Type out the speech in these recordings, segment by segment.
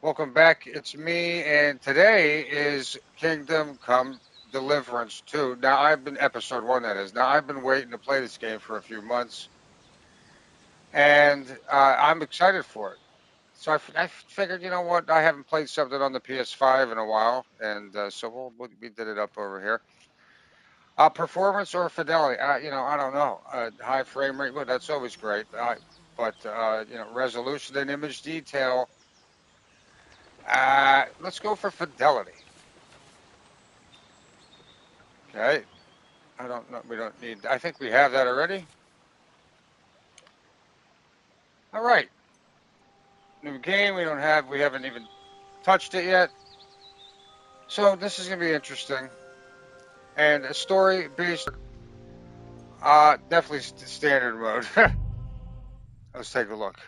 Welcome back. It's me, and today is Kingdom Come Deliverance 2. Now, I've been episode 1, that is. Now, I've been waiting to play this game for a few months, and I'm excited for it. So I figured, you know what? I haven't played something on the PS5 in a while, and so we did it up over here. Performance or fidelity? I don't know. High frame rate, well, that's always great. But resolution and image detail. Let's go for fidelity. Okay. I don't know. We don't need. I think we have that already. All right. New game. We don't have. We haven't even touched it yet. So this is gonna be interesting. And a story based. Definitely standard mode. Let's take a look.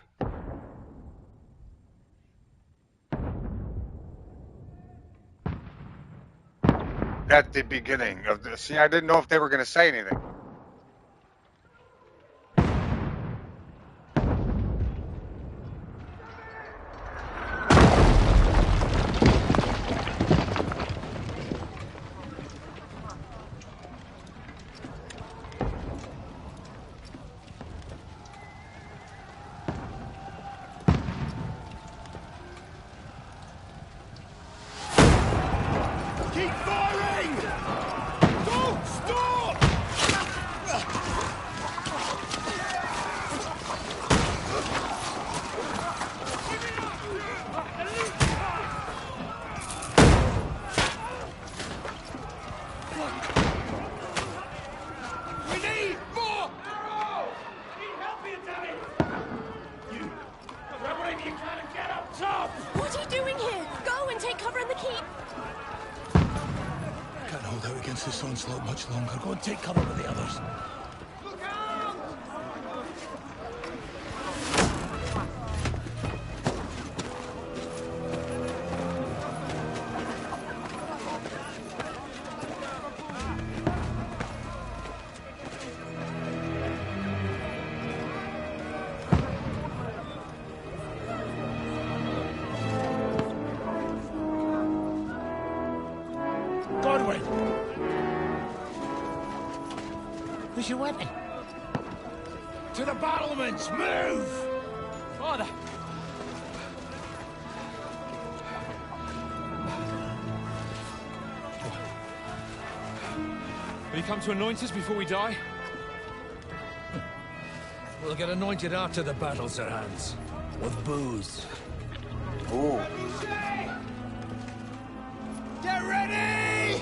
At the beginning of this. See, I didn't know if they were gonna say anything. Keep firing! Don't stop! We need more arrows! Need help here, Danny! You, grab whatever you can and get up top! What are you doing here? Go and take cover in the keep. Can't hold out against this onslaught much longer. Go and take cover with the others. Look out! Godwin! Where's your weapon? To the battlements! Move! Father! Will you come to anoint us before we die? We'll get anointed after the battles are hands. With booze. Ooh. Get ready!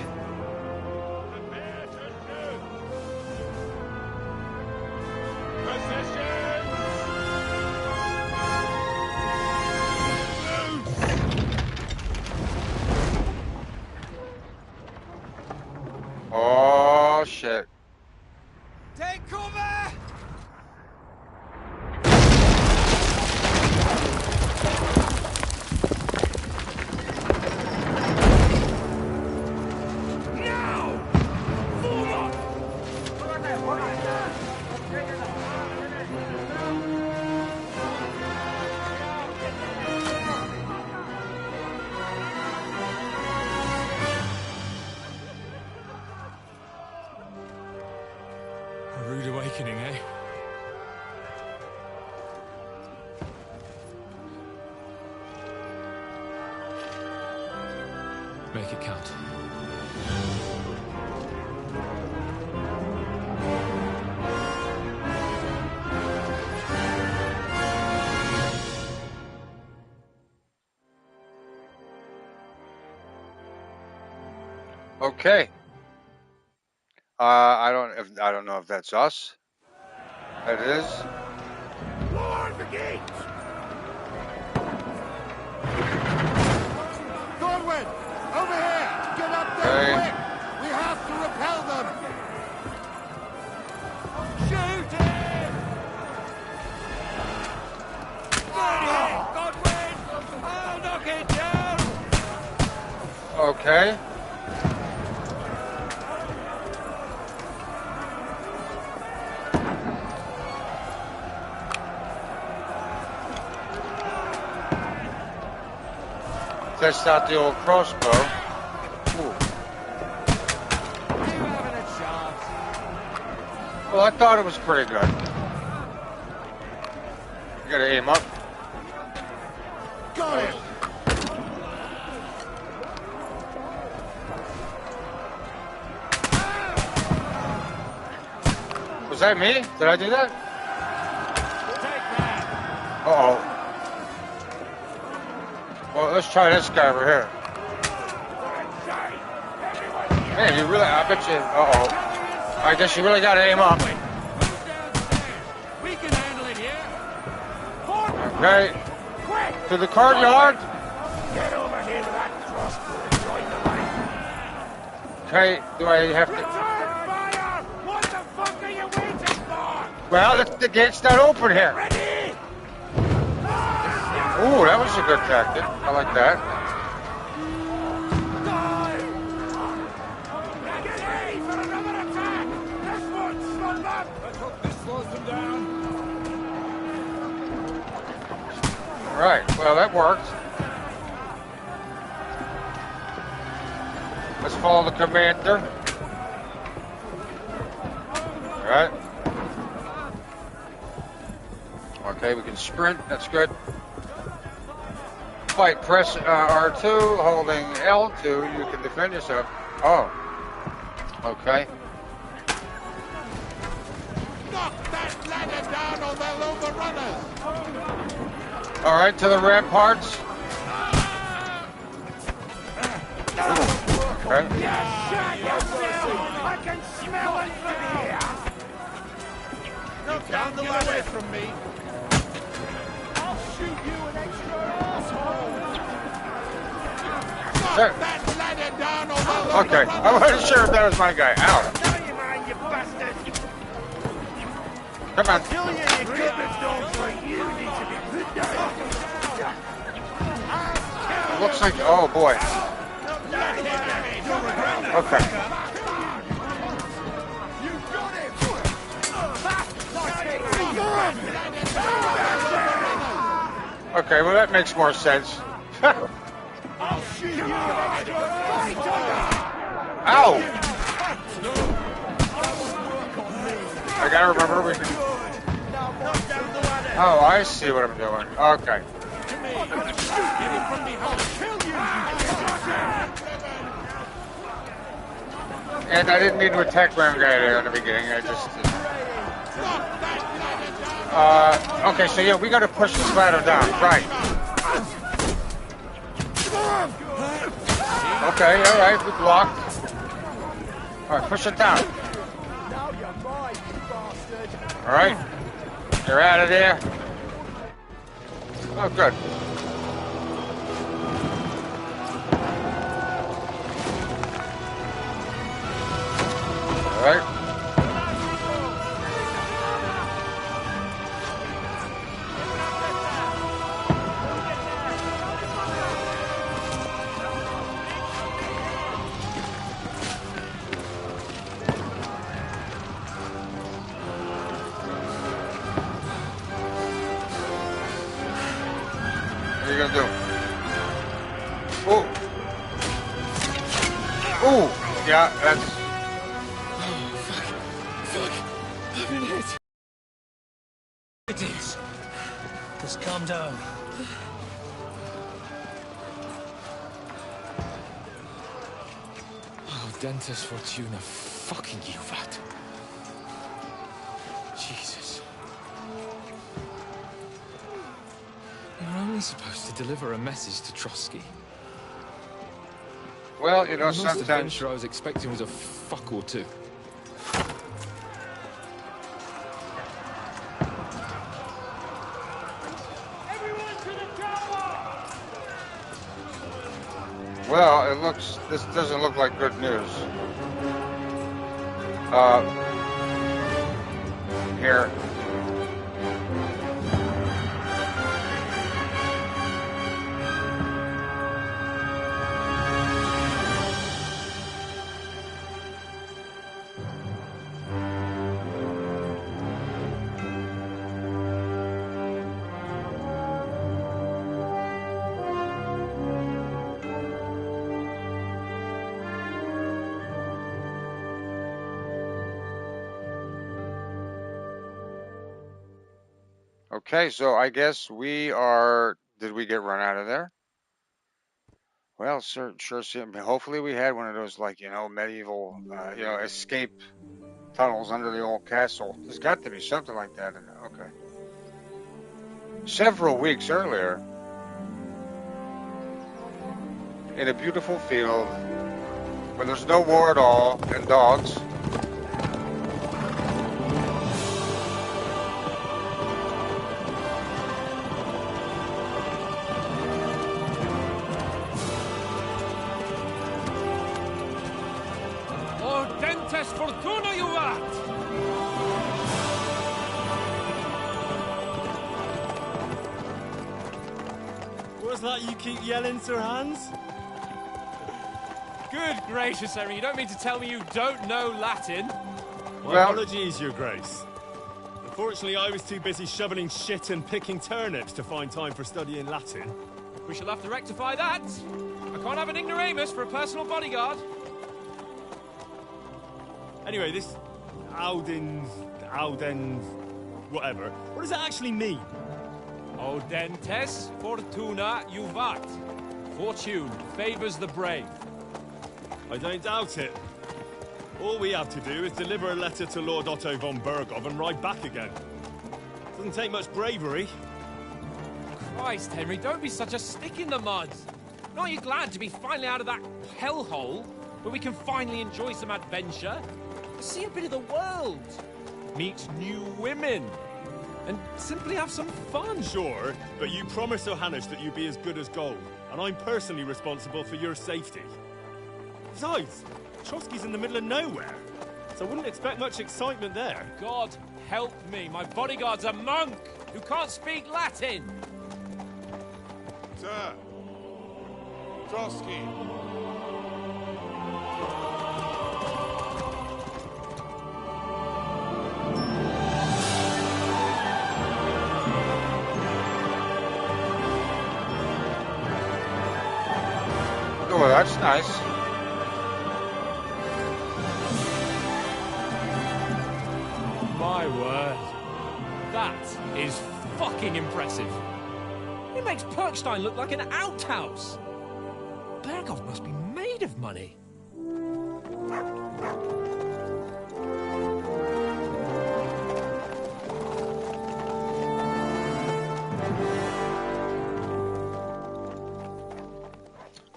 Oh shit. Take cover! Now! Form up! A rude awakening, eh? Make it count. Okay. I don't know if that's us. It is. Lord, the gate! Godwin! Over here! Get up there Okay. quick! We have to repel them! Shoot him! Godwin! I'll knock it down! Okay. Test out the old crossbow. Ooh. Well, I thought it was pretty good. You gotta aim up. Got it. Was that me? Did I do that? Take that. Uh-oh. Well, let's try this guy over here. Man, you really, I bet you, uh-oh. I guess you really gotta aim up. Move downstairs. We can handle it here. Forward. Okay. Quick. To the courtyard. Get over here to that crossbow and join the line. Okay, do I have to? Return fire! What the fuck are you waiting for? Well, the gate's not open here. Ready? Ooh, that was a good tactic. I like that. Get ready for another attack! This won't stop them! Let's hope this slows them down. All right, well, that worked. Let's follow the commander. All right. Okay, we can sprint. That's good. Fight. Press R2, holding L2. You can defend yourself. Oh. Okay. Knock that ladder down or they'll overrun us! All right, to the ramparts. Okay. Shut yourself! I can smell it from here! You can't get away from me! I'll shoot you an extra asshole! Sure. That ladder down or they'll Okay, I wasn't sure if that was my guy. Ow. Now you mind, you bastard! Come on. Kill you, you goodness dogs like you need to be put down! Looks like, oh boy. Okay. You got it! Okay, well that makes more sense. I'll shoot you! Ow! I gotta remember we can... Oh, I see what I'm doing. Okay. And I didn't mean to attack my own guy there in the beginning. I just... okay, so yeah, we gotta push this ladder down. Right. Okay, alright, we blocked. Alright, push it down. Alright. You're out of there. Oh, good. Alright. What are you gonna do? Oh. Ooh. Yeah, that's... Fuck. I've been hit. It is. Just calm down. Oh, Dentist Fortuna, fucking you, that. Jesus. You're only supposed to deliver a message to Trotsky. Well, you know, The most sometimes... adventure I was expecting was a fuck or two. Well, it looks... This doesn't look like good news. Here. Okay, so I guess we are. Did we get run out of there? Well, sure. Hopefully, we had one of those, like, medieval, escape tunnels under the old castle. There's got to be something like that in there. Okay. Several weeks earlier, in a beautiful field where there's no war at all and dogs. Ordentes fortuna juvat! What's that you keep yelling, Sir Hans? Good gracious, Henry, you don't mean to tell me you don't know Latin? My Well- apologies, Your Grace. Unfortunately, I was too busy shoveling shit and picking turnips to find time for studying Latin. We shall have to rectify that. I can't have an ignoramus for a personal bodyguard. Anyway, this Audens, whatever. What does that actually mean? Audentes fortuna juvat. Fortune favors the brave. I don't doubt it. All we have to do is deliver a letter to Lord Otto von Bergov and ride back again. Doesn't take much bravery. Christ, Henry, don't be such a stick in the mud. Aren't you glad to be finally out of that hellhole where we can finally enjoy some adventure? See a bit of the world. Meet new women. And simply have some fun. Sure, but you promised Johannes that you'd be as good as gold, and I'm personally responsible for your safety. Besides, Trotsky's in the middle of nowhere, so I wouldn't expect much excitement there. God help me, my bodyguard's a monk who can't speak Latin. Sir! Trotsky! Oh, that's nice. My word. That is fucking impressive. It makes Perkstein look like an outhouse. Bergov must be made of money.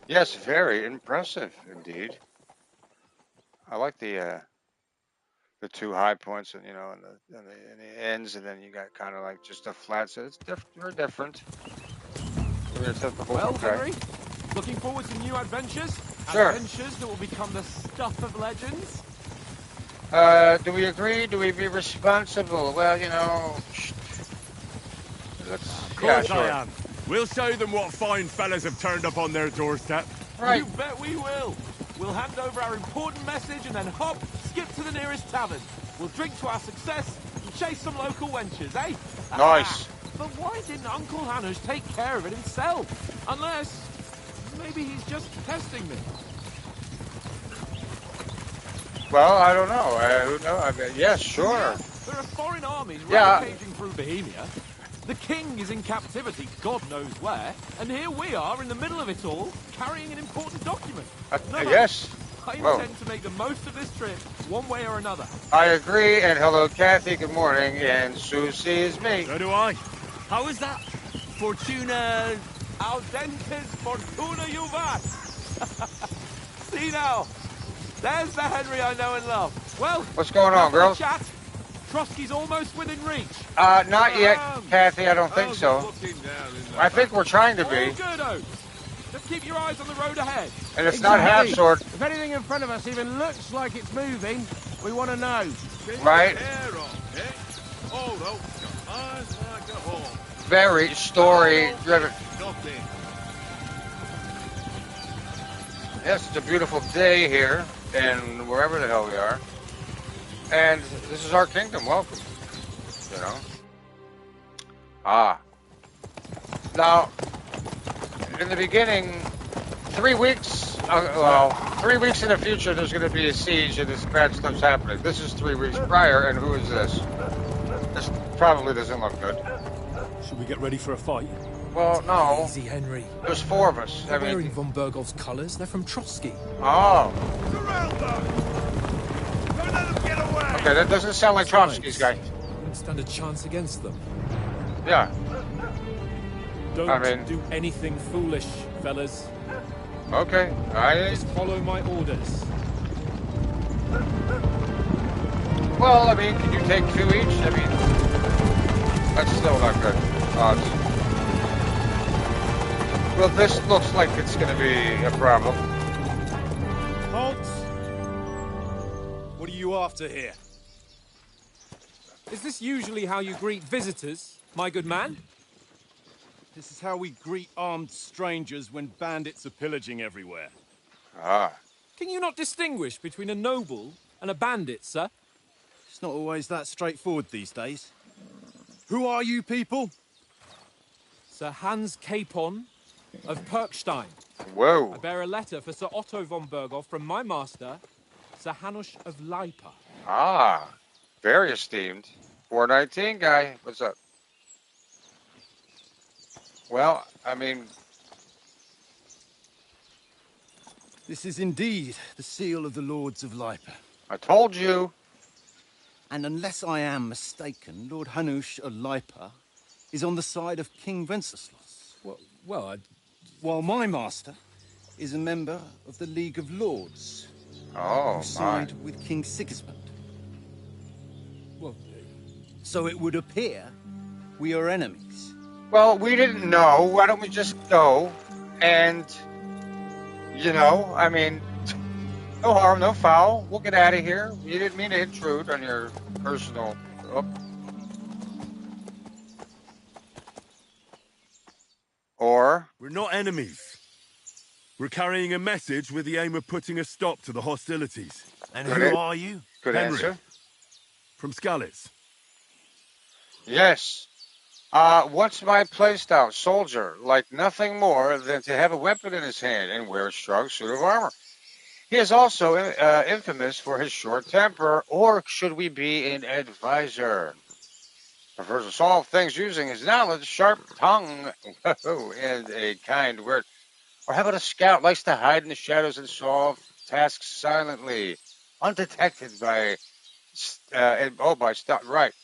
Yes, very impressive indeed. I like the two high points and the ends, and then you got kind of like just a flat. So it's very different. Very typical. Well, Okay. Henry, looking forward to new adventures? Sure. Adventures that will become the stuff of legends? Do we agree? Do we be responsible? Well, let's. Of course sure. I am. We'll show them what fine fellas have turned up on their doorstep. Right. You bet we will. We'll hand over our important message and then hop, skip to the nearest tavern. We'll drink to our success and chase some local wenches, eh? Nice. But why didn't Uncle Hanners take care of it himself? Unless, maybe he's just testing me. Well, I don't know. Who knows? I mean, yes, sure. There are foreign armies Yeah. rampaging through Bohemia. The king is in captivity, God knows where, and here we are in the middle of it all, carrying an important document. No, Yes. I Whoa. intend to make the most of this trip, one way or another. I agree. And hello, Kathy. Good morning. And Susie is me. So do I. How is that? Fortuna... Audentes fortuna juvat. See now, there's the Henry I know and love. Well, What's going on, enough of the girls? Chat. Trotsky's almost within reach. Not yet, Kathy. I don't think How's so. it looking down in the I think we're trying to All be, good, Oates. Just keep your eyes on the road ahead. and it's not half sword, If anything in front of us even looks like it's moving, we want to know. right? hair off, eh? All those got eyes like a hawk. Very story driven. Nothing. Yes, it's a beautiful day here, and wherever the hell we are. And this is our kingdom. Welcome. Now, in the beginning, 3 weeks. 3 weeks in the future, there's going to be a siege, and this bad stuff's happening. This is 3 weeks prior, and who is this? This probably doesn't look good. Should we get ready for a fight? Well, no. Easy, Henry. There's 4 of us. They're wearing von Bergov's colours. They're from Trotsky. Oh. Surround them! Don't let them get away! Okay, that doesn't sound like Trotsky's guy. Wouldn't stand a chance against them. Yeah. Don't do anything foolish, fellas. Okay. Just follow my orders. Well, I mean, can you take 2 each? I mean, that's still not good odds. Well, this looks like it's going to be a problem. Halt! What are you after here? Is this usually how you greet visitors, my good man? This is how we greet armed strangers when bandits are pillaging everywhere. Ah. Can you not distinguish between a noble and a bandit, sir? It's not always that straightforward these days. Who are you people? Sir Hans Capon of Perkstein. Whoa. I bear a letter for Sir Otto von Berghoff from my master, Sir Hanush of Leipa. Ah. Very esteemed. 419 guy. What's up? Well, I mean... This is indeed the seal of the Lords of Leipa. I told you. And unless I am mistaken, Lord Hanush of Leipa is on the side of King Wenceslas. While my master is a member of the League of Lords. Oh, who signed with King Sigismund. Well, so it would appear we are enemies. Well, we didn't know. Why don't we just go and, you know, I mean, no harm, no foul. We'll get out of here. You didn't mean to intrude on your personal... Oh. Or... We're not enemies. We're carrying a message with the aim of putting a stop to the hostilities. And who are you? Good Henry. answer. From Skalitz. Yes. What's my playstyle? Soldier, like nothing more than to have a weapon in his hand and wear a strong suit of armor. He is also infamous for his short temper, or should we be an advisor? Prefers to solve things using his knowledge, sharp tongue, and a kind word. Or how about a scout, likes to hide in the shadows and solve tasks silently, undetected by, by stuff, right.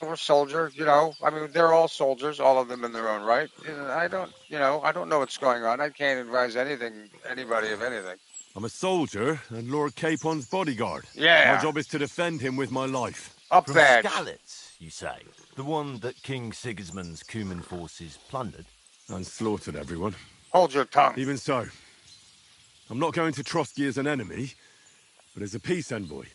We're soldiers, you know. I mean, they're all soldiers, all of them in their own right. I don't know what's going on. I can't advise anybody of anything. I'm a soldier and Lord Capon's bodyguard. Yeah. My job is to defend him with my life. Up From badge. Skalitz, you say? The one that King Sigismund's Cuman forces plundered? And slaughtered everyone. Hold your tongue. Even so, I'm not going to Trotsky as an enemy, but as a peace envoy.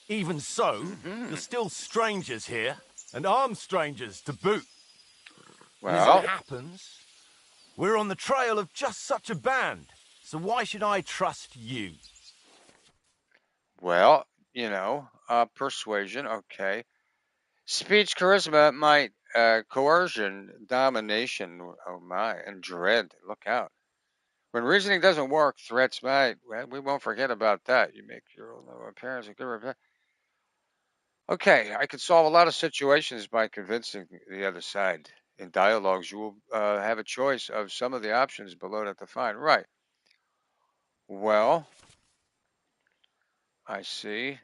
Even so, you're still strangers here, and armed strangers to boot. Well, as it happens, we're on the trail of just such a band, so why should I trust you? well, you know, persuasion, okay. Speech, charisma, might, coercion, domination, oh my, and dread, look out. When reasoning doesn't work, threats might, well, we won't forget about that. You make your own appearance a good... Okay, I could solve a lot of situations by convincing the other side. In dialogues, you will have a choice of some of the options below that define. Right. Well, I see.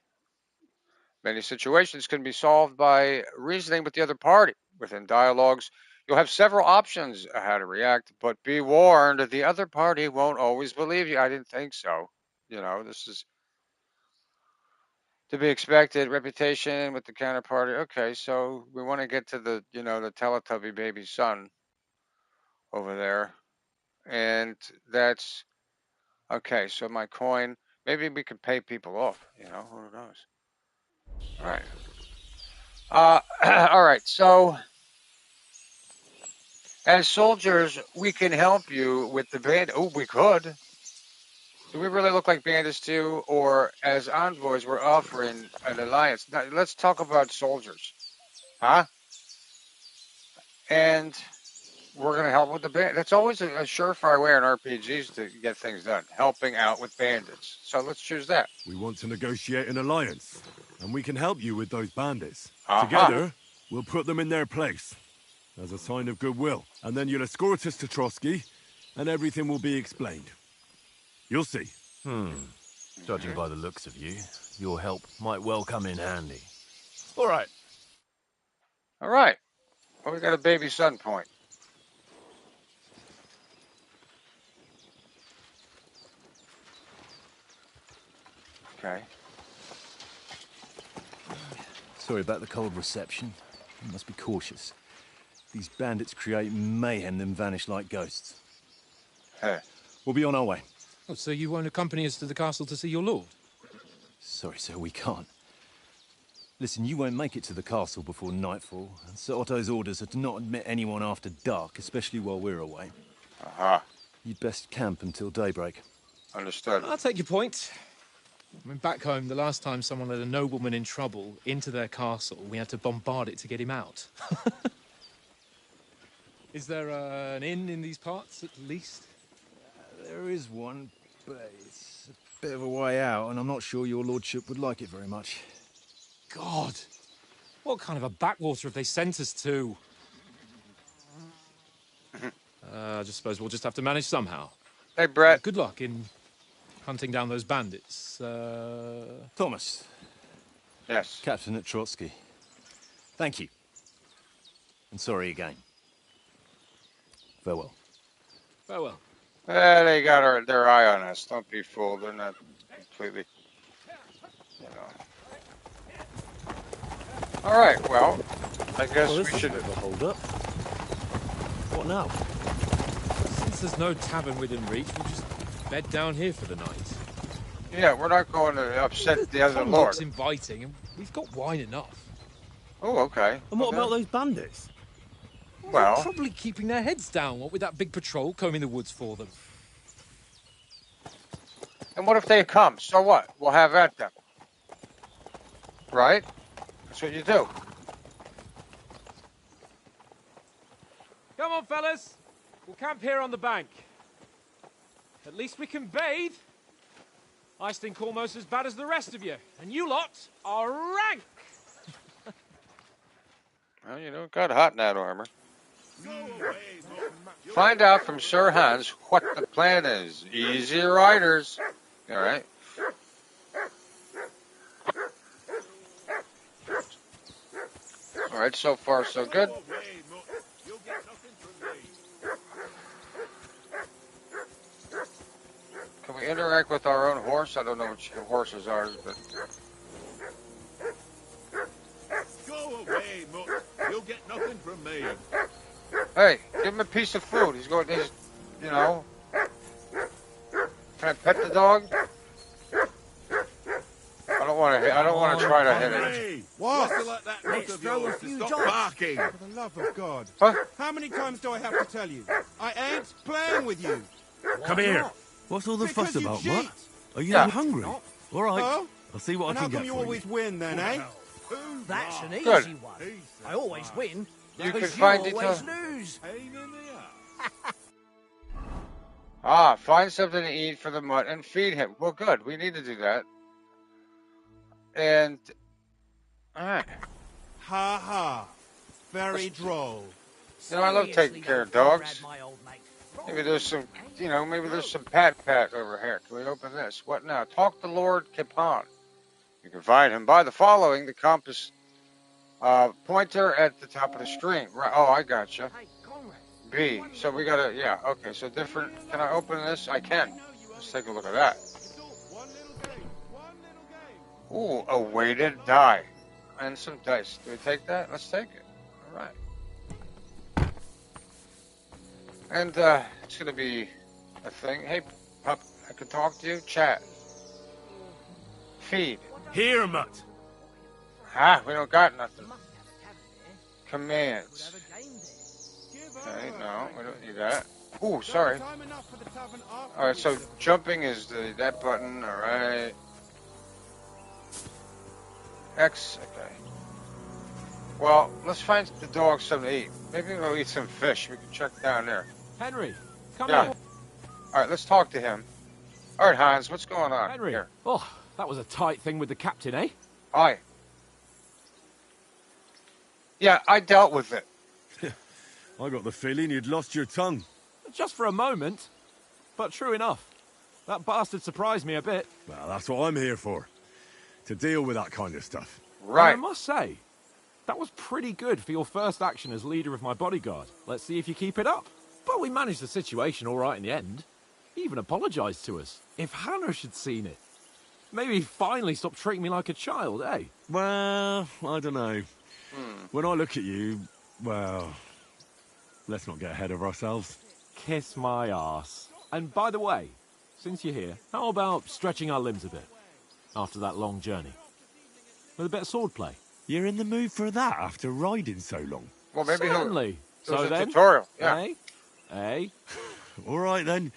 Many situations can be solved by reasoning with the other party. Within dialogues, you'll have several options how to react, but be warned, the other party won't always believe you. I didn't think so. You know, this is to be expected. Reputation with the counterparty. Okay, so we want to get to the, you know, the Teletubby baby son over there. And that's, okay, so my coin, maybe we could pay people off, you know, who knows. All right. All right, so as soldiers, we can help you with the band. Oh, we could. Do we really look like bandits too? Or as envoys, we're offering an alliance? Now, let's talk about soldiers. Huh? And we're going to help with the band. That's always a surefire way in RPGs to get things done. Helping out with bandits. So let's choose that. We want to negotiate an alliance. and we can help you with those bandits. Uh-huh. Together, we'll put them in their place, as a sign of goodwill. And then you'll escort us to Trotsky, and everything will be explained. You'll see. Judging by the looks of you, your help might well come in handy. All right. All right. Well, we got a baby son point. Okay. Sorry about the cold reception. You must be cautious. These bandits create mayhem, then vanish like ghosts. Hey. We'll be on our way. Oh, so you won't accompany us to the castle to see your lord? Sorry, sir, we can't. Listen, you won't make it to the castle before nightfall, and Sir Otto's orders are to not admit anyone after dark, especially while we're away. Uh-huh. You'd best camp until daybreak. Understood. I'll take your point. I mean, back home, the last time someone led a nobleman in trouble into their castle, we had to bombard it to get him out. Is there an inn in these parts, at least? There is one, but it's a bit of a way out, and I'm not sure your lordship would like it very much. God! What kind of a backwater have they sent us to? I just suppose we'll just have to manage somehow. Hey, Brett. Good luck in hunting down those bandits. Thomas. Yes. Captain at Trotsky. Thank you. And sorry again. Farewell. Farewell. They got their eye on us. Don't be fooled. They're not completely, you know. All right. Well, I guess we should. Hold up. What now? Since there's no tavern within reach, we'll just bed down here for the night. Yeah, we're not going to upset the other Tom lord. looks inviting, and we've got wine enough. Oh, okay. And what Okay. about those bandits? Well, They're probably keeping their heads down, what with that big patrol combing the woods for them. and what if they come? So what? We'll have at them. Right? That's what you do. Come on, fellas. We'll camp here on the bank. At least we can bathe. I stink almost as bad as the rest of you. And you lot are rank. Well, you don't got hot in that armor. Find out from Sir Hans what the plan is. Easy riders. All right. All right, so far so good. Can we interact with our own horse? I don't know which horse is ours, but... Go away, Mutt. You'll get nothing from me. Hey, give him a piece of food. He's going, you know... Can I pet the dog? I don't want to try to hit it. Hey, What? what's to let that Let's mutt of throw a yours to few stop dogs. barking? For the love of God. Huh? How many times do I have to tell you? I ain't playing with you. Come here. What's all the Because fuss you about, cheat. Mutt? Are you Yeah. hungry? Not. All right. Oh? I'll see what And I how can come get you for always win then, eh? That's an easy Good. one. I always win. You because can find you it. always lose. Pain in the ass. Ah, find something to eat for the mutt and feed him. Well, good. We need to do that. And... Alright. Ha ha. Very droll. You know, I love taking care of dogs. Maybe there's some, maybe there's some pat over here. Can we open this? What now? Talk to Lord Capon. You can find him by the following, the compass pointer at the top of the stream. Right. Oh, I gotcha. B. So we gotta, yeah, okay, so different. Can I open this? I can. Let's take a look at that. Ooh, a weighted die. And some dice. Do we take that? Let's take it. All right. And it's going to be a thing. Hey, pup, I can talk to you? Chat. Feed. Here, Mutt. Ah, we don't got nothing. Commands. Okay, no, we don't need that. Ooh, sorry. All right, so jumping is that button. All right. X. Okay. Well, let's find the dog something to eat. Maybe we'll eat some fish. We can check down there. Henry, come Yeah. here. All right, let's talk to him. All right, Hans, what's going on Henry. here? Oh, that was a tight thing with the captain, eh? Hi. Yeah, I dealt with it. I got the feeling you'd lost your tongue. Just for a moment. But true enough. That bastard surprised me a bit. Well, that's what I'm here for. To deal with that kind of stuff. And I Right. must say, that was pretty good for your first action as leader of my bodyguard. Let's see if you keep it up. But we managed the situation all right in the end. He even apologised to us. If Hanush had seen it, maybe he'd finally stop treating me like a child, eh? Well, I don't know. When I look at you, well, let's not get ahead of ourselves. Kiss my arse. And by the way, since you're here, how about stretching our limbs a bit after that long journey? With a bit of swordplay. You're in the mood for that after riding so long? Well, maybe Certainly. he'll... So a then, tutorial, yeah. eh? Eh? All right, then.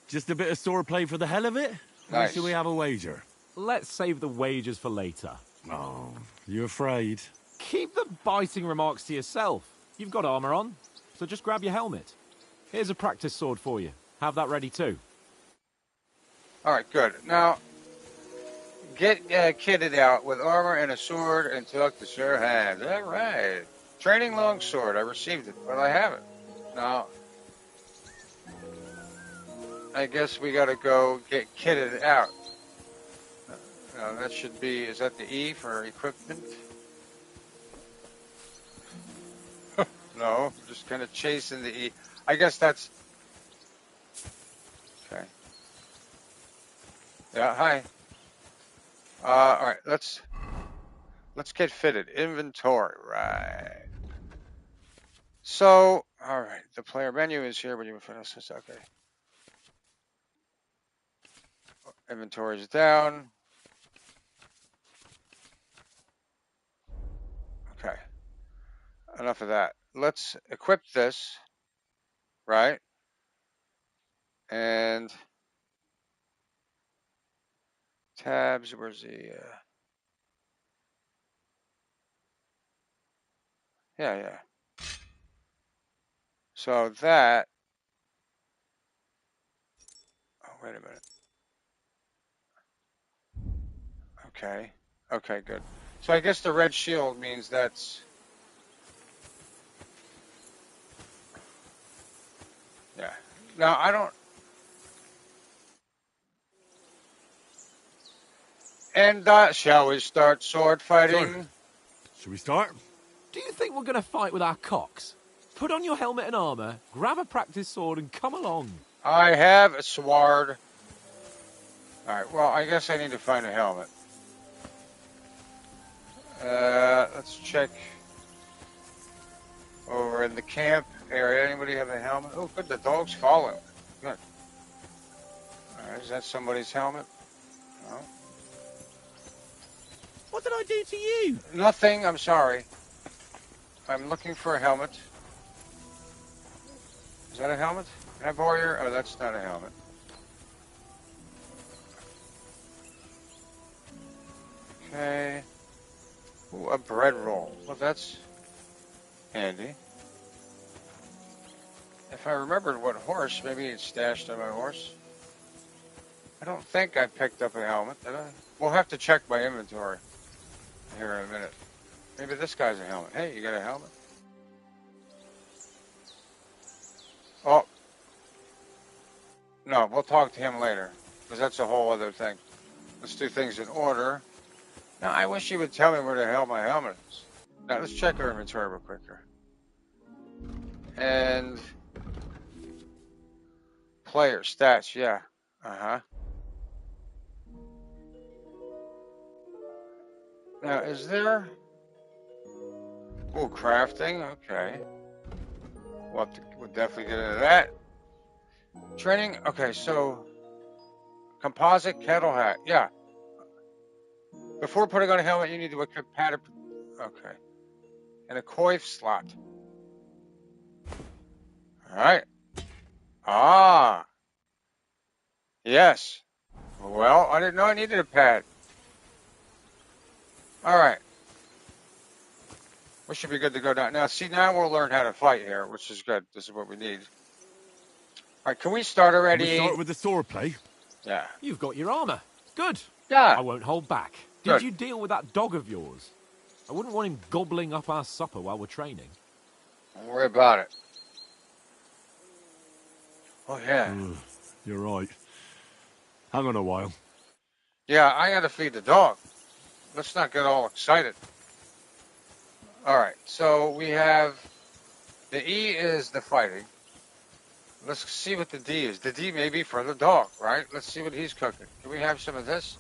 Just a bit of swordplay for the hell of it? Nice. Or should we have a wager? Let's save the wagers for later. Oh, you afraid? Keep the biting remarks to yourself. You've got armour on, so just grab your helmet. Here's a practice sword for you. Have that ready too. All right, good. Now, get kitted out with armor and a sword and talk to Sir Hand. All right. Training longsword. I received it, but I haven't. Now, I guess we got to go get kitted out. That should be, is that the E for equipment? No, just kind of chasing the E. I guess that's... Okay. Yeah, hi. All right, let's get fitted. Inventory, right. So, all right, the player menu is here, but you can this. Okay. Inventory is down. Okay. Enough of that. Let's equip this, right? And tabs, where's the... Yeah. So that... Oh, wait a minute. Okay. Okay, good. So I guess the red shield means that's... Yeah. Now, I don't... And shall we start sword fighting? Sure. Should we start? Do you think we're going to fight with our cocks? Put on your helmet and armour, grab a practice sword and come along. I have a sword. Alright, well, I guess I need to find a helmet. Let's check over in the camp area. Anybody have a helmet? Oh, good, the dog's following. Good. Alright, is that somebody's helmet? No. What did I do to you? Nothing, I'm sorry. I'm looking for a helmet. Is that a helmet? Can I borrow your... Oh, that's not a helmet. Okay. Ooh, a bread roll. Well, that's handy. If I remembered what horse, maybe it's stashed on my horse. I don't think I picked up a helmet, did I? We'll have to check my inventory here in a minute. Maybe this guy's a helmet. Hey, you got a helmet? Oh. No, we'll talk to him later, because that's a whole other thing. Let's do things in order. Now, I wish you would tell me where the hell my helmet is. Now, let's check our inventory real quicker. And... player stats, yeah. Uh-huh. Now, is there... Oh, crafting, okay. We'll definitely get into that. Training, okay, so... composite kettle hat, yeah. Before putting on a helmet, you need to equip padded... Okay. And a coif slot. Alright. Ah. Yes. Well, I didn't know I needed a pad. Alright. We should be good to go down. Now, see, now we'll learn how to fight here, which is good. This is what we need. Alright, can we start already? Can we start with the sword play? Yeah. You've got your armour. Good. Yeah. I won't hold back. Did Good. you deal with that dog of yours? I wouldn't want him gobbling up our supper while we're training. Don't worry about it. Oh, yeah. You're right. Hang on a while. Yeah, I gotta feed the dog. Let's not get all excited. All right, so we have the E is the fighting. Let's see what the D is. The D may be for the dog, right? Let's see what he's cooking. Can we have some of this?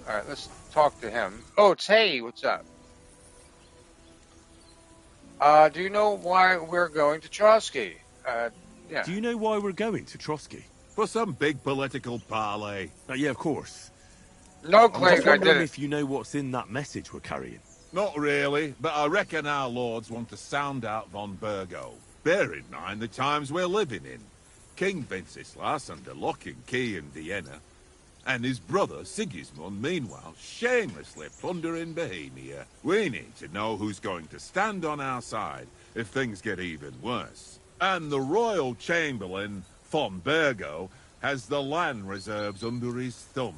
All right, let's talk to him. Oh, it's hey, what's up? Do you know why we're going to Trotsky? Yeah. Do you know why we're going to Trotsky? For some big political parley. Yeah, of course. No, I'm Clayton, just I wondering did it. if you know what's in that message we're carrying. Not really, but I reckon our lords want to sound out von Burgo. Bear in mind the times we're living in. King Wenceslas under lock and key in Vienna, and his brother Sigismund, meanwhile, shamelessly plundering Bohemia. We need to know who's going to stand on our side if things get even worse. And the royal chamberlain, von Burgo, has the land reserves under his thumb.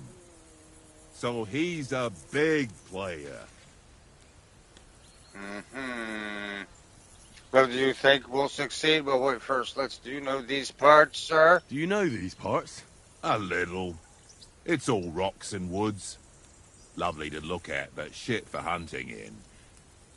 So he's a big player. Mm-hmm. Well, do you think we'll succeed? Well, wait, first, do you know these parts, sir? Do you know these parts? A little. It's all rocks and woods. Lovely to look at, but shit for hunting in.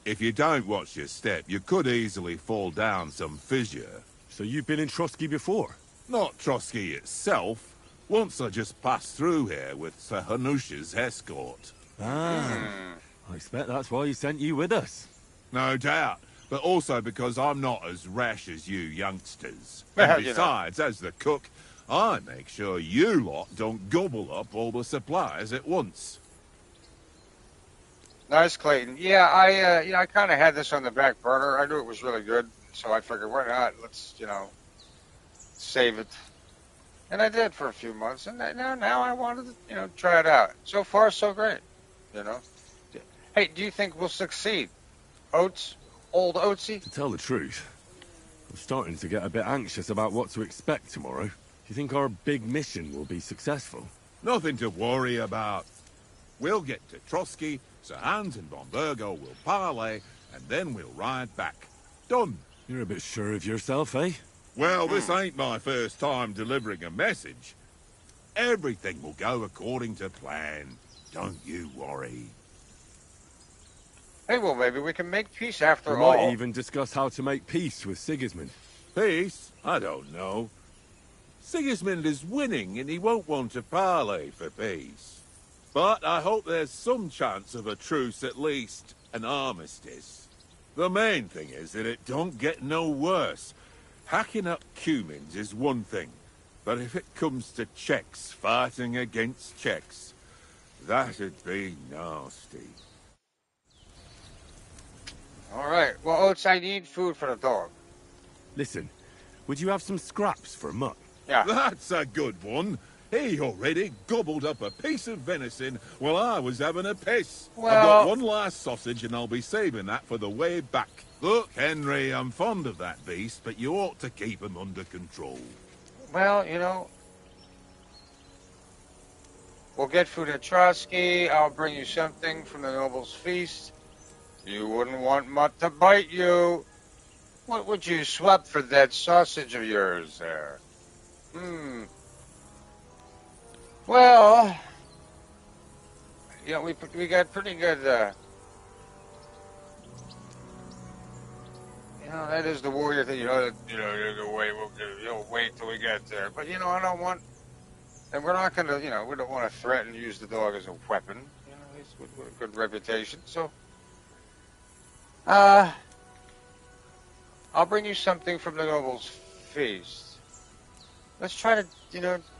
If you don't watch your step, you could easily fall down some fissure. So you've been in Trotsky before? Not Trotsky itself. Once I just passed through here with Sir Hanush's escort. I expect that's why he sent you with us. No doubt, but also because I'm not as rash as you youngsters. Well, And besides, as the cook, I make sure you lot don't gobble up all the supplies at once. Nice, Clayton. Yeah, I kind of had this on the back burner. I knew it was really good, so I figured, why not? Let's, save it. And I did for a few months, and now I wanted to, try it out. So far, so great, Hey, do you think we'll succeed? Oates? Old Oatesy? To tell the truth, I'm starting to get a bit anxious about what to expect tomorrow. Do you think our big mission will be successful? Nothing to worry about. We'll get to Trotsky, Sir Hans and von Burgo will parley, and then we'll ride back. Done. You're a bit sure of yourself, eh? Well, this ain't my first time delivering a message. Everything will go according to plan. Don't you worry. Hey, well, maybe we can make peace after We all. might even discuss how to make peace with Sigismund. Peace? I don't know. Sigismund is winning and he won't want to parley for peace. But I hope there's some chance of a truce, at least an armistice. The main thing is that it don't get no worse. Hacking up Cumins is one thing, but if it comes to Czechs fighting against Czechs, that'd be nasty. All right. Well, Oates, I need food for the dog. Listen, would you have some scraps for Mutt? Yeah. That's a good one. He already gobbled up a piece of venison while I was having a piss. I've got one last sausage and I'll be saving that for the way back. Look, Henry, I'm fond of that beast, but you ought to keep him under control. Well, we'll get food at Trotsky. I'll bring you something from the noble's feast. You wouldn't want Mutt to bite you. What would you swap for that sausage of yours there? Well, we got pretty good, that is the warrior thing, wait till we get there. But, I don't want, and we're not going to, we don't want to threaten to use the dog as a weapon. He's with a good reputation. So, I'll bring you something from the noble's feast. Let's try to,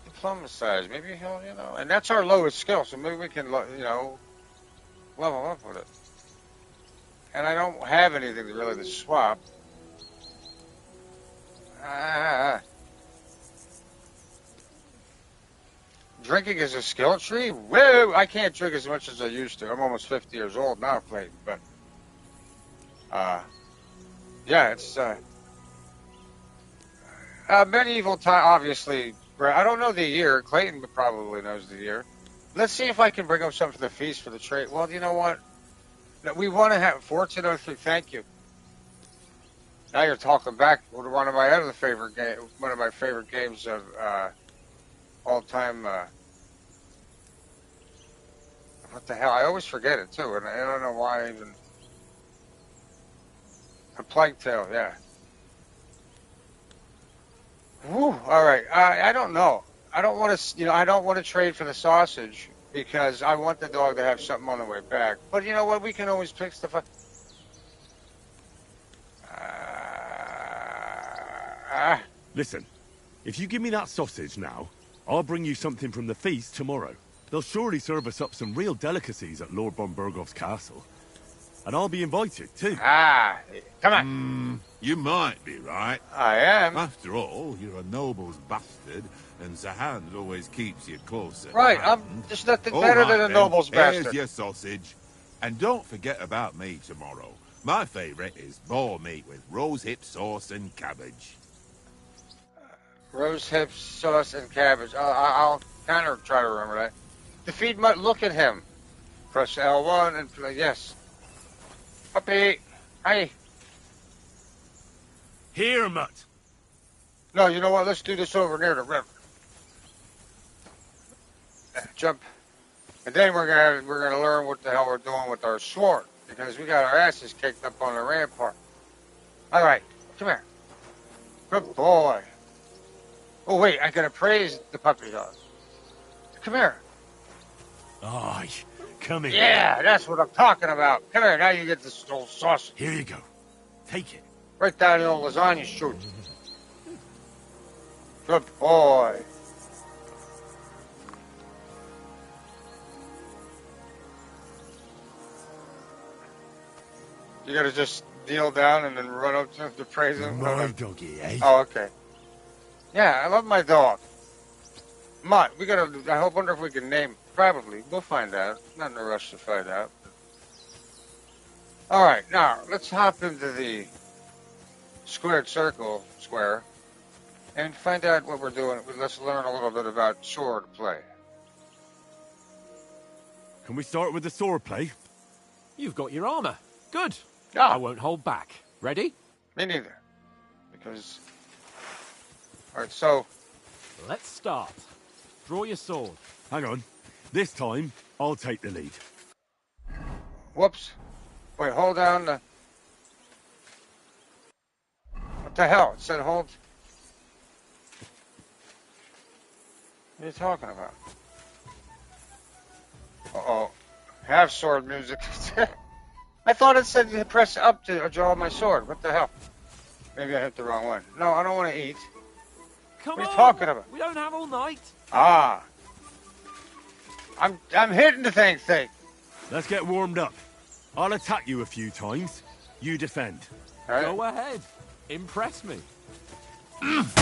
diplomatize. Maybe he'll, and that's our lowest skill, so maybe we can, level up with it. And I don't have anything really to swap. Drinking is a skill tree? Whoa! I can't drink as much as I used to. I'm almost 50 years old now, Clayton, but yeah, it's medieval time. Obviously, Right, I don't know the year. Clayton probably knows the year. Let's see if I can bring up something for the feast for the trade. Well, you know what? No, we want to have 1403. Thank you. Now you're talking back to one of my other favorite one of my favorite games of all time. What the hell? I always forget it too, and I don't know why I even. A Plague Tale, yeah. Whew, all right. I don't know. I don't want to, I don't want to trade for the sausage because I want the dog to have something on the way back. But you know what? We can always pick stuff up. Listen, if you give me that sausage now, I'll bring you something from the feast tomorrow. They'll surely serve us up some real delicacies at Lord von Burgov's castle. And I'll be invited, too. Come on. You might be right. I am. After all, you're a noble's bastard, and Sahand always keeps you closer. Right, there's nothing better than a noble's bastard. Here's your sausage. And don't forget about me tomorrow. My favourite is boar meat with rose-hip sauce and cabbage. Rose hip sauce and cabbage. I'll kind of try to remember that. Defeat Mutt. Look at him. Press L1 and play. Yes. Puppy. Hi. Here, Mutt. No, you know what? Let's do this over near the river. Jump. And then we're gonna learn what the hell we're doing with our sword because we got our asses kicked up on the rampart. All right. Come here. Good boy. Oh, wait, I gotta praise the puppy dog. Come here. Aye, come here. Yeah, that's what I'm talking about. Come here, now you get this old sausage. Here you go. Take it. Right down the old lasagna chute. Good boy. You gotta just kneel down and then run up to him to praise him? My doggy, eh? Oh, okay. Yeah, I love my dog. Mutt, I wonder if we can name, probably. We'll find out. Not in a rush to find out. All right, now, let's hop into the square and find out what we're doing. Let's learn a little bit about sword play. Can we start with the sword play? You've got your armor. Good. Ah. I won't hold back. Ready? Me neither. Because... All right, so... Let's start. Draw your sword. Hang on. This time, I'll take the lead. Whoops. Wait, hold down the... What the hell? It said hold... What are you talking about? Uh-oh. Have sword music. I thought it said you press up to draw my sword. What the hell? Maybe I hit the wrong one. No, I don't want to eat. Come what are on. you talking about? We don't have all night. Ah. I'm hitting the thing. Let's get warmed up. I'll attack you a few times. You defend. Right. Go ahead. Impress me. Is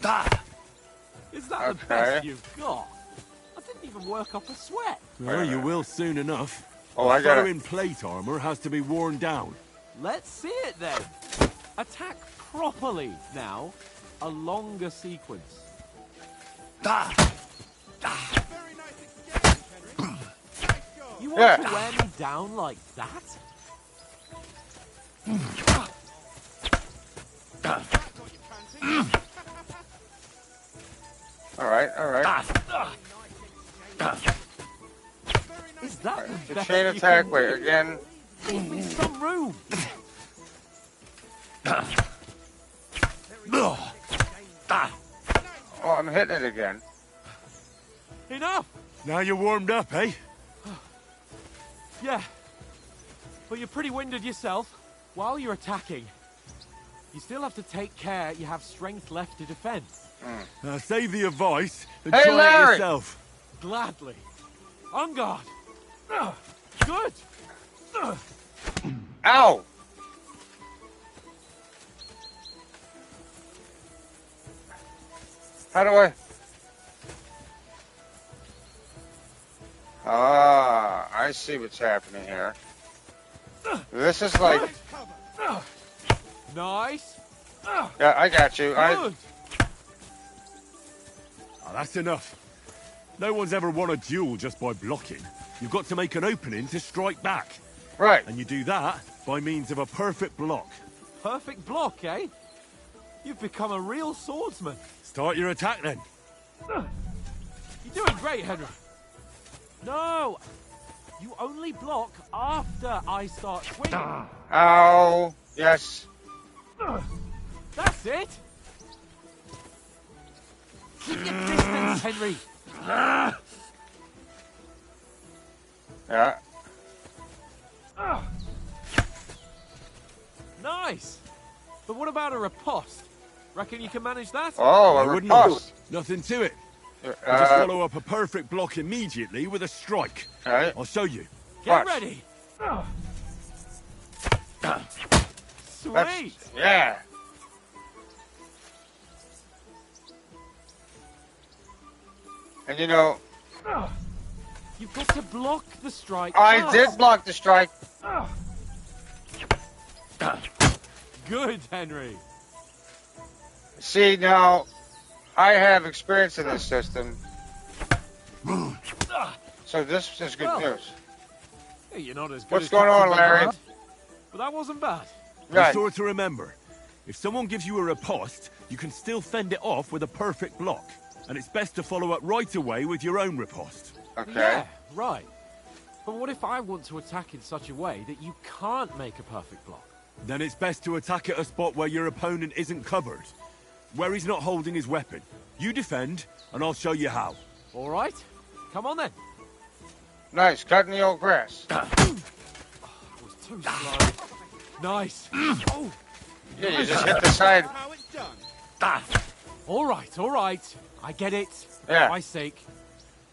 that the best you've got? I didn't even work up a sweat. Well, you will soon enough. Oh, I got it. Foe in plate armor has to be worn down. Let's see it then. Attack properly now. A longer sequence. You want to wear me down like that? All right. Is that the chain attack? Wait, again. Give me some room. Oh, I'm hitting it again. Enough. Now you're warmed up, eh? Yeah. But you're pretty winded yourself. While you're attacking, you still have to take care you have strength left to defend. Save the advice and Hey, try Larry! it yourself. Gladly. On guard. Good. Ow! How do I... Ah, I see what's happening here. This is like... Nice. Yeah, I got you. Good. Ah, that's enough. No one's ever won a duel just by blocking. You've got to make an opening to strike back. Right. And you do that by means of a perfect block. Perfect block, eh? You've become a real swordsman. Start your attack then. You're doing great, Henry. No! You only block after I start swinging. Ow. Yes. That's it! Keep your distance, Henry! Yeah. Nice! But what about a riposte? Reckon you can manage that? Oh, I a wouldn't know. riposte. Nothing to it. You just follow up a perfect block immediately with a strike. Right. I'll show you. Get Watch. ready! Sweet! Yeah. And you know, You've got to block the strike. I first. did block the strike. Good, Henry. See, now, I have experience in this system. So this is good Well, news. Hey, you're not as good What's as going Captain on, Larry? Bernard, but that wasn't bad. Be Right. sure to remember, if someone gives you a riposte, you can still fend it off with a perfect block. And it's best to follow up right away with your own riposte. Okay. Yeah, right. But what if I want to attack in such a way that you can't make a perfect block? Then it's best to attack at a spot where your opponent isn't covered. Where he's not holding his weapon. You defend, and I'll show you how. All right. Come on then. Nice, cutting the old grass. That was too slow. Nice. Oh. Yeah, you just hit the side. How it's done. All right. I get it. Yeah. For my sake.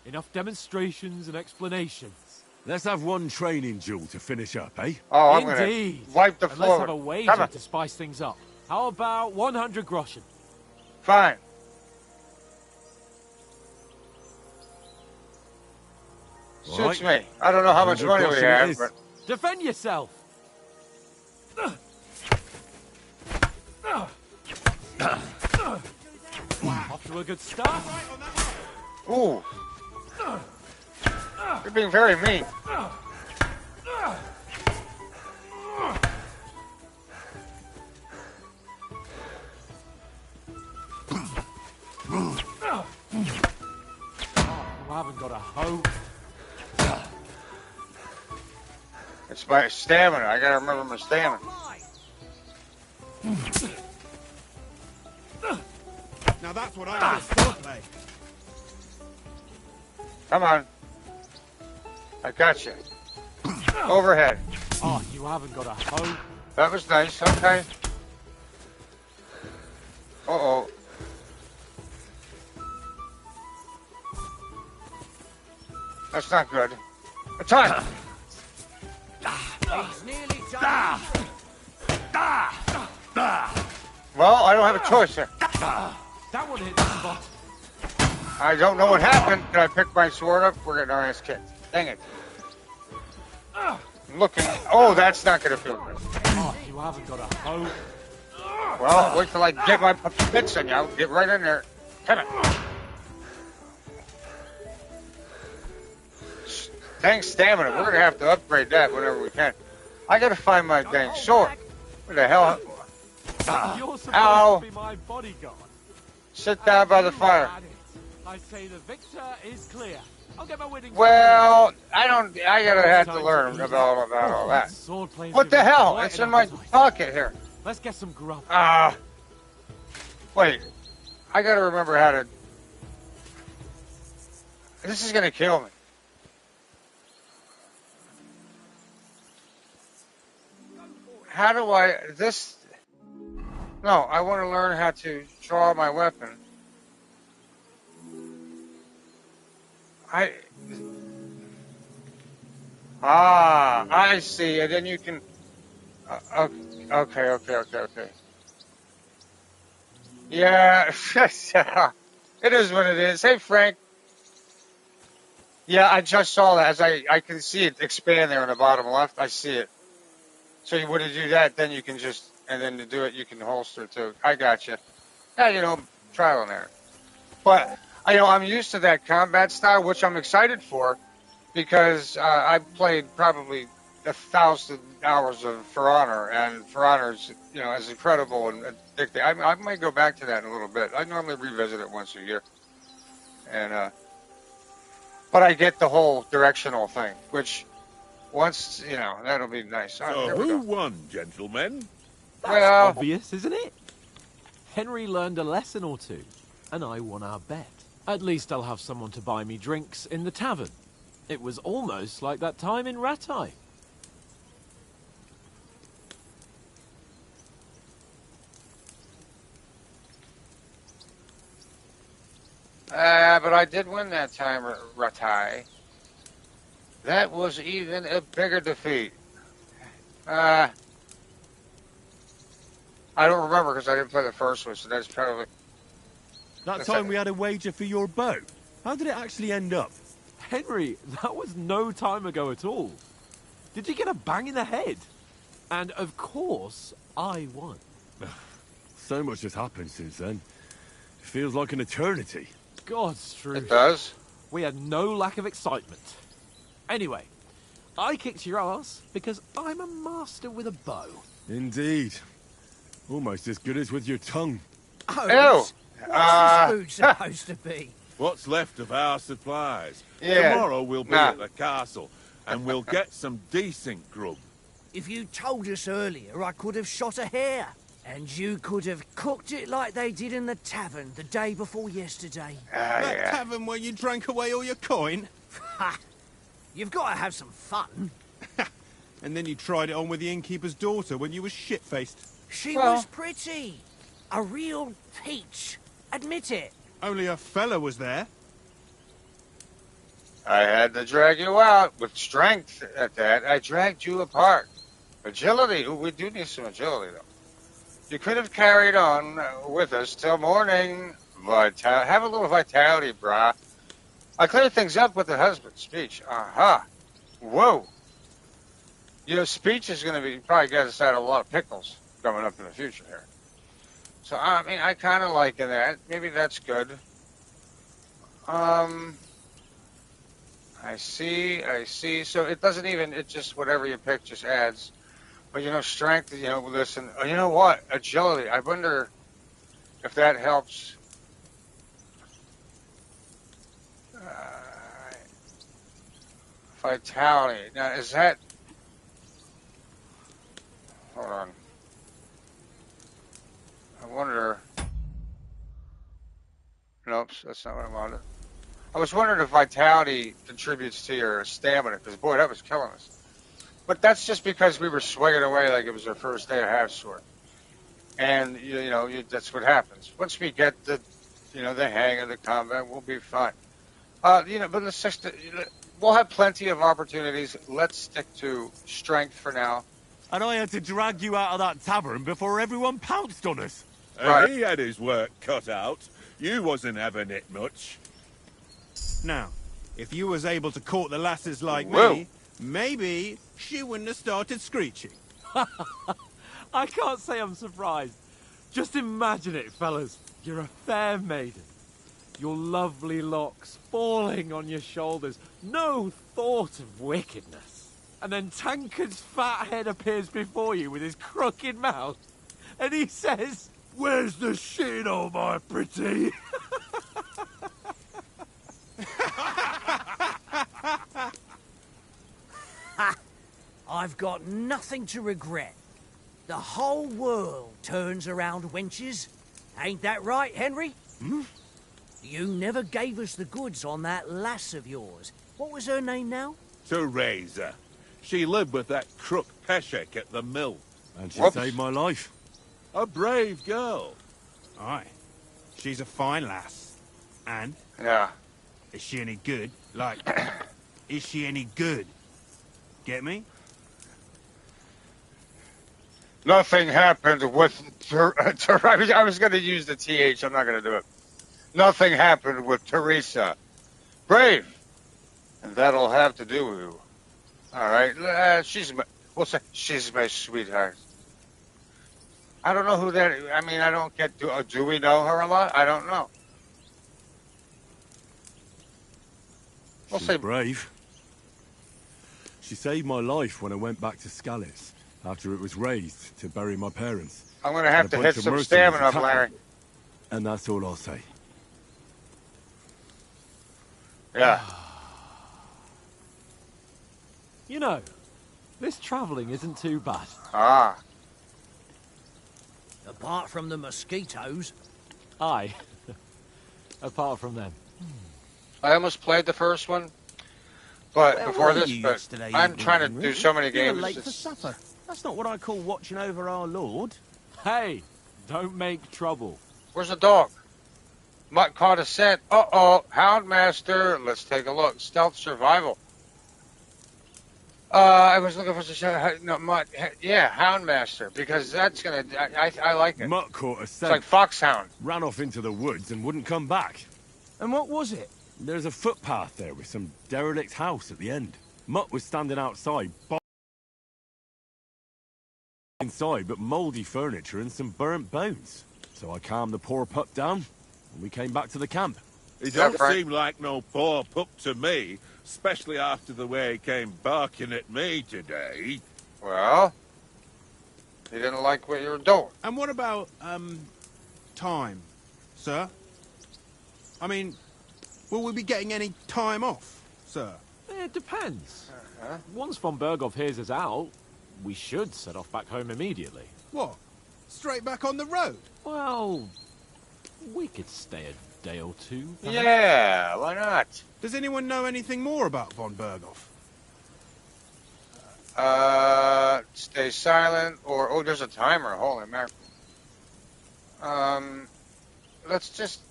Enough demonstrations and explanations. Let's have one training duel to finish up, eh? Oh, I'm Indeed. gonna wipe the And floor. let's have a Come wager on. to spice things up. How about 100 groschen? Fine. Suits me. I don't know how much 100 money we groschen it have, is. but Defend yourself. Off to a good start. ooh, you're being very mean. You haven't got a hope. It's my stamina. I gotta remember my stamina. Now that's what I call swordplay. Come on. I got you. Overhead. Oh, you haven't got a hope. That was nice. Okay. Uh-oh. That's not good. Attack! He's nearly done. Well, I don't have a choice here. That one hit the spot. I don't know what happened. Did I pick my sword up? We're getting our ass kicked. Dang it. I'm looking. Oh, that's not going to feel good. Oh, you haven't got a hope. Well, wait till I get my bits in you. I'll get right in there. Come on. Dang stamina. We're going to have to upgrade that whenever we can. I got to find my dang sword. Where the hell? You're supposed Ow. to be my bodyguard. Sit down by the fire. I say the victor is clear. I'll get my winning. Well, I don't. I gotta have to learn about all that. What the hell? It's in my pocket here. Let's get some grub. Wait. I gotta remember how to. This is gonna kill me. How do I this? No, I want to learn how to draw my weapon. I see. And then you can. Okay. Yeah, it is what it is. Hey, Frank. Yeah, I just saw that. As I can see it expand there in the bottom left. I see it. So when you do that, then you can just, and then to do it, you can holster too. I got you. Yeah, trial and error. But I'm used to that combat style, which I'm excited for because I played probably 1,000 hours of For Honor, and For Honor is, is incredible and addicting. I might go back to that in a little bit. I normally revisit it once a year, and but I get the whole directional thing, which once that'll be nice. All right, So there we who go. won, gentlemen? That's Well, obvious, isn't it? Henry learned a lesson or two, and I won our bet. At least I'll have someone to buy me drinks in the tavern. It was almost like that time in Rattay. but I did win that time, Ratai. That was even a bigger defeat. I don't remember because I didn't play the first one, so that's probably. That time we had a wager for your bow. How did it actually end up? Henry, that was no time ago at all. Did you get a bang in the head? And of course, I won. So much has happened since then. It feels like an eternity. God's truth. It does. We had no lack of excitement. Anyway, I kicked your ass because I'm a master with a bow. Indeed. Almost as good as with your tongue. Oh, what's this food supposed to be? What's left of our supplies. Yeah. Tomorrow we'll be at the castle, and we'll get some decent grub. If you told us earlier, I could have shot a hare. And you could have cooked it like they did in the tavern the day before yesterday. That tavern where you drank away all your coin? Ha! You've got to have some fun. And then you tried it on with the innkeeper's daughter when you were shit-faced. She was pretty. A real peach. Admit it. Only a fella was there. I had to drag you out with strength at that. I dragged you apart. Agility. Ooh, we do need some agility, though. You could have carried on with us till morning. Have a little vitality, brah. I cleared things up with the husband's speech. Aha. Whoa. Speech is going to be probably get us out of a lot of pickles coming up in the future here. So, I kind of like that. Maybe that's good. I see. So it doesn't even, it just, whatever you pick just adds. But, strength, listen. You know what? Agility. I wonder if that helps. Vitality. Now, is that... Hold on. I wonder... Nope, that's not what I wanted. I was wondering if vitality contributes to your stamina, because, boy, that was killing us. But that's just because we were swinging away like it was our first day of half-sword. And, that's what happens. Once we get the hang of the combat, we'll be fine. But let's just, we'll have plenty of opportunities. Let's stick to strength for now. And I had to drag you out of that tavern before everyone pounced on us. Right. He had his work cut out. You wasn't having it much. Now, if you was able to court the lasses like Whoa. me, maybe she wouldn't have started screeching. I can't say I'm surprised. Just imagine it, fellas. You're a fair maiden. Your lovely locks falling on your shoulders. No thought of wickedness. And then Tankard's fat head appears before you with his crooked mouth. And he says, "Where's the shit, oh my pretty?" I've got nothing to regret. The whole world turns around wenches. Ain't that right, Henry? You never gave us the goods on that lass of yours. What was her name now? Teresa. She lived with that crook Peshek at the mill. And she saved my life. A brave girl. Aye. She's a fine lass. And? Yeah. Is she any good? Like, is she any good? Get me? Nothing happened with... I was going to use the TH. I'm not going to do it. Nothing happened with Teresa. Brave. And that'll have to do with you. All right. We'll say she's my sweetheart. I don't know who that is. I don't get... Do we know her a lot? I don't know. We'll She's say brave. She saved my life when I went back to Scallis after it was razed to bury my parents. I'm going to And have a to bunch hit of some mercenaries stamina up, attacked me. Larry. And that's all I'll say. Yeah. You know, this travelling isn't too bad. Ah. Apart from the mosquitoes. Aye. Apart from them. I almost played the first one, but Where before were this, you but yesterday I'm evening, trying to Henry? do so many You were games. late for supper. That's not what I call watching over our Lord. Hey, don't make trouble. Where's the dog? Mutt caught a scent. Uh-oh, Houndmaster. Let's take a look. Stealth survival. I was looking for no Mutt. Yeah, Houndmaster, because that's gonna. I like it. Mutt caught a It's scent. like Foxhound. Ran off into the woods and wouldn't come back. And what was it? There's a footpath there with some derelict house at the end. Mutt was standing outside, inside, but mouldy furniture and some burnt bones. So I calmed the poor pup down, and we came back to the camp. He don't seem like no poor pup to me, especially after the way he came barking at me today. Well, he didn't like what you were doing. And what about, time, sir? I mean, will we be getting any time off, sir? It depends. Once von Berghoff hears us out, we should set off back home immediately. What? Straight back on the road? Well, we could stay a day or two. perhaps. Yeah, why not? Does anyone know anything more about von Berghoff? Stay silent, or oh, there's a timer. Holy mackerel.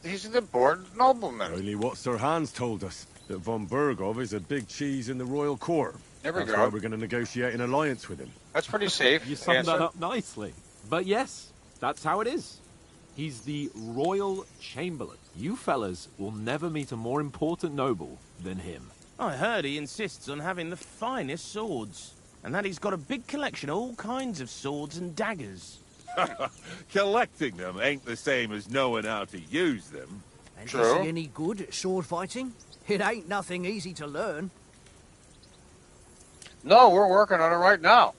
He's an important nobleman. Only what Sir Hans told us, that von Berghoff is a big cheese in the royal court. There we That's go. why we're going to negotiate an alliance with him. That's pretty safe. You summed answer. that up nicely. But yes, that's how it is. He's the Royal Chamberlain. You fellas will never meet a more important noble than him. I heard he insists on having the finest swords, and that he's got a big collection of all kinds of swords and daggers. Collecting them ain't the same as knowing how to use them. And is he any good at sword fighting? It ain't nothing easy to learn. No, we're working on it right now.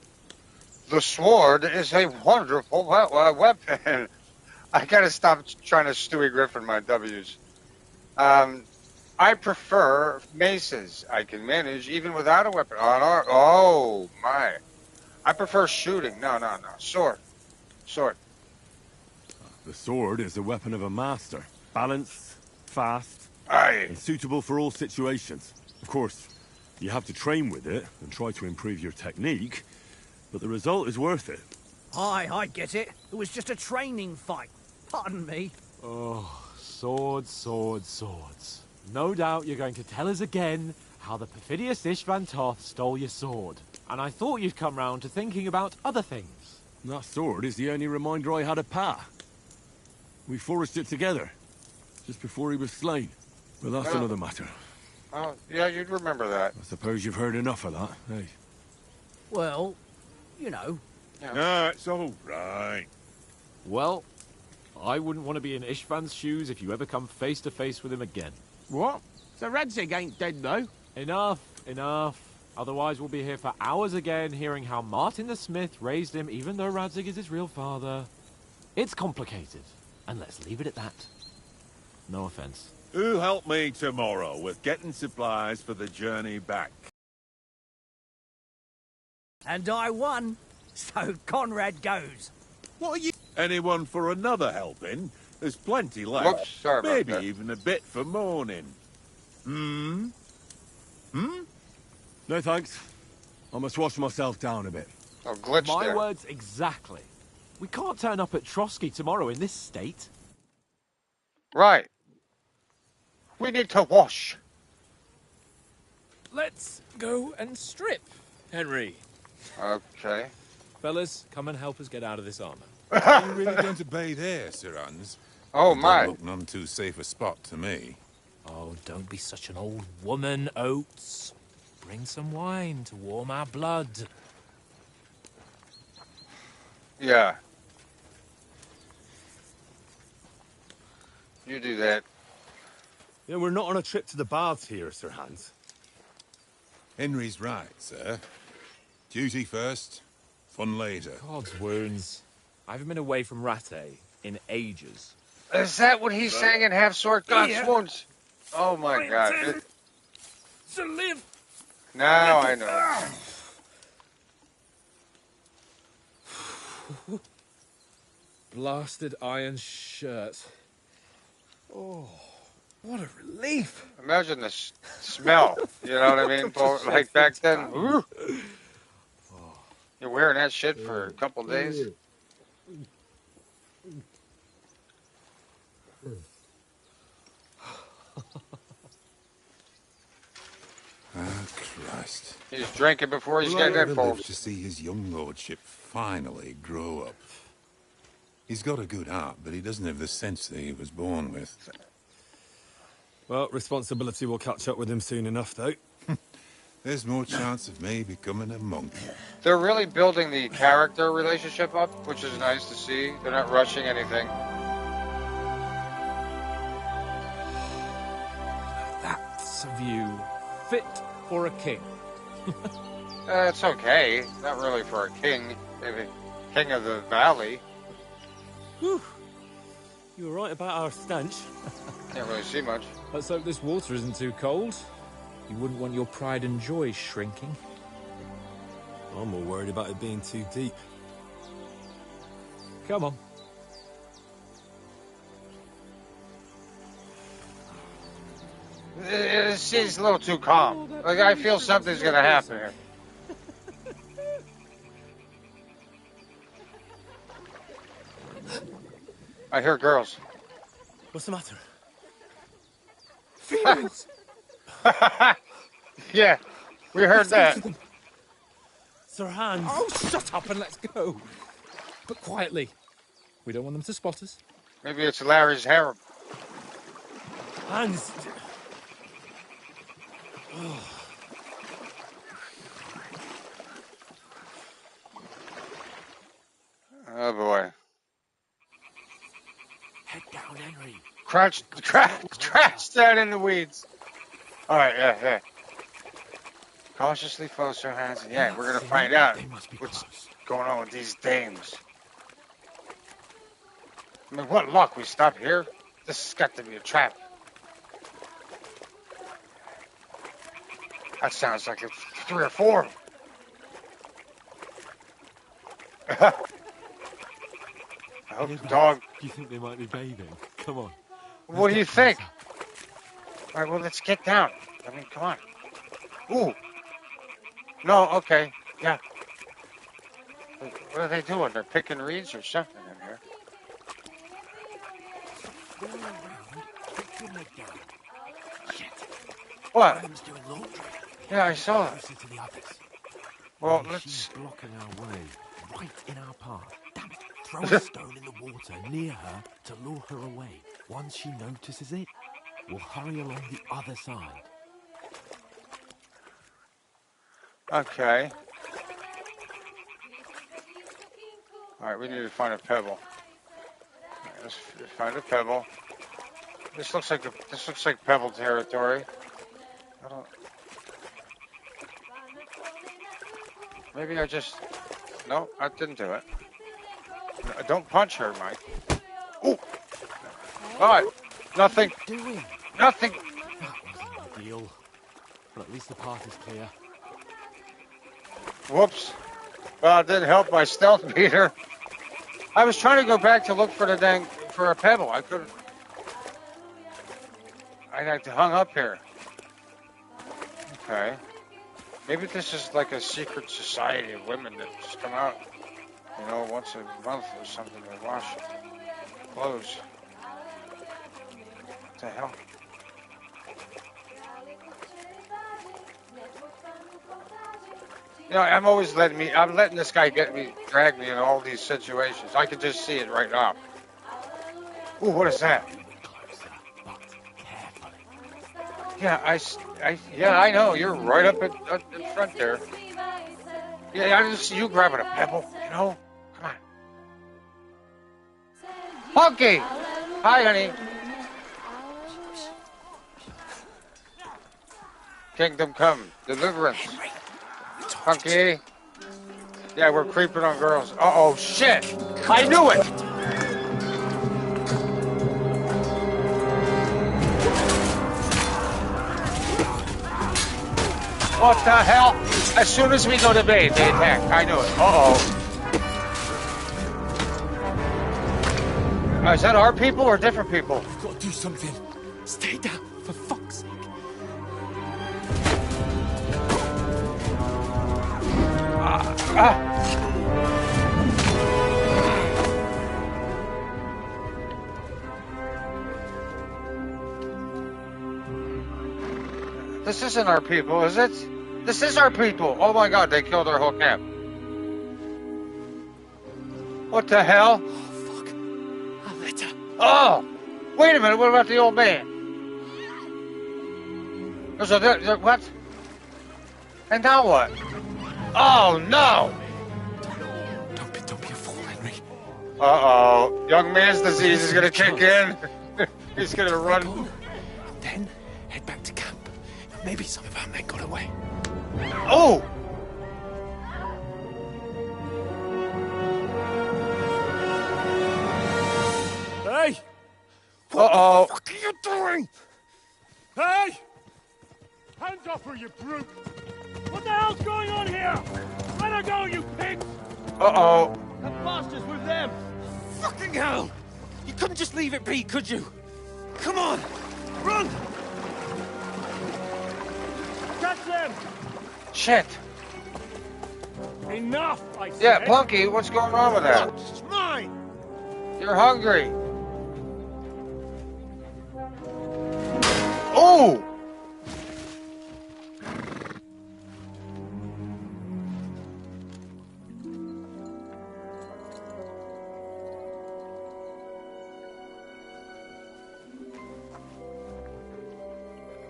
The sword is a wonderful weapon. I gotta stop trying to Stewie Griffin my W's. I prefer maces. I can manage even without a weapon. Oh my! I prefer shooting. No. Sword. The sword is the weapon of a master. Balanced, fast, Aye. and suitable for all situations. Of course, you have to train with it and try to improve your technique, but the result is worth it. Aye, I get it. It was just a training fight. Pardon me. Oh, swords. No doubt you're going to tell us again how the perfidious Ishvan Toth stole your sword. And I thought you'd come round to thinking about other things. That sword is the only reminder I had of Pa. We forged it together, just before he was slain. But that's Well, another matter. Oh, yeah, you'd remember that. I suppose you've heard enough of that, hey? Well, you know. No, it's all right. Well, I wouldn't want to be in Ishvan's shoes if you ever come face to face with him again. What? So Radzig ain't dead, though? Enough. Otherwise we'll be here for hours again hearing how Martin the Smith raised him even though Radzig is his real father. It's complicated, and let's leave it at that. No offense. Who'll help me tomorrow with getting supplies for the journey back? And I won, so Conrad goes. What are you... Anyone for another helping? There's plenty left. Whoops, sorry about Maybe that. even a bit for morning. No thanks. I must wash myself down a bit. Oh, glitch My there. words exactly. We can't turn up at Trotsky tomorrow in this state. Right. We need to wash. Let's go and strip, Henry. Okay. Fellas, come and help us get out of this armor. Are you really going to bathe here, Sir Hans? Oh, It my. don't look none too safe a spot to me. Oh, don't be such an old woman, Oates. Bring some wine to warm our blood. Yeah. You do that. Yeah, we're not on a trip to the baths here, Sir Hans. Henry's right, sir. Duty first, fun later. God's wounds. I haven't been away from Rattay in ages. Is that what he's saying in Half Sword? God's Yeah. wounds. Oh my God. To live. Now I know. Blasted iron shirt. Oh, what a relief. Imagine the smell. You know what I mean? Like back then. Ooh. You're wearing that shit for a couple days? Ah, Christ. He's drinking before he's Will getting I that ever live bulge. to see his young lordship finally grow up? He's got a good heart, but he doesn't have the sense that he was born with. Well, responsibility will catch up with him soon enough, though. There's more chance of me becoming a monk. They're really building the character relationship up, which is nice to see. They're not rushing anything. That's a view fit for a king. It's okay. Not really for a king. Maybe king of the valley. Whew. You were right about our stench. Can't really see much. Let's hope this water isn't too cold. You wouldn't want your pride and joy shrinking. I'm more worried about it being too deep. Come on. It seems a little too calm. Like, I feel something's gonna happen here. I hear girls. What's the matter? Females! Yeah, we heard that. Sir Hans. Oh, shut up and let's go. But quietly. We don't want them to spot us. Maybe it's Larry's harem. Hans. Oh boy. Head down, Henry. Crouch down in the weeds. All right, yeah. Cautiously close her hands. Yeah, we're gonna find out what's going on with these dames. I mean, what luck we stop here. This has got to be a trap. That sounds like it's 3 or 4. I hope the dog. Do you think they might be bathing? Come on. What do you think? All right, well, let's get down. I mean, come on. Ooh. No, okay. Yeah. What are they doing? They're picking reeds or something in here. What? Doing laundry. Yeah, I saw it. Closer to the others. Well, Maybe let's. She's blocking our way, right in our path. Damn it! Throw a stone in the water near her to lure her away. Once she notices it, we'll hurry along the other side. Okay. All right, we need to find a pebble. All right, let's find a pebble. This looks like pebble territory. I don't. Maybe I just. No, I didn't do it. No, don't punch her, Mike. Ooh. All right. Nothing. Nothing. That wasn't ideal. But at least the path is clear. Whoops. Well, it didn't help my stealth meter. I was trying to go back to look for for a pebble. I couldn't. I got hung up here. Okay. Maybe this is like a secret society of women that just come out, you know, once a month or something to wash clothes. What the hell? You know, I'm letting this guy drag me in all these situations. I can just see it right now. Ooh, what is that? Yeah, I know. You're right up in front there. Yeah, I just see you grabbing a pebble, you know? Come on. Honky! Hi, honey. Kingdom come. Deliverance. Punky. Yeah, we're creeping on girls. Uh-oh, shit! I knew it! What the hell? As soon as we go to bed, they attack. I knew it. Uh-oh. Is that our people or different people? We've got to do something. Stay down, for fuck's sake. This isn't our people, is it? This is our people. Oh my god, they killed our whole camp. What the hell? Oh, fuck. A letter. Oh! Wait a minute, what about the old man? So what? And now what? Oh no! Don't be a fool, Henry. Uh-oh. Young man's disease is gonna kick in. He's gonna run. And then head back to camp. Maybe some of our men got away. Oh! Hey! Uh-oh. What the fuck are you doing? Hey! Hands off her, you brute! What the hell's going on here? Let her go, you pigs! Uh-oh. The bastards with them! Fucking hell! You couldn't just leave it be, could you? Come on! Run! Catch them! Shit. Enough, I said! Yeah, Punky, what's going on with that? It's mine! You're hungry. Oh!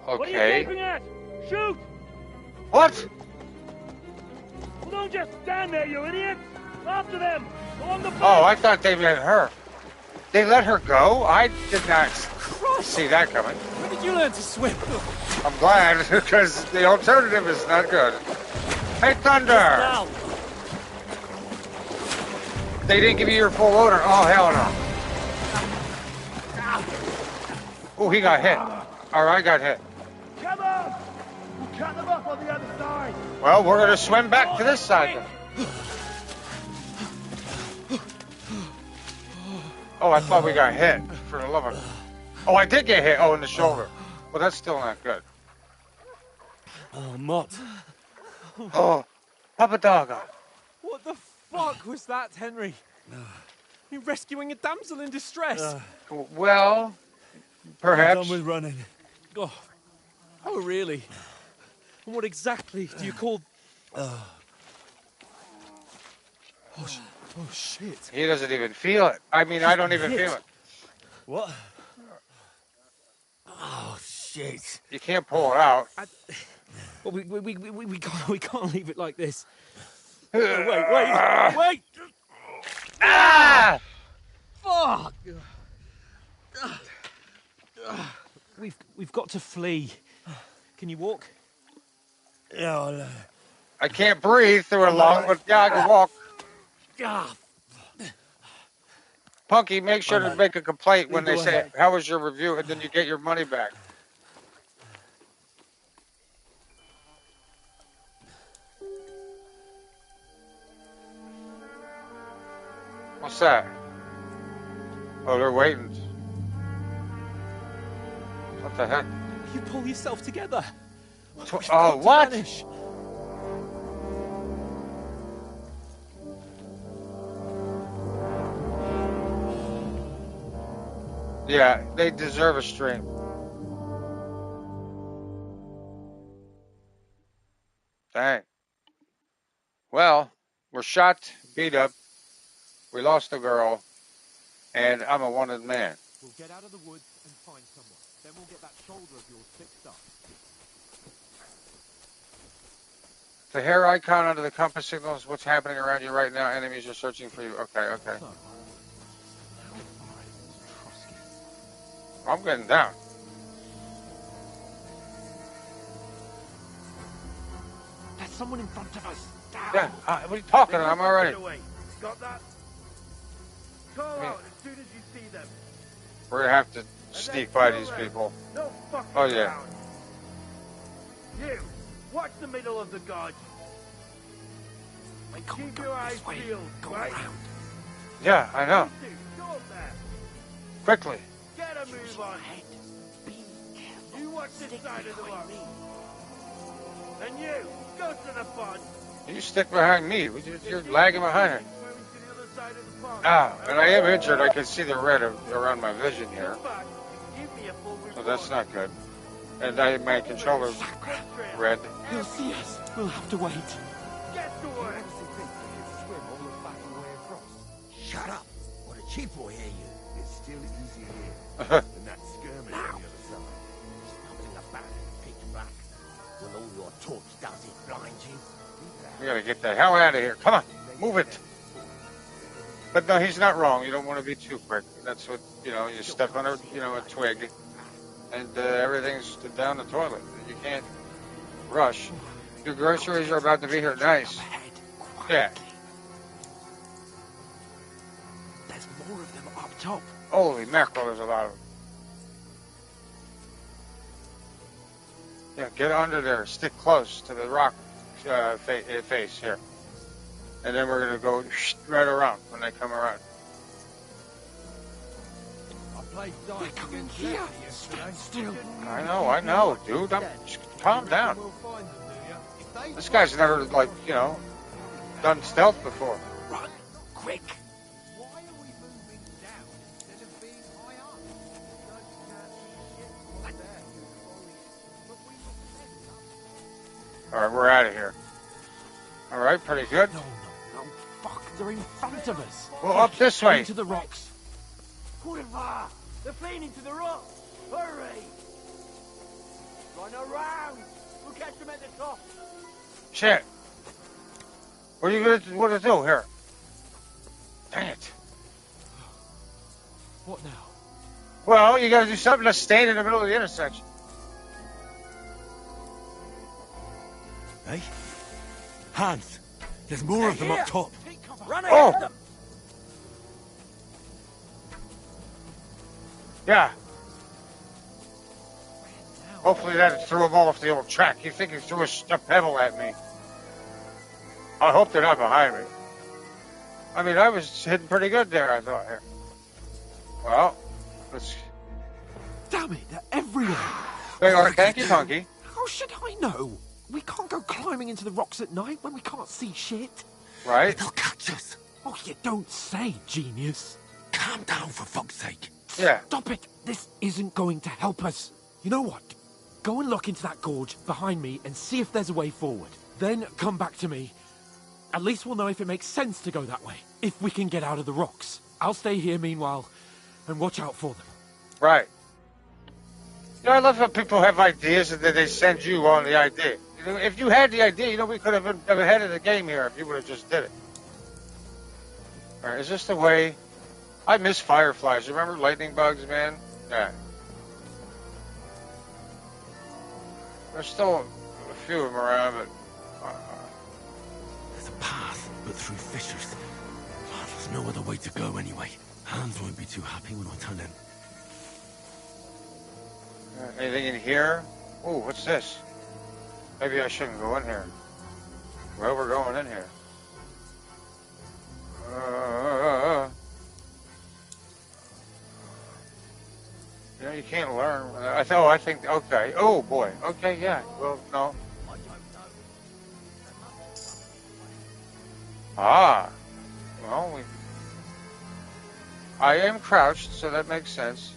What are you Okay. gaping at? Shoot! What? Well, don't just stand there, you idiot! After them! Go on the boat! Oh, I thought they let her. They let her go? I did not see that coming. When did you learn to swim? I'm glad, because the alternative is not good. Hey, Thunder! Now! They didn't give you your full loader. Oh, hell no. Oh, he got hit. Or I got hit. Come on! We'll cut them off on the other side! Well, we're going to swim back to this side then. Oh, I thought we got hit. For the love of... Oh, I did get hit. Oh, in the shoulder. Well, that's still not good. Oh, Mott. Oh, Papa Doggo. What the fuck was that, Henry? You're rescuing a damsel in distress. Well, perhaps. I'm done with running. Oh, really? And what exactly do you call... Oh, shit. He doesn't even feel it. I mean, I don't even feel it. What? Oh, shit. You can't pull it out. Well, we can't leave it like this. Wait! Ah! Fuck! We've got to flee. Can you walk? Yeah, I can't breathe through a lung, but yeah, I can walk. Punky, make sure to make a complaint when they say, how was your review? And then you get your money back. What's that? Oh, they're waiting. What the heck? You pull yourself together. Oh, what? Vanish. Yeah, they deserve a stream. Dang. Well, we're shot, beat up. We lost a girl, and I'm a wanted man. We'll get out of the woods and find someone. Then we'll get that shoulder of yours fixed up. The hair icon under the compass signals what's happening around you right now. Enemies are searching for you. Okay. I'm getting down. someone in front of us. Down. Yeah, what are you talking? I'm already. Got that? Call out as soon as you see them. We're gonna have to sneak by these people. No fucking Oh yeah. around. You, watch the middle of the gorge. And keep your eyes peeled, right? Yeah, I know. Go up there. Quickly. Get a move on. You watch this side of the rock. And you, go to the pond. You stick behind me. You're lagging behind her. Ah, and I am injured. I can see the red around my vision here. So that's not good. And my controller's red. He'll see us. We'll have to wait. Get to work. Shut up, or the chief will hear you. It's still easier here than that skirmish on the other side. Nothing about it, pitch black. When all your torch does is blind you. We gotta get the hell out of here. Come on, move it. But no, he's not wrong. You don't want to be too quick. That's what, you step on a twig, and everything's down the toilet. You can't rush. Your groceries are about to be here. Nice. Yeah. There's more of them up top. Holy mackerel, there's a lot of them. Yeah, get under there. Stick close to the rock face here. And then we're going to go right around when they come around. I played dice against here. yesterday. Still. I know, dude. Calm down. This guy's never, done stealth before. Run, quick. Why are we moving down instead of being high up? All right, we're out of here. All right, pretty good. No, fuck, they're in front of us. Well, up this way. Into the rocks. Kurva! They're fleeing into the rock! Hurry! Run around! We'll catch them at the top! Shit. What are you gonna do here? Dang it. What now? Well, you gotta do something to stand in the middle of the intersection. Hey? Hans, there's more of them up top. Run ahead of them! Yeah. Hopefully that threw them off the old track. You think he threw a pebble at me? I hope they're not behind me. I mean, I was hitting pretty good there, I thought. Well, let's... Damn it, they're everywhere. They are. Thank you, Monkey. How should I know? We can't go climbing into the rocks at night when we can't see shit. Right? They'll catch us. Oh, you don't say, genius. Calm down, for fuck's sake. Yeah. Stop it. This isn't going to help us. You know what? Go and look into that gorge behind me and see if there's a way forward. Then come back to me. At least we'll know if it makes sense to go that way. If we can get out of the rocks. I'll stay here meanwhile and watch out for them. Right. I love how people have ideas and then they send you on the idea. If you had the idea, we could have been ahead of the game here if you would have just did it. All right, is this the way? I miss fireflies. Remember lightning bugs, man? Yeah. There's still a few of them around, but... There's a path, but through fissures. Oh, there's no other way to go anyway. Hans won't be too happy when I tell him. Anything in here? Ooh, what's this? Maybe I shouldn't go in here. Well, we're going in here. You can't learn. I think, okay. Oh, boy. Okay, yeah. Well, no. Ah. Well, I am crouched, so that makes sense.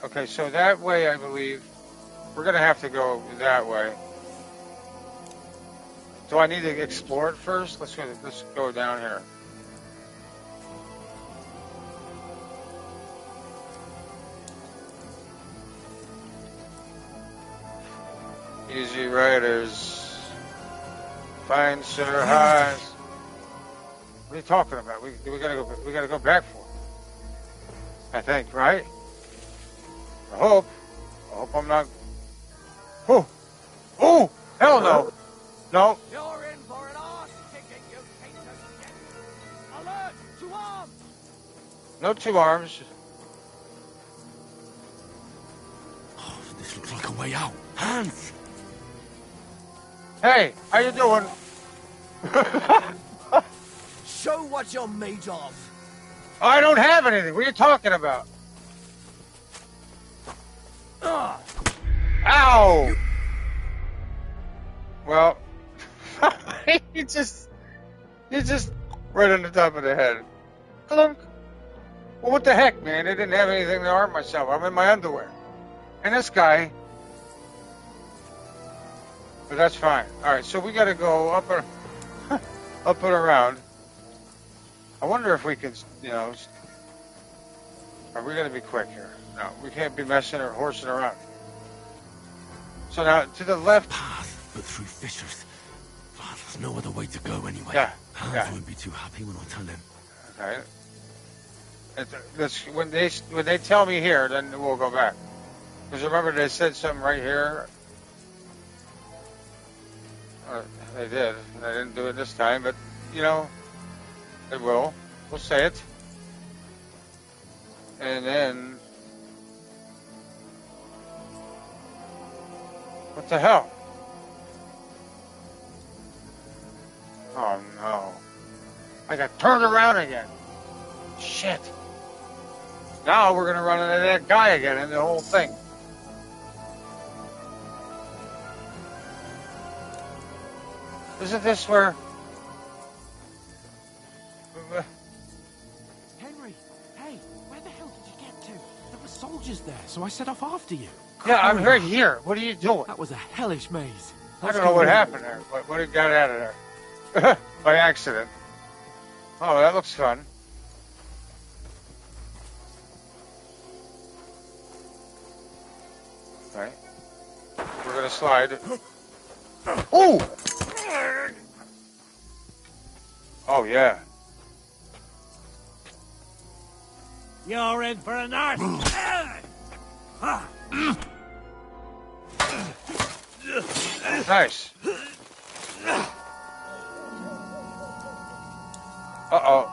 Okay, so that way, I believe, we're going to have to go that way. Do I need to explore it first? Let's go down here. Easy Riders. Find Sir Hans. What are you talking about? We gotta go back for it. I think, right? I hope I'm not. Oh! Hell no. No. You're in for an arse kicking, you piece of shit. Alert! To arms! No 2 arms. Oh, this looks like a way out. Hands! Hey, how you doing? Show what you're made of. I don't have anything. What are you talking about? Ow! Well, he just right on the top of the head. Clunk. Well, what the heck, man? I didn't have anything to harm myself. I'm in my underwear. And this guy. But that's fine. All right, so we got to go up and up and around. I wonder if we could, you know, are we going to be quick here? No, we can't be messing or horsing around. So now, to the left... Path, but through fissures. Oh, there's no other way to go anyway. Yeah, Hans won't be too happy when I tell him. Okay. When they tell me here, then we'll go back. Because remember, they said something right here. They did. They didn't do it this time, but, you know, they will. We'll say it. And then... What the hell? Oh, no. I got turned around again. Shit. Now we're going to run into that guy again and the whole thing. Isn't this where... Henry, hey, where the hell did you get to? There were soldiers there, so I set off after you. Yeah, I'm right here. What are you doing? That was a hellish maze. I don't know what happened there. What got out of there? By accident. Oh, that looks fun. All right. We're going to slide. Ooh! Oh, yeah. You're in for an arse. Nice. Uh-oh.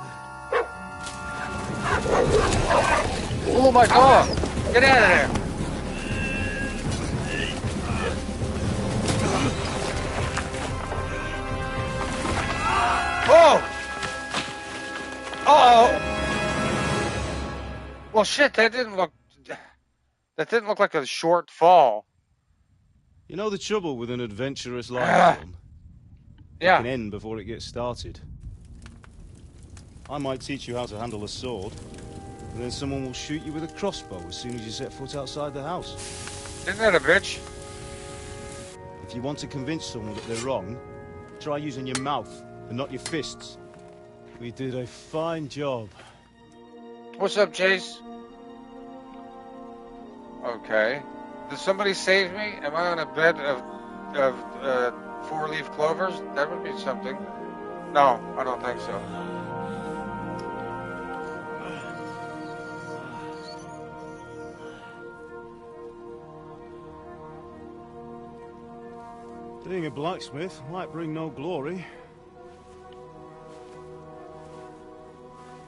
Oh, my God. Get out of there. Oh! Uh-oh. Well, shit, that didn't look like a short fall. You know the trouble with an adventurous life, son? Yeah. It can end before it gets started. I might teach you how to handle a sword, and then someone will shoot you with a crossbow as soon as you set foot outside the house. Isn't that a bitch? If you want to convince someone that they're wrong, try using your mouth and not your fists. We did a fine job. What's up, Chase? Okay. Did somebody save me? Am I on a bed of 4-leaf clovers? That would be something. No, I don't think so. Being a blacksmith might bring no glory,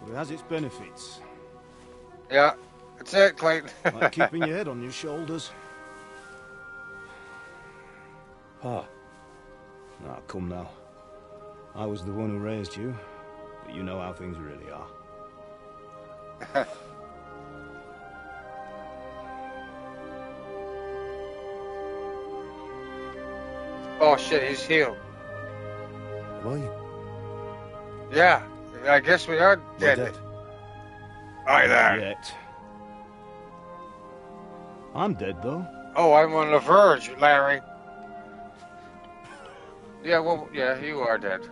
but it has its benefits. Yeah, that's it, Clayton. Like keeping your head on your shoulders. Pa. Now, come now. I was the one who raised you, but you know how things really are. Oh shit, he's healed. Are you? Yeah, I guess we are dead. Dead. Aye, there. Yet. I'm dead, though. Oh, I'm on the verge, Larry. Yeah, well, yeah, you are dead.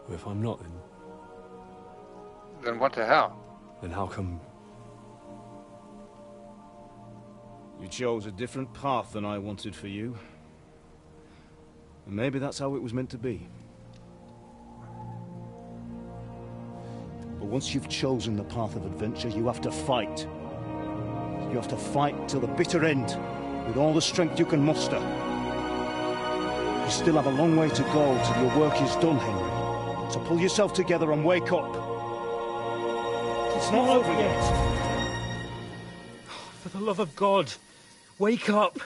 Well, if I'm not, Then what the hell? then how come... You chose a different path than I wanted for you. And maybe that's how it was meant to be. But once you've chosen the path of adventure, you have to fight. You have to fight till the bitter end, with all the strength you can muster. You still have a long way to go till your work is done, Henry. So pull yourself together and wake up. It's not over yet. For the love of God, wake up.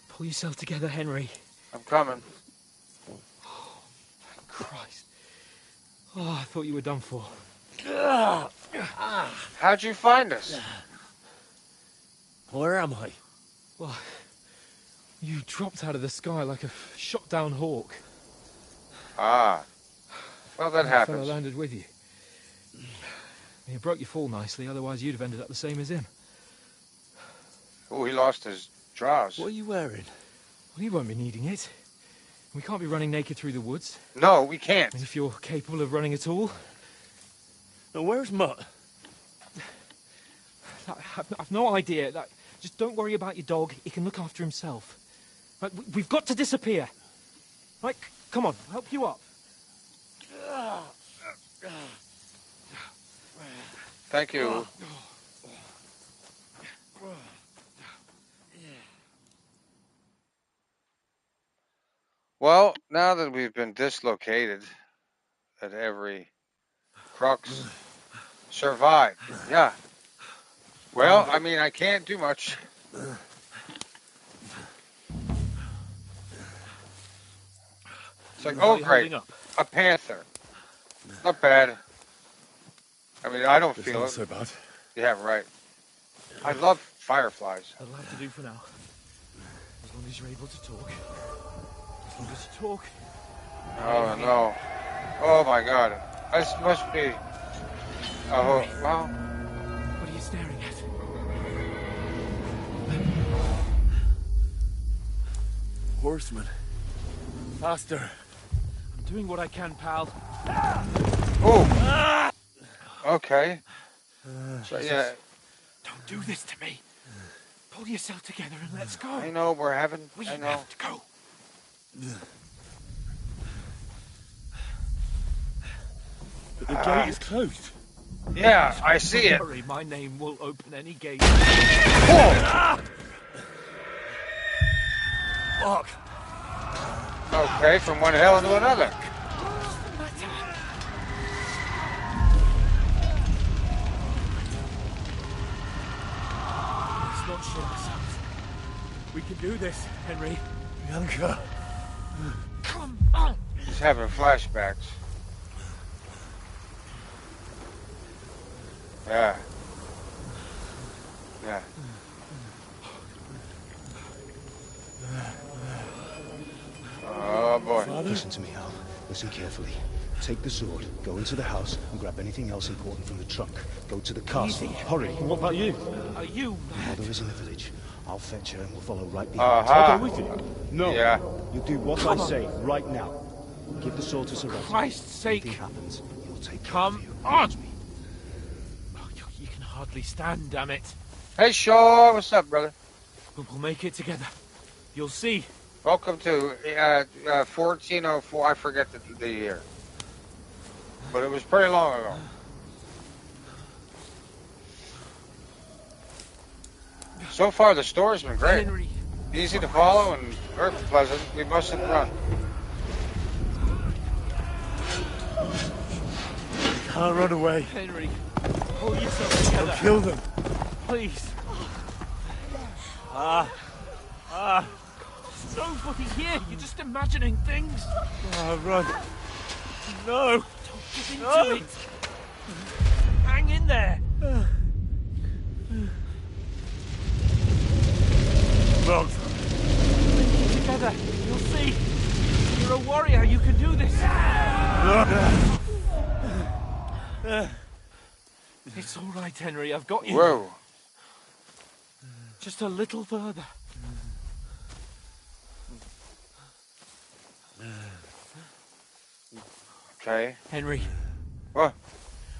Pull yourself together, Henry. I'm coming. Christ. Oh, I thought you were done for. How'd you find us? Where am I? Well, you dropped out of the sky like a shot-down hawk. Ah. Well, that And happens. The fellow landed with you. You broke your fall nicely, otherwise you'd have ended up the same as him. Oh, he lost his drawers. What are you wearing? Well, you won't be needing it. We can't be running naked through the woods. No, we can't. And if you're capable of running at all... Now, where's Mutt? I've no idea. Just don't worry about your dog. He can look after himself. Right, we've got to disappear. Right, come on, I'll help you up. Thank you. Well, now that we've been dislocated at every crux, survived. Yeah. Well, I mean, I can't do much. It's like, oh, great, a panther. Not bad. I mean, I don't feel it. It's not so bad. Yeah, right. I love fireflies. That'll have to do for now. As long as you're able to talk. As long as you talk. Oh, no. Oh, my God. This must be... Oh, well... What are you staring at? Horseman. Faster. I'm doing what I can, pal. Oh! Okay. So, yeah. Don't do this to me. Pull yourself together and let's go. I know, we're having... We I know. have to go. But the gate is closed. Yeah, I see it. Don't worry, my name will open any gate. Fuck. Okay, from one hell into another. Let's not shit ourselves. We can do this, Henry. Bianca. Come on. He's having flashbacks. Yeah. Yeah. Oh, boy. Listen to me, Al. Listen carefully. Take the sword, go into the house, and grab anything else important from the trunk. Go to the castle. Hurry. What about you? Are you mad? Mother is in the village. I'll fetch her and we'll follow right behind. Uh-huh. I'll go with you. No. Yeah. You do what I say right now. Give the sword to Sir Reginald. Christ's sake. Anything happens, he'll take care Come of you. on. Oh, you can hardly stand, damn it. Hey, Shaw. What's up, brother? We'll make it together. You'll see. Welcome to 1404. I forget the year. But it was pretty long ago. So far, the store's been great. Henry. Easy to follow and very pleasant. We mustn't run. Can't run away. Henry, pull yourself together. I'll kill them. Please. There's nobody here. You're just imagining things. Run. No. Don't give into it. Hang in there. Wrong. Together. You'll see. You're a warrior. You can do this. It's all right, Henry. I've got you. Whoa. Just a little further. Okay. Henry, What?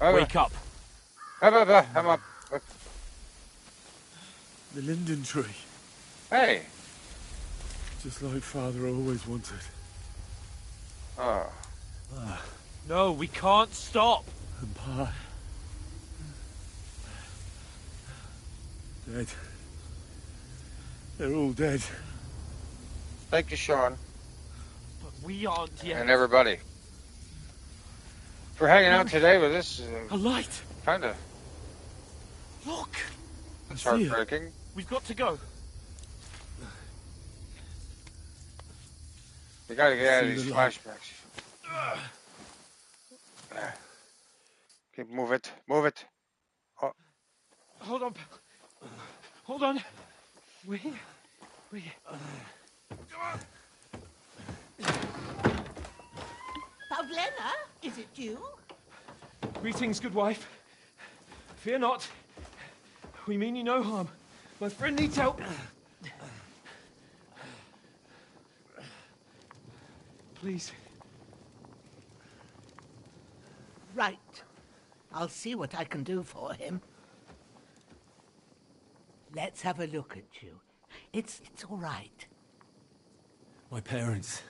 wake up. I'm up. The linden tree. Hey. Just like Father always wanted. Oh. No, we can't stop. And Pa, Dead. They're all dead. Thank you, Sean. But we aren't yet. And everybody. For hanging out today with us. A light! Kinda. Look! It's heartbreaking. We've got to go. We gotta get out of these flashbacks. Okay, move it. Move it. Oh. Hold on. Hold on. We. Pavlena, is it you? Greetings, good wife. Fear not. We mean you no harm. My friend needs help. Please. Right. I'll see what I can do for him. Let's have a look at you. It's all right. My parents,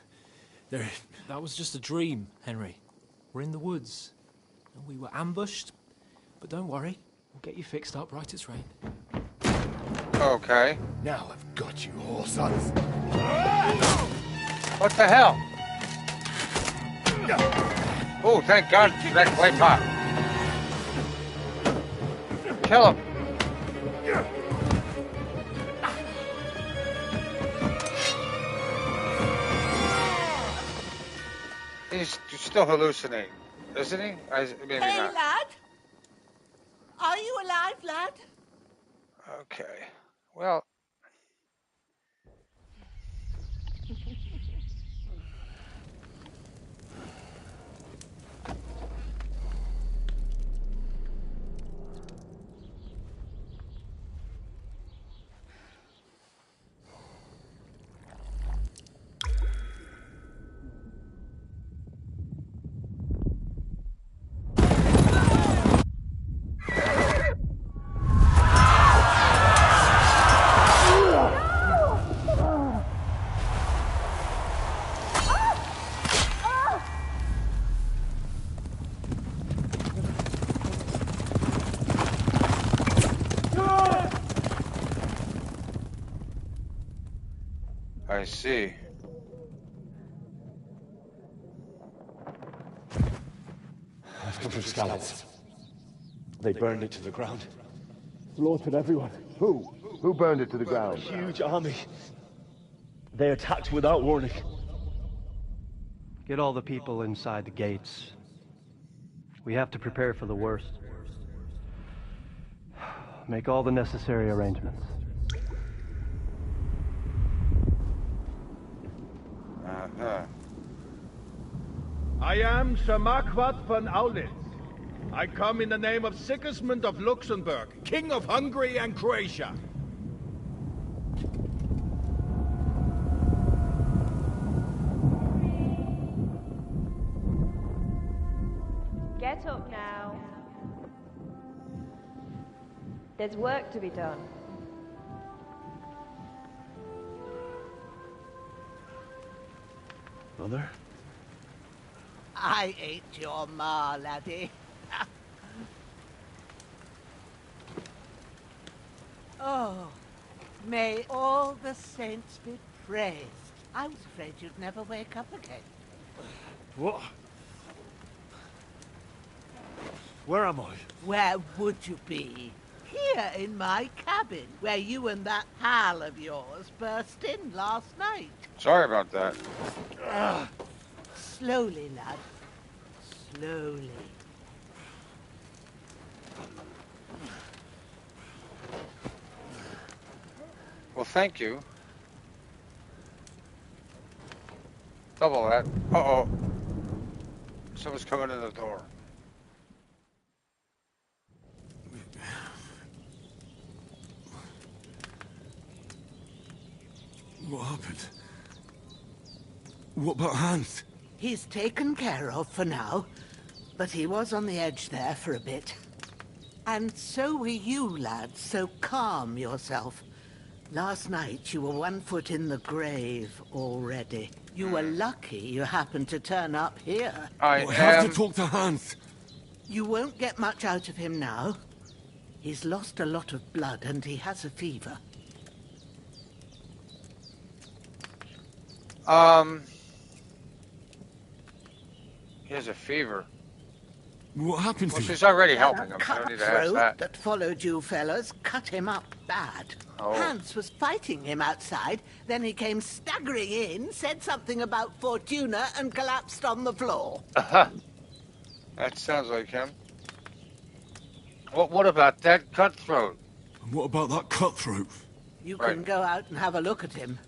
they're... That was just a dream, Henry. We're in the woods. And we were ambushed. But don't worry, we'll get you fixed up right as rain. Okay. Now I've got you, whore sons. What the hell? Oh, thank God for that clay pot. Kill him. He's still hallucinating, isn't he? Maybe Hey, not. lad. Are you alive, lad? Okay. Well. I see. I've come from Scallops. They burned it to the ground. Slaughtered everyone. Who? Who burned it to the A ground? huge army. They attacked without warning. Get all the people inside the gates. We have to prepare for the worst. Make all the necessary arrangements. I am Sir Marquardt von Aulitz. I come in the name of Sigismund of Luxembourg, King of Hungary and Croatia. Get up now. There's work to be done. Mother? I ain't your ma, laddie. Oh, may all the saints be praised. I was afraid you'd never wake up again. What? Where am I? Where would you be? Here in my cabin, where you and that pal of yours burst in last night. Sorry about that. Slowly, lad. Slowly. Well, thank you. Double that. Uh-oh. Someone's coming in the door. What happened? What about Hans? He's taken care of for now, but he was on the edge there for a bit. And so were you, lad, so calm yourself. Last night you were 1 foot in the grave already. You were lucky you happened to turn up here. I have to talk to Hans. You won't get much out of him now. He's lost a lot of blood and he has a fever. He has a fever. What happened Well, to him? she's already helping A him, so I don't need to ask cutthroat that. that followed you fellas cut him up bad. Oh. Hans was fighting him outside, then he came staggering in, said something about Fortuna, and collapsed on the floor. That sounds like him. What about that cutthroat? What about that cutthroat? You can go out and have a look at him.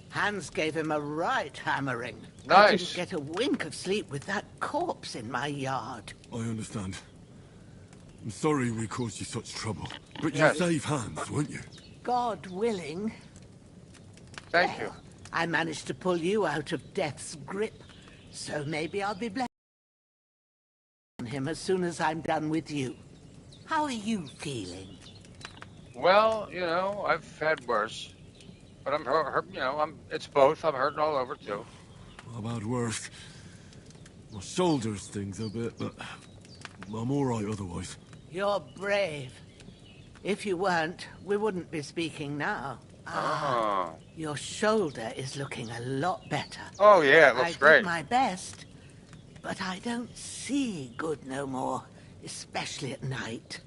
Hans gave him a right hammering. I Nice. didn't get a wink of sleep with that corpse in my yard. I understand. I'm sorry we caused you such trouble. But Yes. you saved Hans, weren't you? God willing. Thank you. I managed to pull you out of death's grip, so maybe I'll be blessed on him as soon as I'm done with you. How are you feeling? Well, you know, I've had worse. But I'm hurt, you know, it's both. I'm hurting all over, too. How about worse? My shoulder stings a bit, but I'm alright otherwise. You're brave. If you weren't, we wouldn't be speaking now. Your shoulder is looking a lot better. Oh, yeah, it looks I great. did my best, but I don't see good no more, especially at night.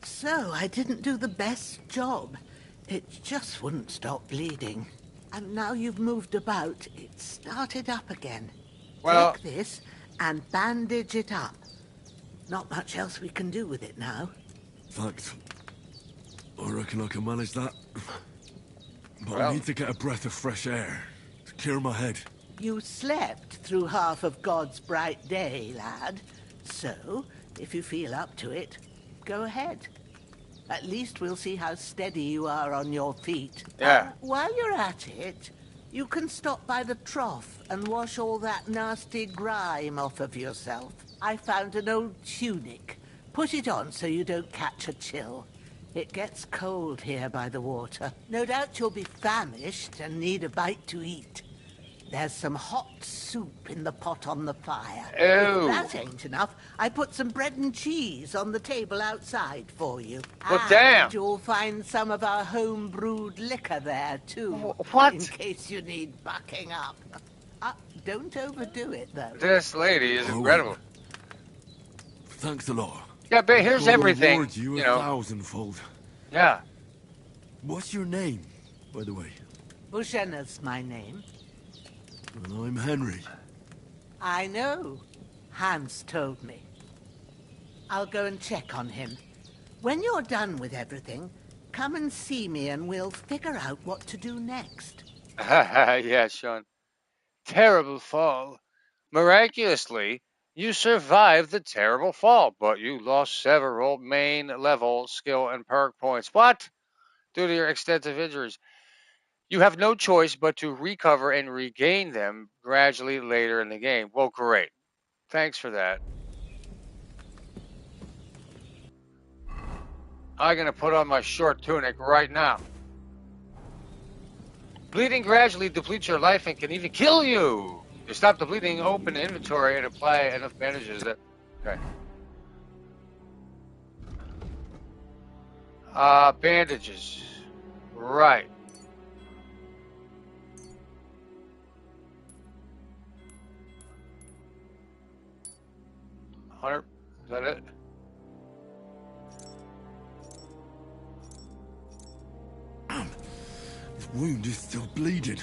So I didn't do the best job. It just wouldn't stop bleeding. And now you've moved about, it started up again. Well- Take this and bandage it up. Not much else we can do with it now. Thanks. I reckon I can manage that. But I Well- need to get a breath of fresh air to clear my head. You slept through half of God's bright day, lad. So, if you feel up to it, go ahead. At least we'll see how steady you are on your feet. Yeah. While you're at it, you can stop by the trough and wash all that nasty grime off of yourself. I found an old tunic. Put it on so you don't catch a chill. It gets cold here by the water. No doubt you'll be famished and need a bite to eat. There's some hot soup in the pot on the fire. Oh. If that ain't enough, I put some bread and cheese on the table outside for you. Well, and damn. You'll find some of our home-brewed liquor there, too. What? In case you need bucking up. Don't overdo it, though. This lady is incredible. Thanks a lot. Yeah, but here's God everything, reward you you a know. thousandfold. Yeah. What's your name, by the way? Bushenna's my name. And I'm Henry. I know. Hans told me. I'll go and check on him. When you're done with everything, come and see me and we'll figure out what to do next. Yeah, Sean. Terrible fall. Miraculously, you survived the terrible fall, but you lost several main level skill and perk points. What? Due to your extensive injuries. You have no choice but to recover and regain them gradually later in the game. Well, great. Thanks for that. I'm going to put on my short tunic right now. Bleeding gradually depletes your life and can even kill you. To stop the bleeding, open inventory and apply enough bandages that... Okay. Bandages. Right. 100. Is that it? His wound is still bleeding.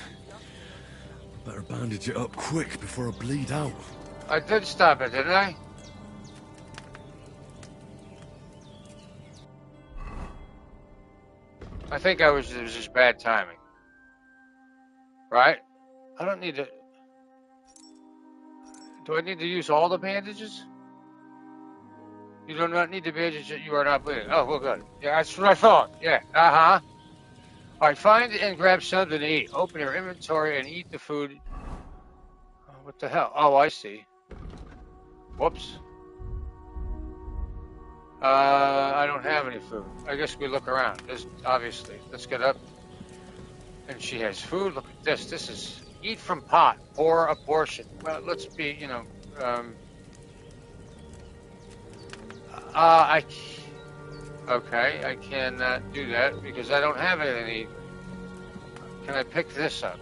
Better bandage it up quick before I bleed out. I did stop it, didn't I? I think it was just bad timing. Right? I don't need to... Do I need to use all the bandages? You do not need to bandage it. You are not bleeding. Oh, well, good. Yeah, that's what I thought. Yeah. Uh-huh. All right, find and grab something to eat. Open your inventory and eat the food. Oh, what the hell? Oh, I see. Whoops. I don't have any food. I guess we look around. Just obviously. Let's get up. And she has food. Look at this. This is eat from pot. Pour a portion. Well, let's be, you know, Okay, I cannot do that because I don't have any. Can I pick this up?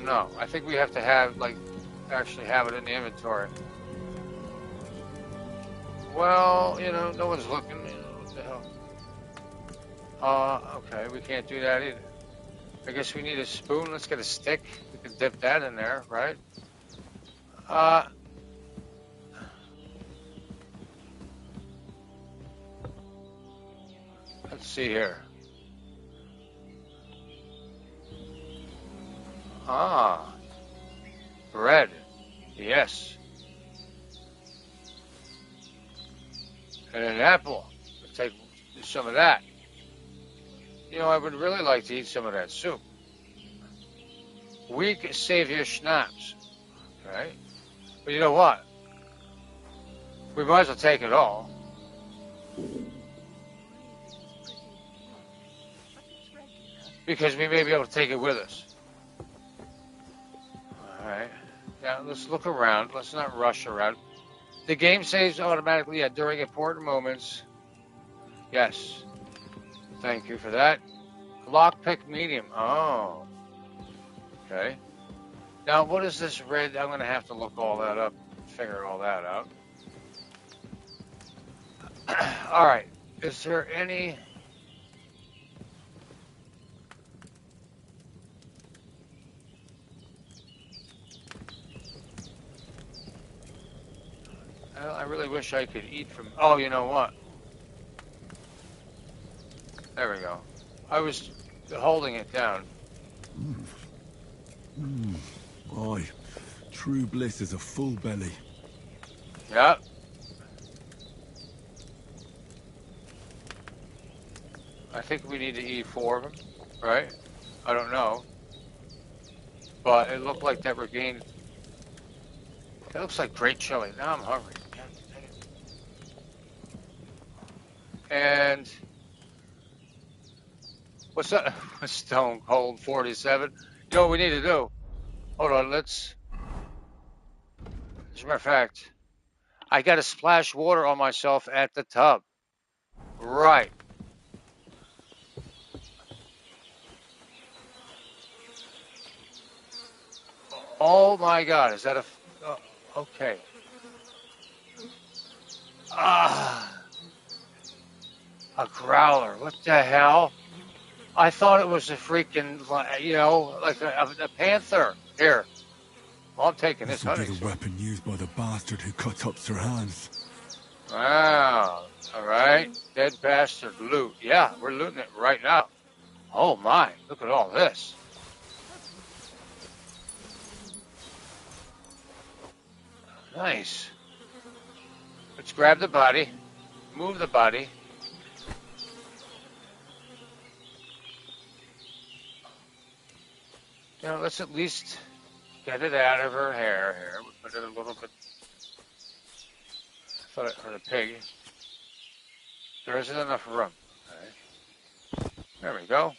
No, I think we have to have, like, actually have it in the inventory. Well, you know, no one's looking. You know, what the hell? Okay, we can't do that either. I guess we need a spoon. Let's get a stick. We can dip that in there, right? Let's see here. Bread. Yes. And an apple. Let's take some of that. You know, I would really like to eat some of that soup. Weak savior schnapps. Right? But you know what? We might as well take it all. Because we may be able to take it with us. Alright. Now, let's look around. Let's not rush around. The game saves automatically, during important moments. Yes. Thank you for that. Lockpick medium. Oh. Okay. Now, what is this red? I'm going to have to look all that up, figure all that out. All right. Is there any... I really wish I could eat from... Oh, you know what? There we go. I was holding it down. Aye. True bliss is a full belly. Yep. I think we need to eat 4 of them, right? I don't know. But it looked like that regained... That looks like great chili. Now I'm hungry. And... What's that? Stone Cold 47. You know what we need to do? Hold on, let's... As a matter of fact, I got to splash water on myself at the tub. Right. Oh my God, is that a... okay. A growler. What the hell? I thought it was a freaking, you know, like a panther. Here. Well, I'm taking this honey. This will be the weapon used by the bastard who cut up Sir Hans. Wow. All right. Dead bastard loot. Yeah, we're looting it right now. Oh my, look at all this. Nice. Let's grab the body. Move the body. You know, let's at least get it out of her hair here. We'll put it a little bit. I thought for the pig. There isn't enough room. Okay. There we go.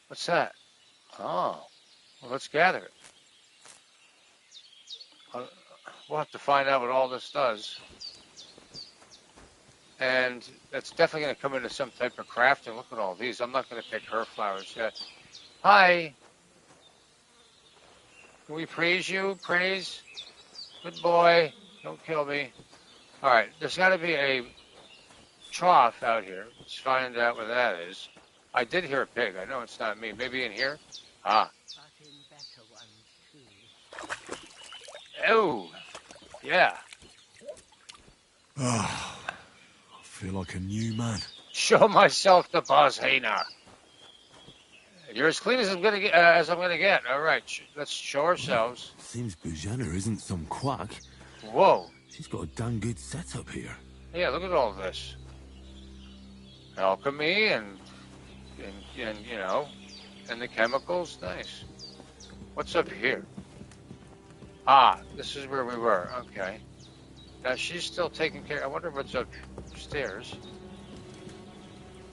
What's that? Oh, well, let's gather it. We'll have to find out what all this does. And that's definitely going to come into some type of crafting. Look at all these. I'm not going to pick her flowers yet. Hi. Can we praise you? Praise? Good boy. Don't kill me. All right. There's got to be a trough out here. Let's find out where that is. I did hear a pig. I know it's not me. Maybe in here? Ah. Oh. Yeah. Ah. I feel like a new man. Show myself to Boss Haynar. You're as clean as I'm gonna get. All right, let's show ourselves. Seems Bujana isn't some quack. Whoa. She's got a damn good setup here. Yeah, look at all this. Alchemy and you know, and the chemicals. Nice. What's up here? Ah, this is where we were. Okay. Now she's still taking care. I wonder what's upstairs.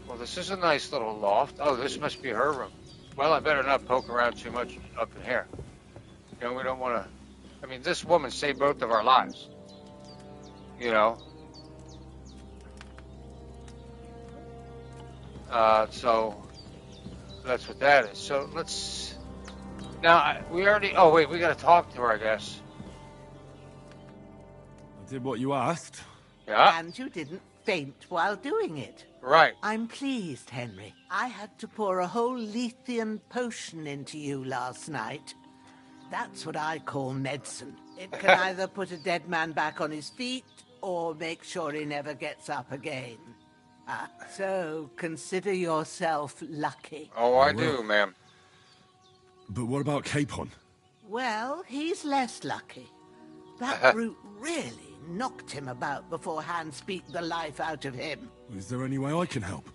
Well, this is a nice little loft. Oh, this must be her room. Well, I better not poke around too much up in here. You know, we don't want to I mean, this woman saved both of our lives. You know? So that's what that is. So let's... Now, we already... Oh, wait, we gotta talk to her, I guess. I did what you asked. Yeah? And you didn't faint while doing it. Right. I'm pleased, Henry. I had to pour a whole Lethean potion into you last night. That's what I call medicine. It can either put a dead man back on his feet, or make sure he never gets up again. So, consider yourself lucky. Oh, I do, ma'am. But what about Capon? Well, he's less lucky. That brute really knocked him about before Hans beat the life out of him. Is there any way I can help?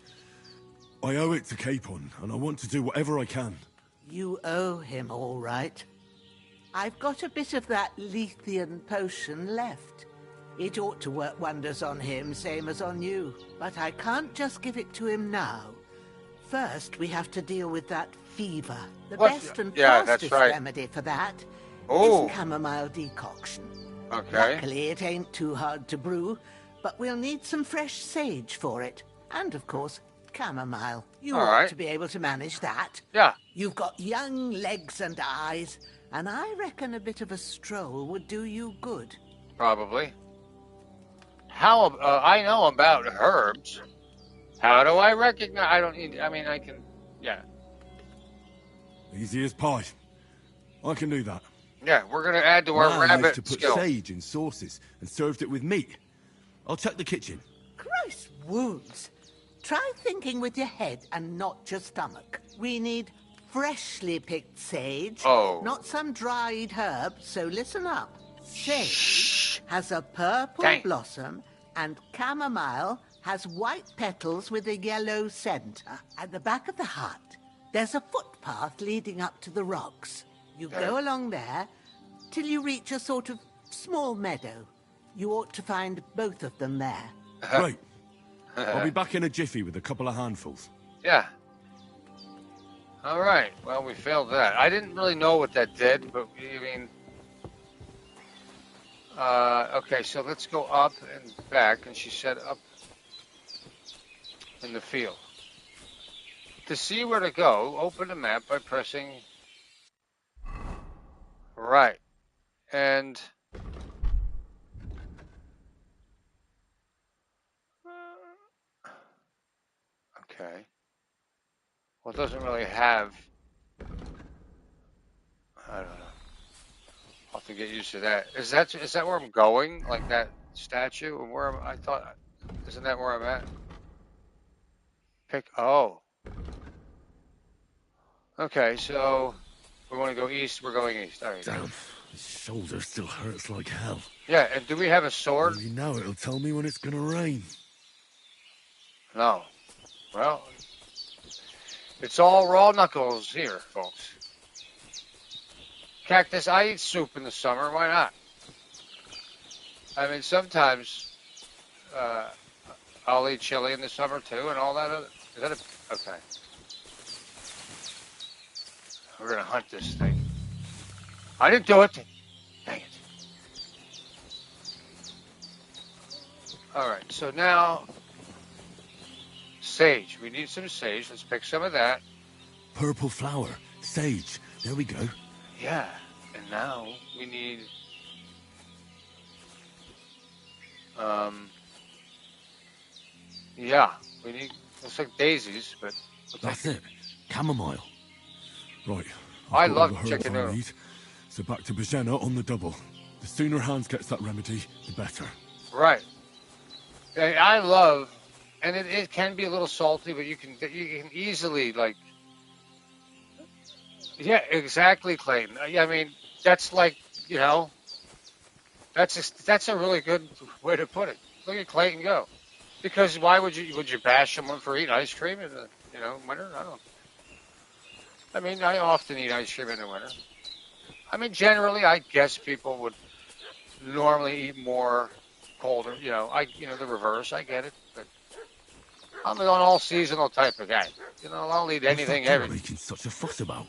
I owe it to Capon, and I want to do whatever I can. You owe him, all right. I've got a bit of that Lethean potion left. It ought to work wonders on him, same as on you. But I can't just give it to him now. First, we have to deal with that fever. The best and fastest remedy for that is chamomile decoction. Okay. Luckily, it ain't too hard to brew, but we'll need some fresh sage for it. And, of course, chamomile. You ought to be able to manage that. Yeah. You've got young legs and eyes, and I reckon a bit of a stroll would do you good. Probably. How, I know about herbs. How do I recognize? I don't need, I mean, I can, yeah. Easy as pie. I can do that. Yeah, we're going to add to our rabbit to put skill. sage in sauces and served it with meat. I'll check the kitchen. Christ wounds. Try thinking with your head and not your stomach. We need freshly picked sage, not some dried herb, so listen up. Sage has a purple blossom, and chamomile has white petals with a yellow center. At the back of the hut, there's a footpath leading up to the rocks. You go along there till you reach a sort of small meadow. You ought to find both of them there. Right. I'll be back in a jiffy with a couple of handfuls. Yeah. All right. Well, we failed that. I didn't really know what that did, but I mean... okay, so let's go up and back, and she said up in the field. To see where to go, open the map by pressing right. And okay. Well, it doesn't really have, I don't know. I'll have to get used to that. Is that where I'm going? Like that statue? And where I thought, isn't that where I'm at? Pick, oh. Okay, so we want to go east, we're going east. All right. Damn, his shoulder still hurts like hell. Yeah, and do we have a sword? Well, you know it'll tell me when it's gonna rain. No. Well, it's all raw knuckles here, folks. Cactus, I eat soup in the summer, why not? I mean, sometimes I'll eat chili in the summer too, and all that other, is that a, okay. We're gonna hunt this thing. I didn't do it. Dang it. All right, so now, sage. We need some sage. Let's pick some of that. Purple flower, sage. There we go. Yeah, and now we need, yeah, we need, looks like daisies, but. That's it. Chamomile. Right. I love chicken noodle. So back to Bajena on the double. The sooner Hans gets that remedy, the better. Right. I love, and it can be a little salty, but you can easily like. Yeah, exactly, Clayton. I mean, that's like, you know, that's a really good way to put it. Look at Clayton go. Because why would you bash someone for eating ice cream in the, you know, winter? I mean, I often eat ice cream in the winter. I mean, generally, I guess people would normally eat more colder. You know, the reverse. I get it, but I'm an all seasonal type of guy. You know, I'll eat anything. What's that making such a fuss about?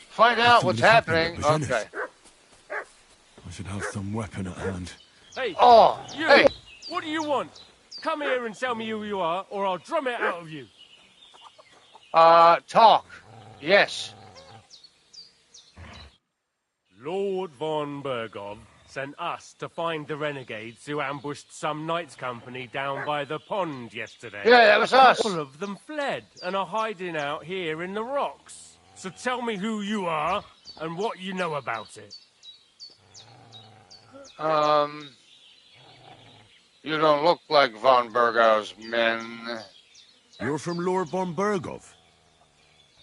Find out what's happening. Okay. I should have some weapon at hand. Hey, Oh, you! hey. What do you want? Come here and tell me who you are, or I'll drum it out of you. Talk. Yes. Lord von Bergov sent us to find the renegades who ambushed some knights' company down by the pond yesterday. Yeah, that was us. A couple of them fled and are hiding out here in the rocks. So tell me who you are and what you know about it. You don't look like von Bergov's men. You're from Lord von Bergov?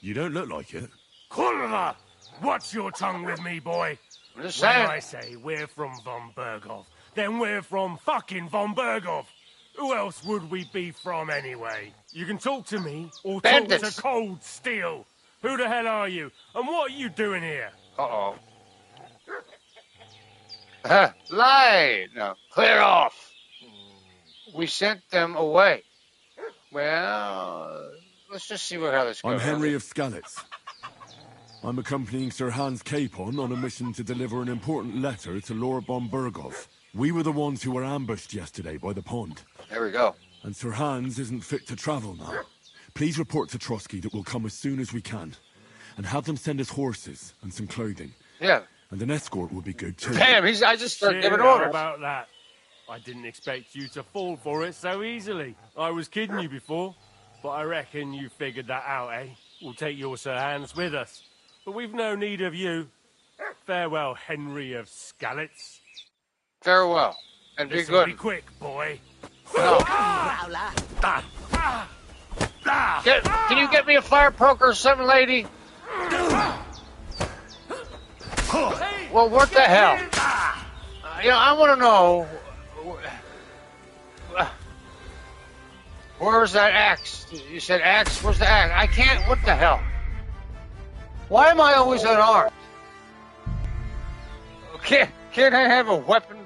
You don't look like it. Kurva! Watch your tongue with me, boy. I'm just When saying. I say we're from von Bergov, then we're from fucking von Bergov. Who else would we be from anyway? You can talk to me or Bandits. talk to Cold Steel. Who the hell are you? And what are you doing here? Uh-oh. Lie! No, clear off. We sent them away. Well, let's just see how this goes. I'm Henry of Skalitz. I'm accompanying Sir Hans Capon on a mission to deliver an important letter to Lord von Bergov. We were the ones who were ambushed yesterday by the pond. There we go. And Sir Hans isn't fit to travel now. Please report to Trotsky that we'll come as soon as we can. And have them send us horses and some clothing. Yeah. And an escort would be good too. Damn, I just started giving How orders. about that? I didn't expect you to fall for it so easily. I was kidding you before, but I reckon you figured that out, eh? We'll take your Sir Hans with us. But we've no need of you. Farewell, Henry of Skalitz. Farewell. And be This'll good. Be quick, boy. No. Can you get me a fire poker or something, lady? Well, what the hell? I want to know. Where's that axe? You said axe? Where's the axe? I can't. What the hell? Why am I always unarmed? Can't I have a weapon?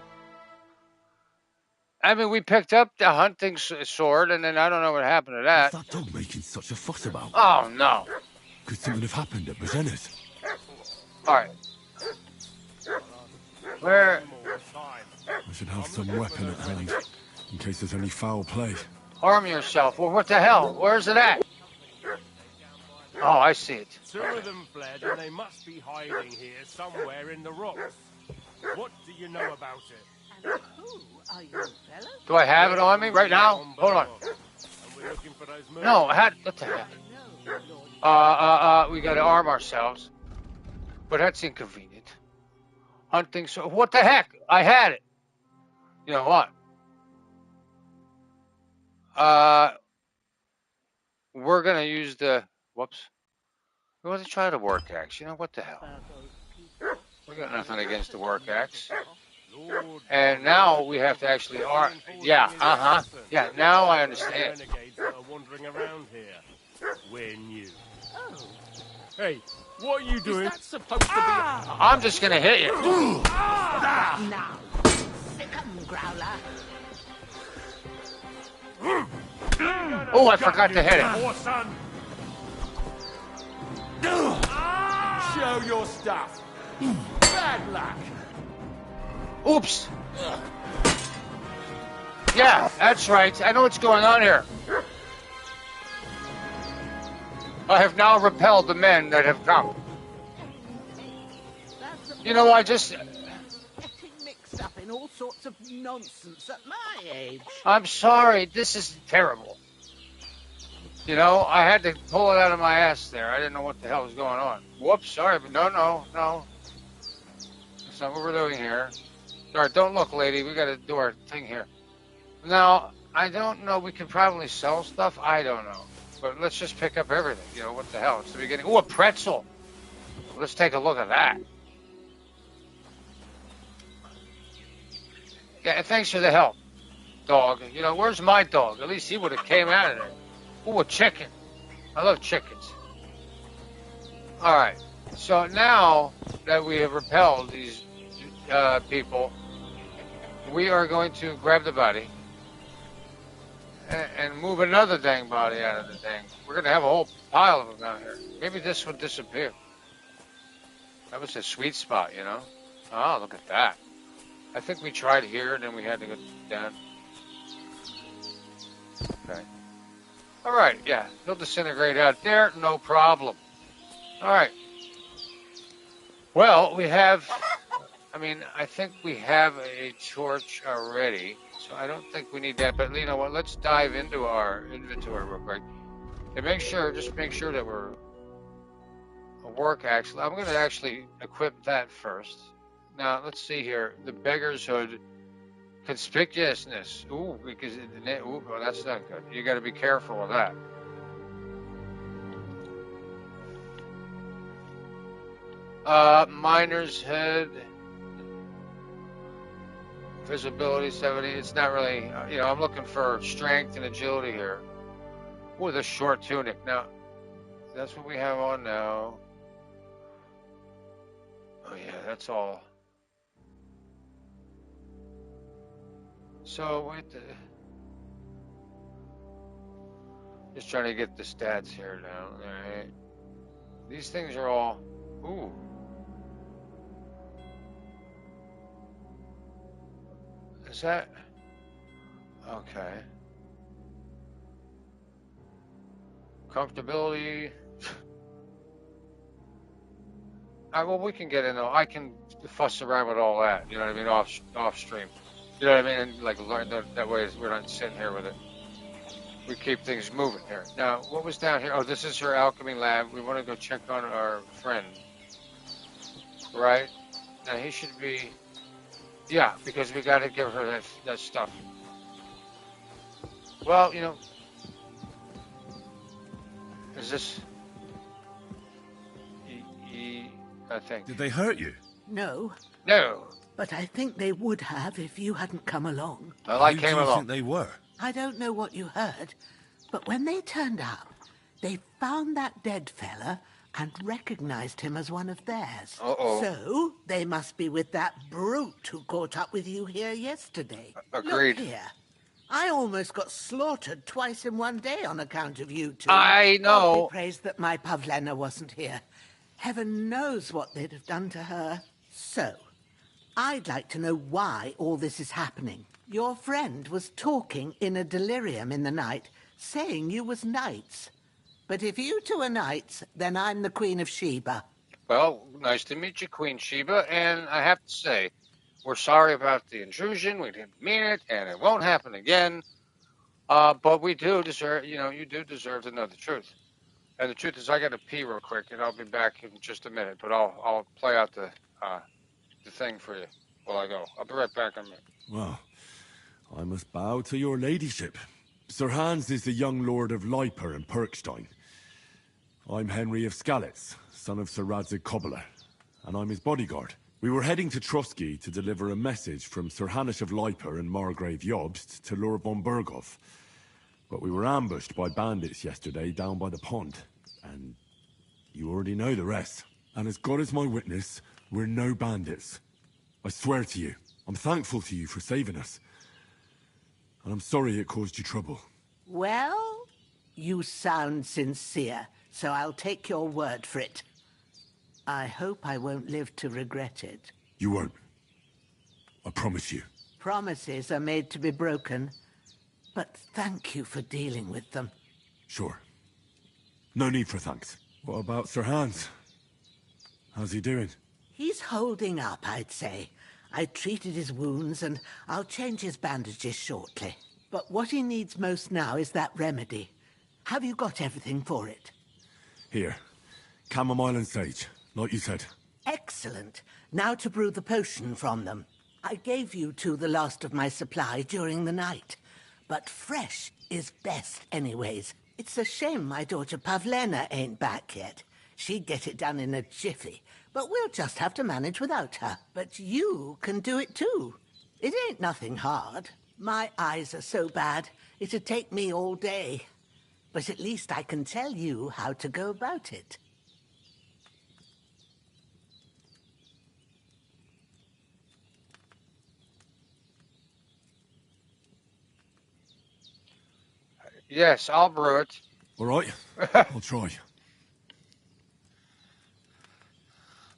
I mean, we picked up the hunting sword, and then I don't know what happened to that. What's that dog making such a fuss about? Oh, no. Could something have happened at Brezena's? All right. Where? I should have some weapon at hand, in case there's any foul play. Arm yourself. Well, what the hell? Where's it at? Oh, I see it. Two of them fled, and they must be hiding here somewhere in the rocks. What do you know about it? And who are you, fellas? Do I have it on me right now? Hold on. We're looking for those No, what the heck? We gotta arm ourselves. But that's inconvenient. Hunting, so what the heck? I had it. You know what? We're gonna use the, whoops. We want to try the work axe. You know, what the hell? We got nothing against the work axe. And now we have to actually arm. Yeah, yeah, now I understand. Renegades that are wandering around here. We're new. Hey, what are you doing? Is that supposed to be? I'm just gonna hit you. Now, sick 'em, Growler. Oh, I forgot to hit it. Son. Show your stuff. Bad luck. Oops. Yeah, that's right. I know what's going on here. I have now repelled the men that have come. You know, I just... Getting mixed up in all sorts of nonsense at my age. I'm sorry. This is terrible. You know, I had to pull it out of my ass there. I didn't know what the hell was going on. Whoops, sorry, but no. That's not what we're doing here. All right, don't look, lady. We got to do our thing here. Now, I don't know. We could probably sell stuff. I don't know. But let's just pick up everything. You know, what the hell? It's the beginning. Oh, a pretzel. Let's take a look at that. Yeah, thanks for the help, dog. You know, where's my dog? At least he would have came out of there. Ooh, a chicken. I love chickens. All right. So now that we have repelled these people, we are going to grab the body and move another dang body out of the thing. We're going to have a whole pile of them down here. Maybe this would disappear. That was a sweet spot, you know? Oh, look at that. I think we tried here and then we had to go down. Okay. All right, yeah, he'll disintegrate out there, no problem. All right. Well, we have, I mean, I think we have a torch already, so I don't think we need that. But you know what? Let's dive into our inventory real quick and just make sure that we're work. Actually, I'm going to actually equip that first. Now, let's see here. The beggar's hood, conspicuousness. Ooh, because well, that's not good. You got to be careful of that. Miner's head, visibility 70. It's not really, I'm looking for strength and agility here. With a short tunic. Now, that's what we have on now. Oh yeah, that's all. So wait, just trying to get the stats here now. All right, these things are all. Ooh. Is that okay? Comfortability. Well, we can get in though. I can fuss around with all that. You know what I mean? Off stream. You know what I mean? And like learn that way. We're not sitting here with it. We keep things moving here. Now, what was down here? Oh, this is her alchemy lab. We want to go check on our friend. Right? Now he should be. Yeah, because we got to give her that stuff. Well, is this? I think. Did they hurt you? No. No. But I think they would have if you hadn't come along. Well, I Who came do you along. think they were? I don't know what you heard, but when they turned up, they found that dead fella and recognized him as one of theirs. Uh-oh. So they must be with that brute who caught up with you here yesterday. Agreed. Look here. I almost got slaughtered twice in one day on account of you two. I know. God be praised that my Pavlena wasn't here. Heaven knows what they'd have done to her. So, I'd like to know why all this is happening. Your friend was talking in a delirium in the night, saying you was knights. But if you two are knights, then I'm the Queen of Sheba. Well, nice to meet you, Queen Sheba, and I have to say, we're sorry about the intrusion. We didn't mean it, and it won't happen again. But we do deserve, you do deserve to know the truth. And the truth is, I got to pee real quick, and I'll be back in just a minute. But I'll play out the thing for you while I go. I'll be right back in a minute. Well, I must bow to your ladyship. Sir Hans is the young lord of Leiper and Perkstein. I'm Henry of Skalitz, son of Sir Radzig Cobbler, and I'm his bodyguard. We were heading to Trotsky to deliver a message from Sir Hanush of Leiper and Margrave Jobst to Lord von Berghoff. But we were ambushed by bandits yesterday down by the pond, and you already know the rest. And as God is my witness, we're no bandits. I swear to you, I'm thankful to you for saving us. And I'm sorry it caused you trouble. Well, you sound sincere, so I'll take your word for it. I hope I won't live to regret it. You won't. I promise you. Promises are made to be broken, but thank you for dealing with them. Sure. No need for thanks. What about Sir Hans? How's he doing? He's holding up, I'd say. I treated his wounds, and I'll change his bandages shortly. But what he needs most now is that remedy. Have you got everything for it? Here. Chamomile and sage, like you said. Excellent. Now to brew the potion from them. I gave you two the last of my supply during the night. But fresh is best anyways. It's a shame my daughter Pavlena ain't back yet. She'd get it done in a jiffy. But we'll just have to manage without her. But you can do it too. It ain't nothing hard. My eyes are so bad, it'd take me all day. But at least I can tell you how to go about it. Yes, I'll brew it. All right, I'll try.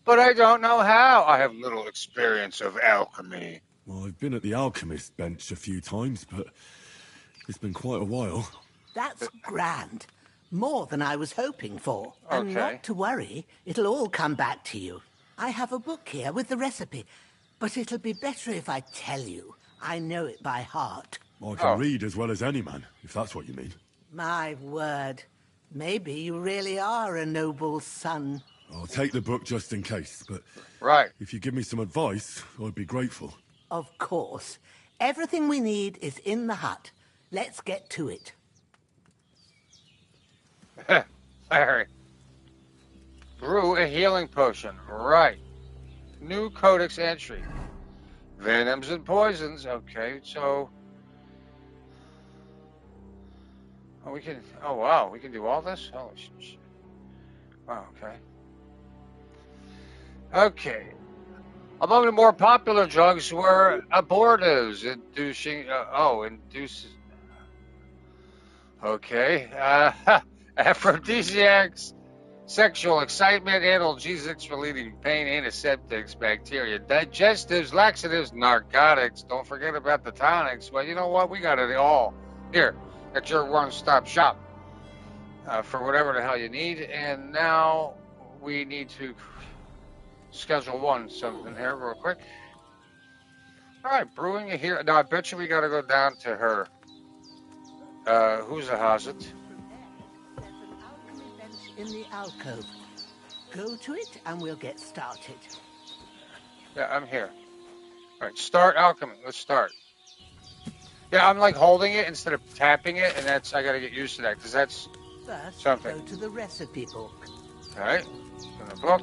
But I don't know how. I have little experience of alchemy. Well, I've been at the alchemist bench a few times, but it's been quite a while. That's grand. More than I was hoping for. And Okay. not to worry, it'll all come back to you. I have a book here with the recipe, but it'll be better if I tell you. I know it by heart. I can read as well as any man, if that's what you mean. My word. Maybe you really are a noble son. I'll take the book just in case, but if you give me some advice, I'd be grateful. Of course. Everything we need is in the hut. Let's get to it. Larry. Brew a healing potion. Right. New codex entry. Venoms and poisons. Okay, so... Oh, we can... Oh, wow. We can do all this? Holy shit. Wow, okay. Okay. Among the more popular drugs were abortives, induces... Okay. Aphrodisiacs, sexual excitement, analgesics, relieving pain, antiseptics, bacteria, digestives, laxatives, narcotics. Don't forget about the tonics. Well, you know what? We got it all here at your one-stop shop for whatever the hell you need. And now we need to schedule something here real quick. All right, brewing here. Now, I bet you we got to go down to her. Who's a hazard? In the alcove. Go to it and we'll get started. Yeah, I'm here. All right, start alchemy. Let's start. Yeah, I'm like holding it instead of tapping it, and I got to get used to that because that's First, something. Go to the recipe book. All right, in the book.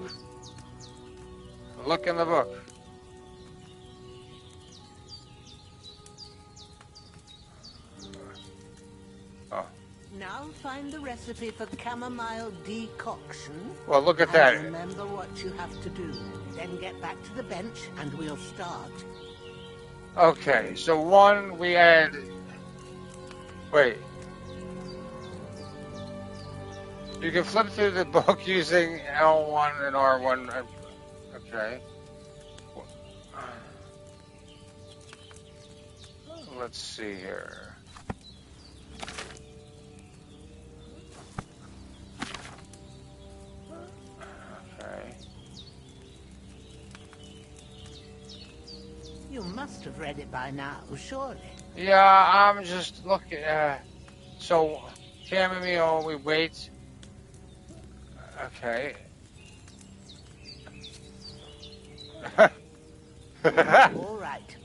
Look in the book. Oh. Now find the recipe for chamomile decoction. Well, look at and that. Remember what you have to do. Then get back to the bench and we'll start. Okay, so one we add. Wait. You can flip through the book using L1 and R1. Okay. Let's see here. Okay. You must have read it by now, surely. Yeah, I'm just looking. So, chamomile, we wait. Okay. All right.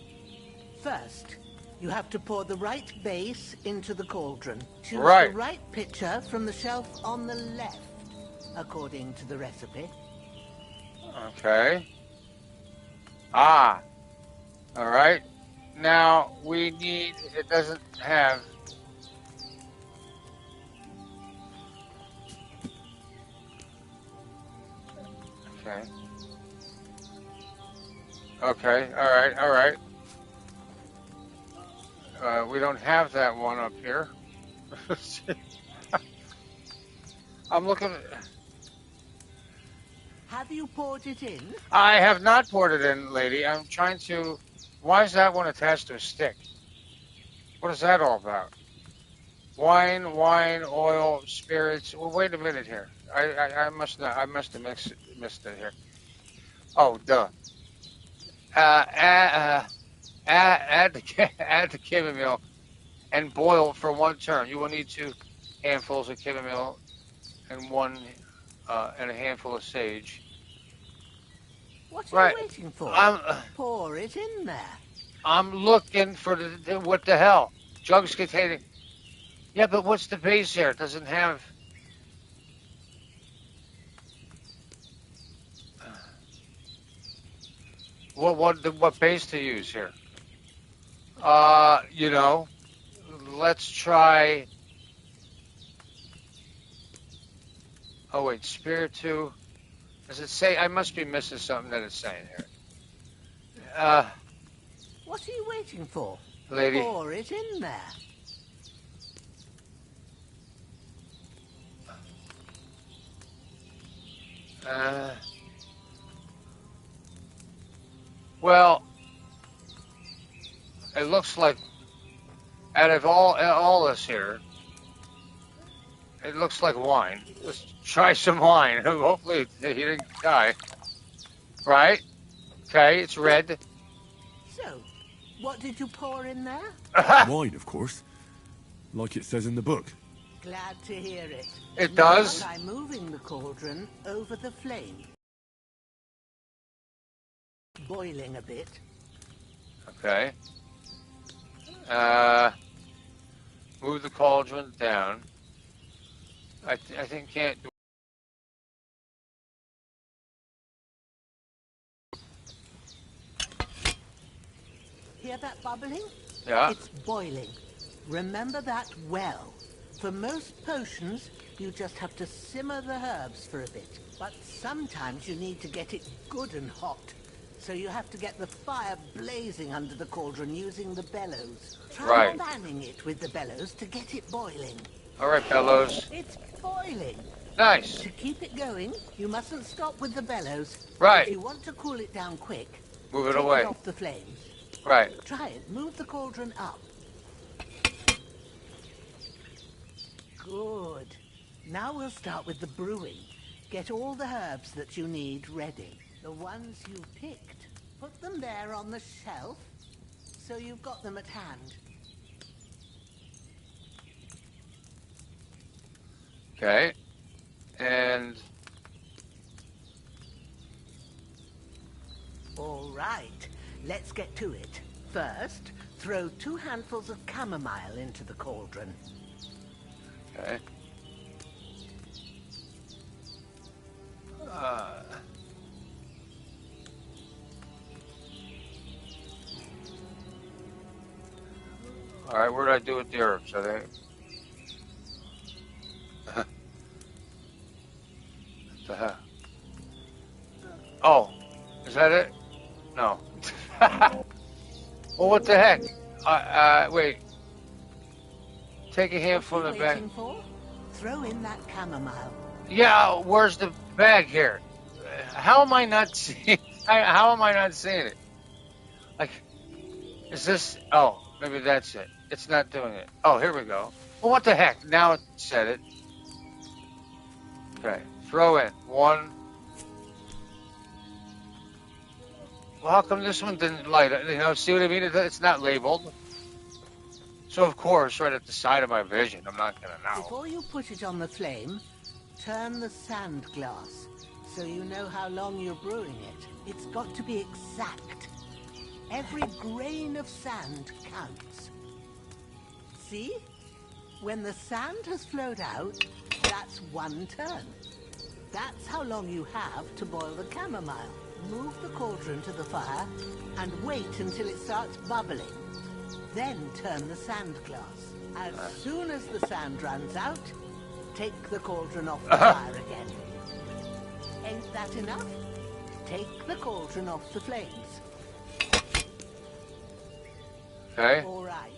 First, you have to pour the right base into the cauldron. Choose the right pitcher from the shelf on the left, according to the recipe. Okay. Ah. All right. Now, we need... It doesn't have... Okay. Okay, all right. We don't have that one up here. I'm looking... Have you poured it in? I have not poured it in, lady. I'm trying to... Why is that one attached to a stick? What is that all about? Wine, oil, spirits. Well, wait a minute here. I must have missed it here. Oh, duh. Add the chamomile and boil for 1 turn. You will need 2 handfuls of chamomile and and a handful of sage. What are you waiting for? Pour it in there. I'm looking for what the hell? Jugs containing... Yeah, but what's the base here? It doesn't have... What base to use here? You know, let's try... Oh, wait, Spirit 2. Does it say... I must be missing something that it's saying here. What are you waiting for? Lady. Pour it in there. Well, it looks like out of all this here, it looks like wine. Let's try some wine. Hopefully he didn't die. Right? Okay, it's red. So, what did you pour in there? Wine, of course. Like it says in the book. Glad to hear it. It Now does? try moving the cauldron over the flame. Boiling a bit. Okay. Move the cauldron down. I think can't do. Hear that bubbling? Yeah. It's boiling. Remember that well. For most potions, you just have to simmer the herbs for a bit. But sometimes you need to get it good and hot. So you have to get the fire blazing under the cauldron using the bellows. Try fanning it with the bellows to get it boiling. All right, bellows. It's boiling. Nice. To keep it going, you mustn't stop with the bellows. Right. If you want to cool it down quick, move it take away. it off the flames. Right. Try it. Move the cauldron up. Good. Now we'll start with the brewing. Get all the herbs that you need ready. The ones you picked. Put them there on the shelf, so you've got them at hand. Okay. And... All right. Let's get to it. First, throw 2 handfuls of chamomile into the cauldron. Okay. All right, what did I do with the herbs? Are they... What the heck? Oh, is that it? No. Well, what the heck? Wait. Take a handful of the bag. Throw in that chamomile. Yeah, where's the bag here? How am I not seeing? How am I not seeing it? Like, is this? Oh, maybe that's it. It's not doing it. Oh, here we go. Well, what the heck? Now it said it. Okay, throw in 1. Well, how come this one didn't light it? You know, see what I mean? It's not labeled. So, of course, right at the side of my vision, I'm not going to know. Before you put it on the flame, turn the sand glass so you know how long you're brewing it. It's got to be exact. Every grain of sand counts. See? When the sand has flowed out, that's 1 turn. That's how long you have to boil the chamomile. Move the cauldron to the fire and wait until it starts bubbling. Then turn the sand glass. As soon as the sand runs out, take the cauldron off the fire again. Ain't that enough? Take the cauldron off the flames. Okay. All right.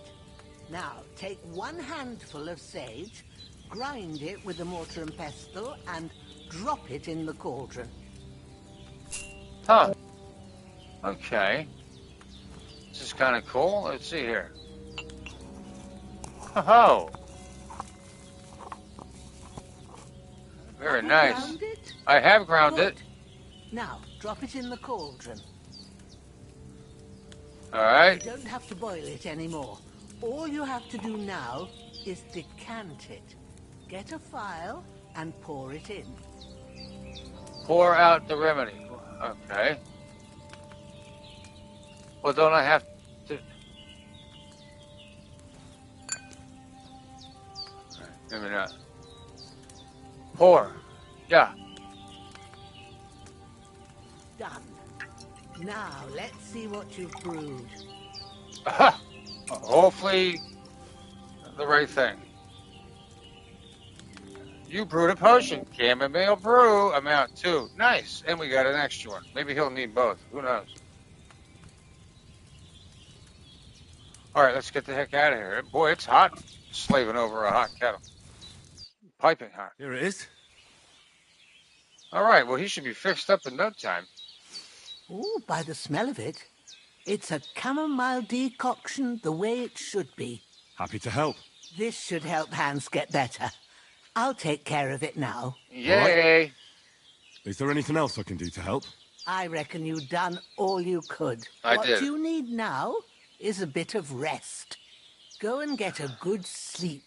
Now, take 1 handful of sage, grind it with a mortar and pestle, and drop it in the cauldron. Huh. Okay. This is kind of cool. Let's see here. Oh. Very nice. Ground it? I have ground it. Now, drop it in the cauldron. All right. You don't have to boil it anymore. All you have to do now is decant it. Get a phial and pour it in. Pour out the remedy. Okay. Well, don't I have to... Maybe not. Pour. Yeah. Done. Now, let's see what you've brewed. Hopefully, the right thing. You brewed a potion. Chamomile brew. Amount 2. Nice. And we got an extra one. Maybe he'll need both. Who knows? All right, let's get the heck out of here. Boy, it's hot slaving over a hot kettle. Piping hot. Here it is. All right, well, he should be fixed up in no time. Ooh, by the smell of it, It's a chamomile decoction the way it should be. Happy to help. This should help Hans get better. I'll take care of it now. Yay! Right. Is there anything else I can do to help? I reckon you've done all you could. I what did. you need now is a bit of rest. Go and get a good sleep.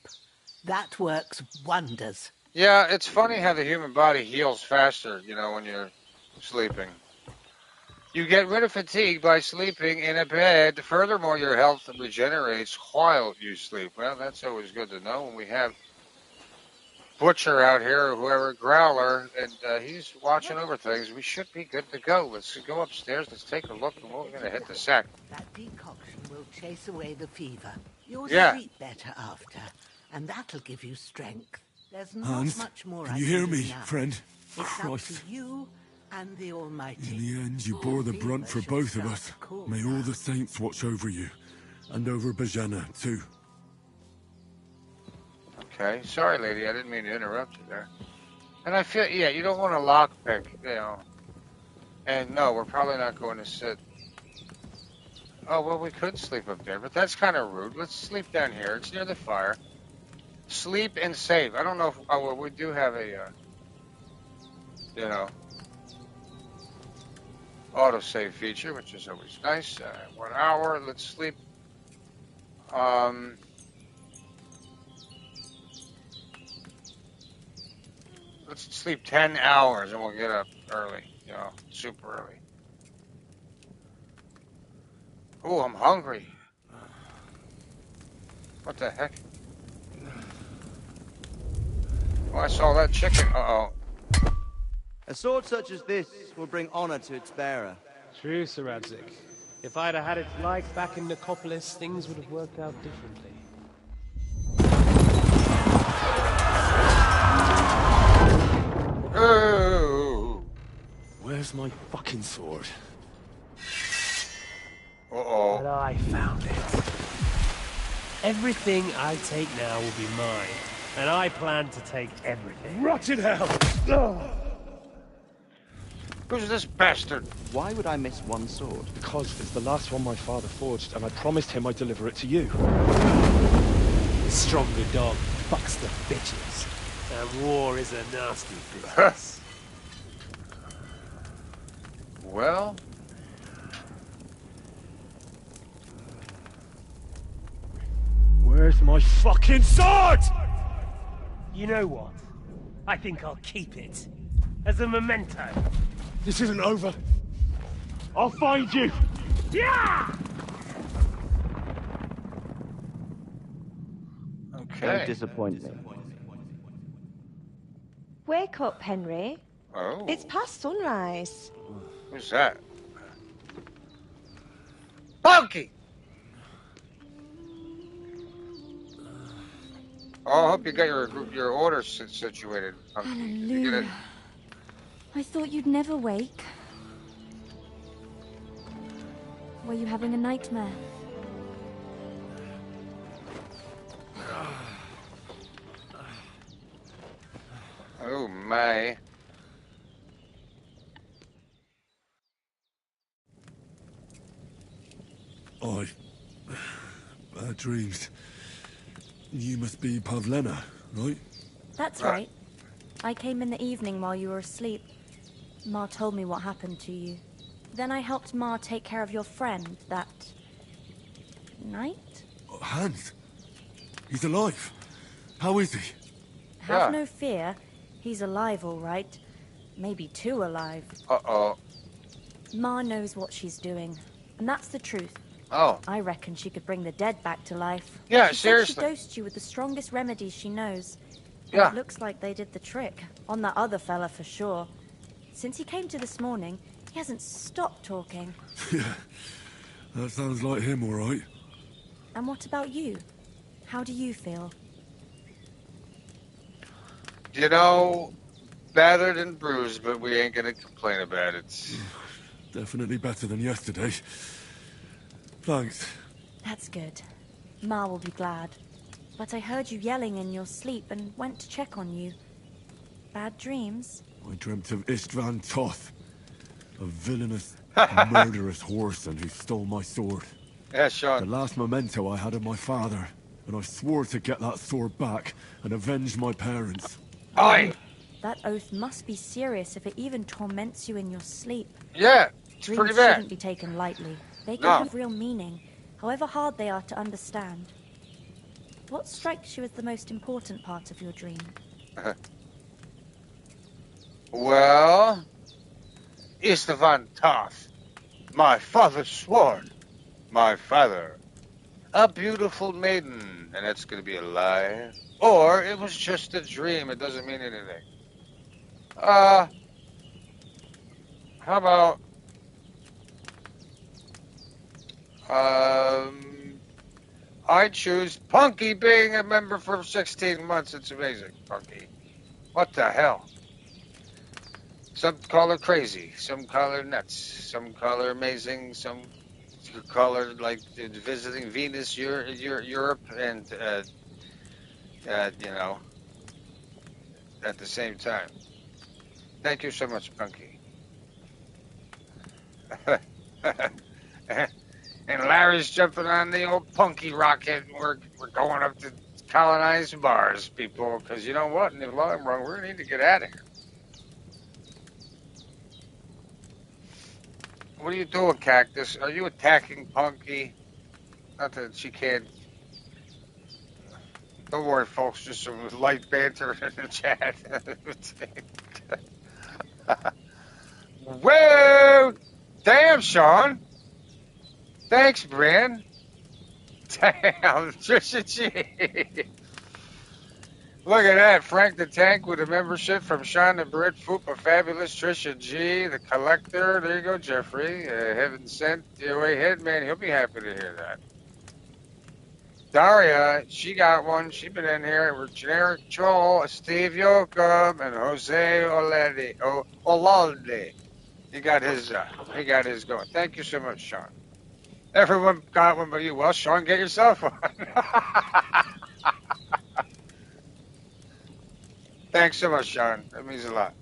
That works wonders. Yeah, it's funny how the human body heals faster, you know, when you're sleeping. You get rid of fatigue by sleeping in a bed. Furthermore, your health regenerates while you sleep. Well, that's always good to know when we have Butcher out here, or whoever, Growler, and he's watching over things. We should be good to go. Let's go upstairs. Let's take a look, and we're going to hit the sack. That decoction will chase away the fever. You'll Yeah. sleep better after, and that'll give you strength. There's not Hans, much more can I you can hear do me, now. friend? It's Christ. up to you and the Almighty. In the end, you bore the brunt for both of us. May all the saints watch over you. And over Bajana, too. Okay, sorry, lady. I didn't mean to interrupt you there. And I feel, yeah, you don't want to lockpick, you know. And no, we're probably not going to sit. Oh, well, we could sleep up there, but that's kind of rude. Let's sleep down here. It's near the fire. Sleep and save. I don't know if, oh, well, we do have a, you know, autosave feature, which is always nice. 1 hour, let's sleep. Let's sleep 10 hours and we'll get up early, you know, super early. Oh, I'm hungry. What the heck? Oh, I saw that chicken. Uh-oh. A sword such as this will bring honor to its bearer. True, Sir Radzik. If I'd have had its like back in Nicopolis, things would have worked out differently. Oh. Where's my fucking sword? Uh-oh. But I found it. Everything I take now will be mine, and I plan to take everything. Rotted hell! Who's this bastard? Why would I miss one sword? Because it's the last one my father forged, and I promised him I'd deliver it to you. The stronger dog fucks the bitches, and war is a nasty business. Well... Where's my fucking sword? You know what? I think I'll keep it. As a memento. This isn't over. I'll find you! Yeah! Okay. Don't disappoint me. Wake up, Henry. Oh. It's past sunrise. Who's that? Punky! Oh, I hope you got your order situated. Punky. Did you get it? Hallelujah. I thought you'd never wake. Were you having a nightmare? Oh, my. Bad dreams. You must be Pavlena, right? That's right. I came in the evening while you were asleep. Ma told me what happened to you. Then I helped Ma take care of your friend that... night? Hans. He's alive. How is he? Have no fear. He's alive, all right. Maybe too alive. Uh-oh. Ma knows what she's doing. And that's the truth. Oh. I reckon she could bring the dead back to life. Yeah, she seriously. Said she dosed you with the strongest remedies she knows. And Yeah. It looks like they did the trick. On that other fella for sure. Since he came to this morning, he hasn't stopped talking. Yeah. That sounds like him, all right. And what about you? How do you feel? You know, battered and bruised, but we ain't gonna complain about it. Definitely better than yesterday. Thanks. That's good. Ma will be glad. But I heard you yelling in your sleep and went to check on you. Bad dreams? I dreamt of Istvan Toth. A villainous, The murderous whoreson who stole my sword. Yeah, Sean. The last memento I had of my father, and I swore to get that sword back and avenge my parents. Aye. That oath must be serious if it even torments you in your sleep. Yeah, it's Dreams pretty bad. shouldn't be taken lightly. They can No. have real meaning, however hard they are to understand. What strikes you as the most important part of your dream? Well, Istvan Toth, my father's sword. My father. A beautiful maiden, and that's going to be a lie. Or it was just a dream. It doesn't mean anything. How about I choose Punky being a member for 16 months. It's amazing, Punky. What the hell? Some call her crazy, some call her nuts, some call her amazing, some call her like visiting Venus, Europe, and you know, at the same time. Thank you so much, Punky. And Larry's jumping on the old Punky rocket. We're going up to colonize Mars, people, because you know what? In the long run, we need to get out of here. What are you doing, Cactus? Are you attacking Punky? Not that she can't. Don't worry, folks. Just some light banter in the chat. Whoa! Damn, Sean. Thanks, Bran. Damn, Trisha G. Look at that. Frank the Tank with a membership from Sean the Brit, Foop, a fabulous Trisha G, the collector. There you go, Jeffrey. Heaven sent your way ahead, man. He'll be happy to hear that. Daria, she got one. She's been in here with Generic Joel, Steve Yoakum, and Jose Olalde. He got his going. Thank you so much, Sean. Everyone got one but you. Well, Sean, get yourself one. Thanks so much, Sean. That means a lot.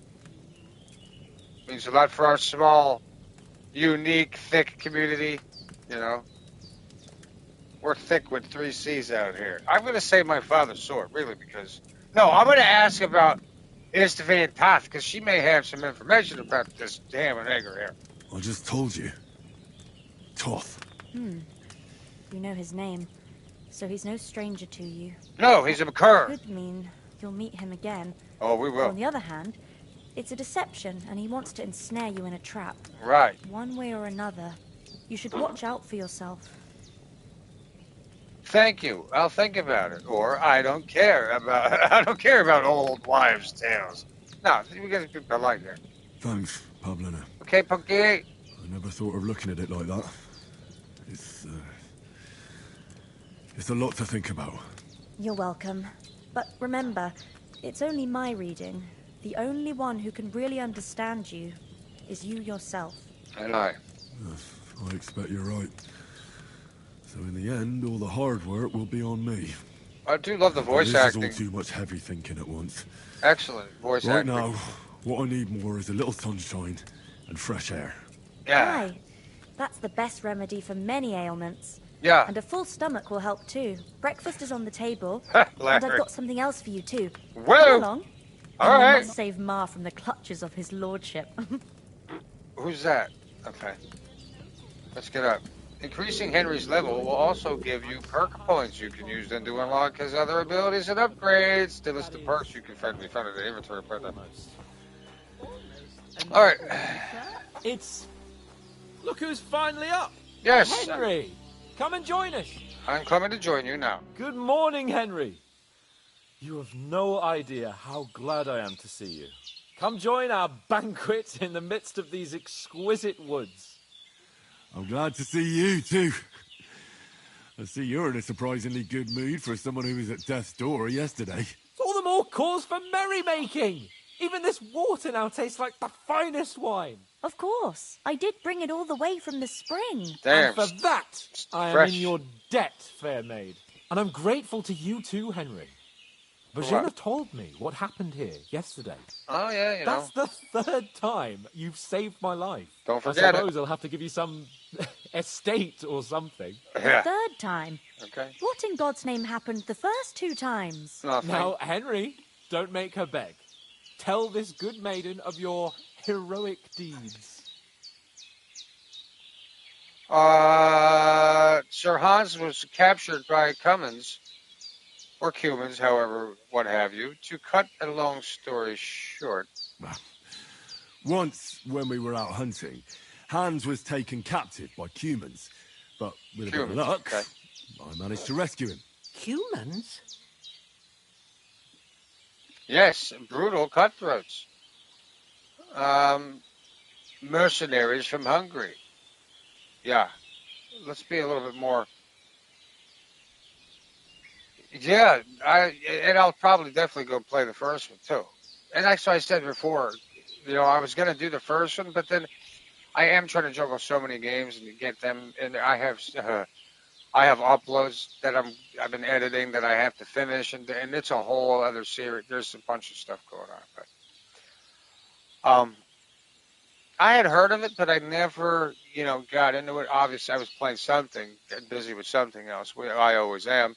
It means a lot for our small, unique, thick community. You know, we're thick with 3 C's out here. I'm going to say my father's sword, really, because... No, I'm going to ask about Istvan Toth, because she may have some information about this damn nigger here. I just told you. Toth. You know his name, so he's no stranger to you. No, he's a cur. Could mean you'll meet him again. Oh, we will. On the other hand, it's a deception, and he wants to ensnare you in a trap. Right. One way or another, you should watch out for yourself. Thank you. I'll think about it. Or I don't care about old wives' tales. No, we got to be polite here. Thanks, Pablina. Okay, Punky. I never thought of looking at it like that. It's a lot to think about. You're welcome. But remember, it's only my reading. The only one who can really understand you is you yourself. And I expect you're right. So in the end, all the hard work will be on me. I do love the voice acting. This is all too much heavy thinking at once. Excellent voice acting. Right now, what I need more is a little sunshine and fresh air. Yeah. Aye. That's the best remedy for many ailments. Yeah. And a full stomach will help too. Breakfast is on the table. and I've got something else for you too. Whoa. Come along. All and right. We must save Ma from the clutches of his lordship. Who's that? Okay. Let's get up. Increasing Henry's level will also give you perk points you can use then to unlock his other abilities and upgrades. Still list the perks you can find in the inventory. Alright. It's... Look who's finally up. Yes. Henry, come and join us. I'm coming to join you now. Good morning, Henry. You have no idea how glad I am to see you. Come join our banquet in the midst of these exquisite woods. I'm glad to see you, too. I see you're in a surprisingly good mood for someone who was at death's door yesterday. All the more cause for merrymaking. Even this water now tastes like the finest wine. Of course. I did bring it all the way from the spring. Damn. And for that, I am fresh. in your debt, fair maid. And I'm grateful to you too, Henry. Vagina told me what happened here yesterday. Oh, yeah, That's the third time you've saved my life. Don't forget I suppose I'll have to give you some estate or something. The third time? Okay. What in God's name happened the first 2 times? Now, Henry, don't make her beg. Tell this good maiden of your heroic deeds. Sir Hans was captured by Cummins, or Cumans, however, what have you. To cut a long story short. Once, when we were out hunting, Hans was taken captive by Cumans. But with a bit of luck, I managed to rescue him. Humans? Yes, brutal cutthroats. Mercenaries from Hungary. Yeah. Let's be a little bit more. Yeah, I'll probably definitely go play the first one too. And that's what I said before. I was gonna do the first one, but then I am trying to juggle so many games and get them. And I have uploads that I've been editing that I have to finish, and it's a whole other series. There's a bunch of stuff going on, but I had heard of it, but I never got into it. Obviously, I was playing something, getting busy with something else. I always am.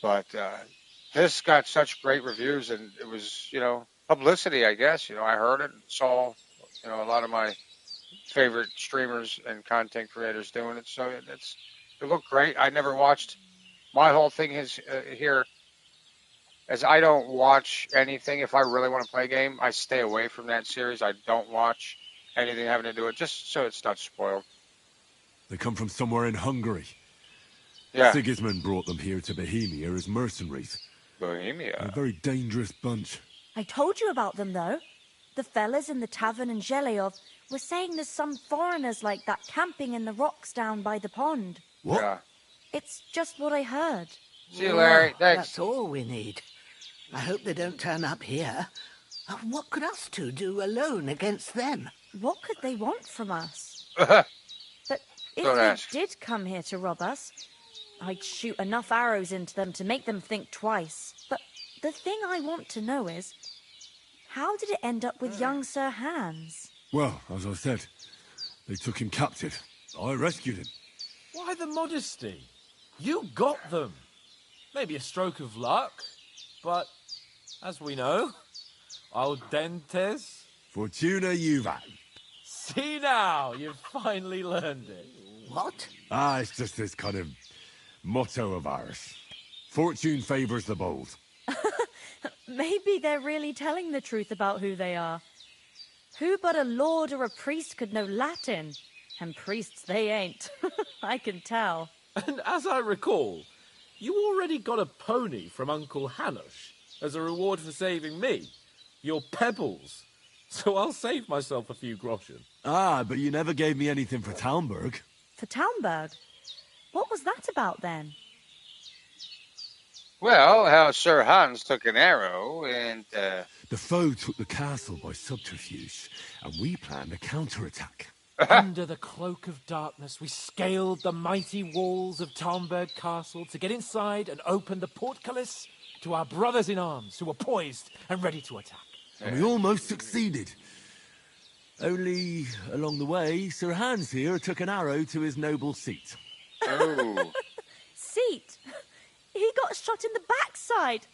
But this got such great reviews, and it was, publicity, I guess. I heard it and saw, a lot of my favorite streamers and content creators doing it. So it looked great. I never watched. My whole thing is here, as I don't watch anything. If I really want to play a game, I stay away from that series. I don't watch anything having to do with it, just so it's not spoiled. They come from somewhere in Hungary. Yeah. Sigismund brought them here to Bohemia as mercenaries. Bohemia? A very dangerous bunch. I told you about them, though. The fellas in the tavern in Zhelyov were saying there's some foreigners like that camping in the rocks down by the pond. What? Yeah. It's just what I heard. See you, Larry. Thanks. That's all we need. I hope they don't turn up here. What could us two do alone against them? What could they want from us? But if they did come here to rob us, I'd shoot enough arrows into them to make them think twice. But the thing I want to know is, how did it end up with young Sir Hans? Well, as I said, they took him captive. I rescued him. Why the modesty? You got them. Maybe a stroke of luck, but as we know, al dentes. Fortuna juvat. See now, you've finally learned it. What? It's just this kind of motto of ours. Fortune favours the bold. Maybe they're really telling the truth about who they are. Who but a lord or a priest could know Latin? And priests they ain't. I can tell. And as I recall, you already got a pony from Uncle Hanush as a reward for saving me. Your pebbles. So I'll save myself a few groschen. But you never gave me anything for Talmberg. For Talmberg? What was that about then? Well, how Sir Hans took an arrow and... The foe took the castle by subterfuge, and we planned a counterattack. Under the cloak of darkness, we scaled the mighty walls of Talmberg Castle to get inside and open the portcullis to our brothers in arms who were poised and ready to attack. And we almost succeeded. Only, along the way, Sir Hans here took an arrow to his noble seat. Oh. Seat? He got shot in the backside.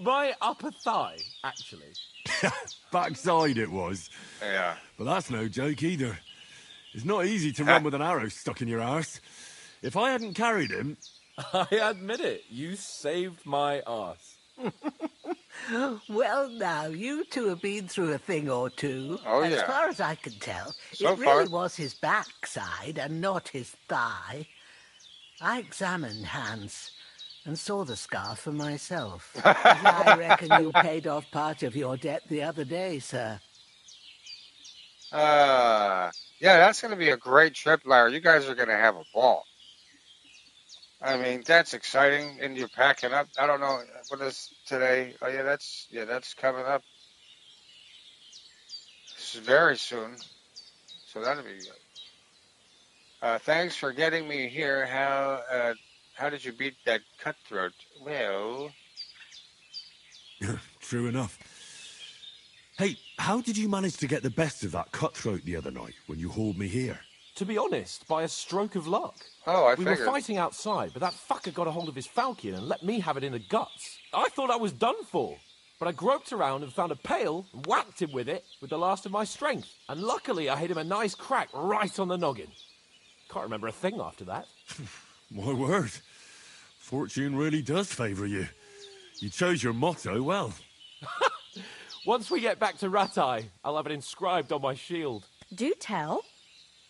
My upper thigh, actually. Backside it was. Yeah. But that's no joke either. It's not easy to run with an arrow stuck in your arse. If I hadn't carried him... I admit it, you saved my arse. Well, now, you two have been through a thing or two. Oh, as yeah. far as I can tell, So it really far. was his backside and not his thigh. I examined Hans and saw the scar for myself. I reckon you paid off part of your debt the other day, sir. Yeah, that's going to be a great trip, Larry. You guys are going to have a ball. I mean, that's exciting, and you're packing up. I don't know what is today. Oh yeah, that's coming up. This is very soon, so that'll be good. Thanks for getting me here. How did you beat that cutthroat? Well, True enough. Hey, how did you manage to get the best of that cutthroat the other night when you hauled me here? To be honest, by a stroke of luck. Oh, We were fighting outside, but that fucker got a hold of his falchion and let me have it in the guts. I thought I was done for. But I groped around and found a pail and whacked him with it with the last of my strength. And luckily I hit him a nice crack right on the noggin. Can't remember a thing after that. My word. Fortune really does favour you. You chose your motto well. Once we get back to Ratai, I'll have it inscribed on my shield. Do tell.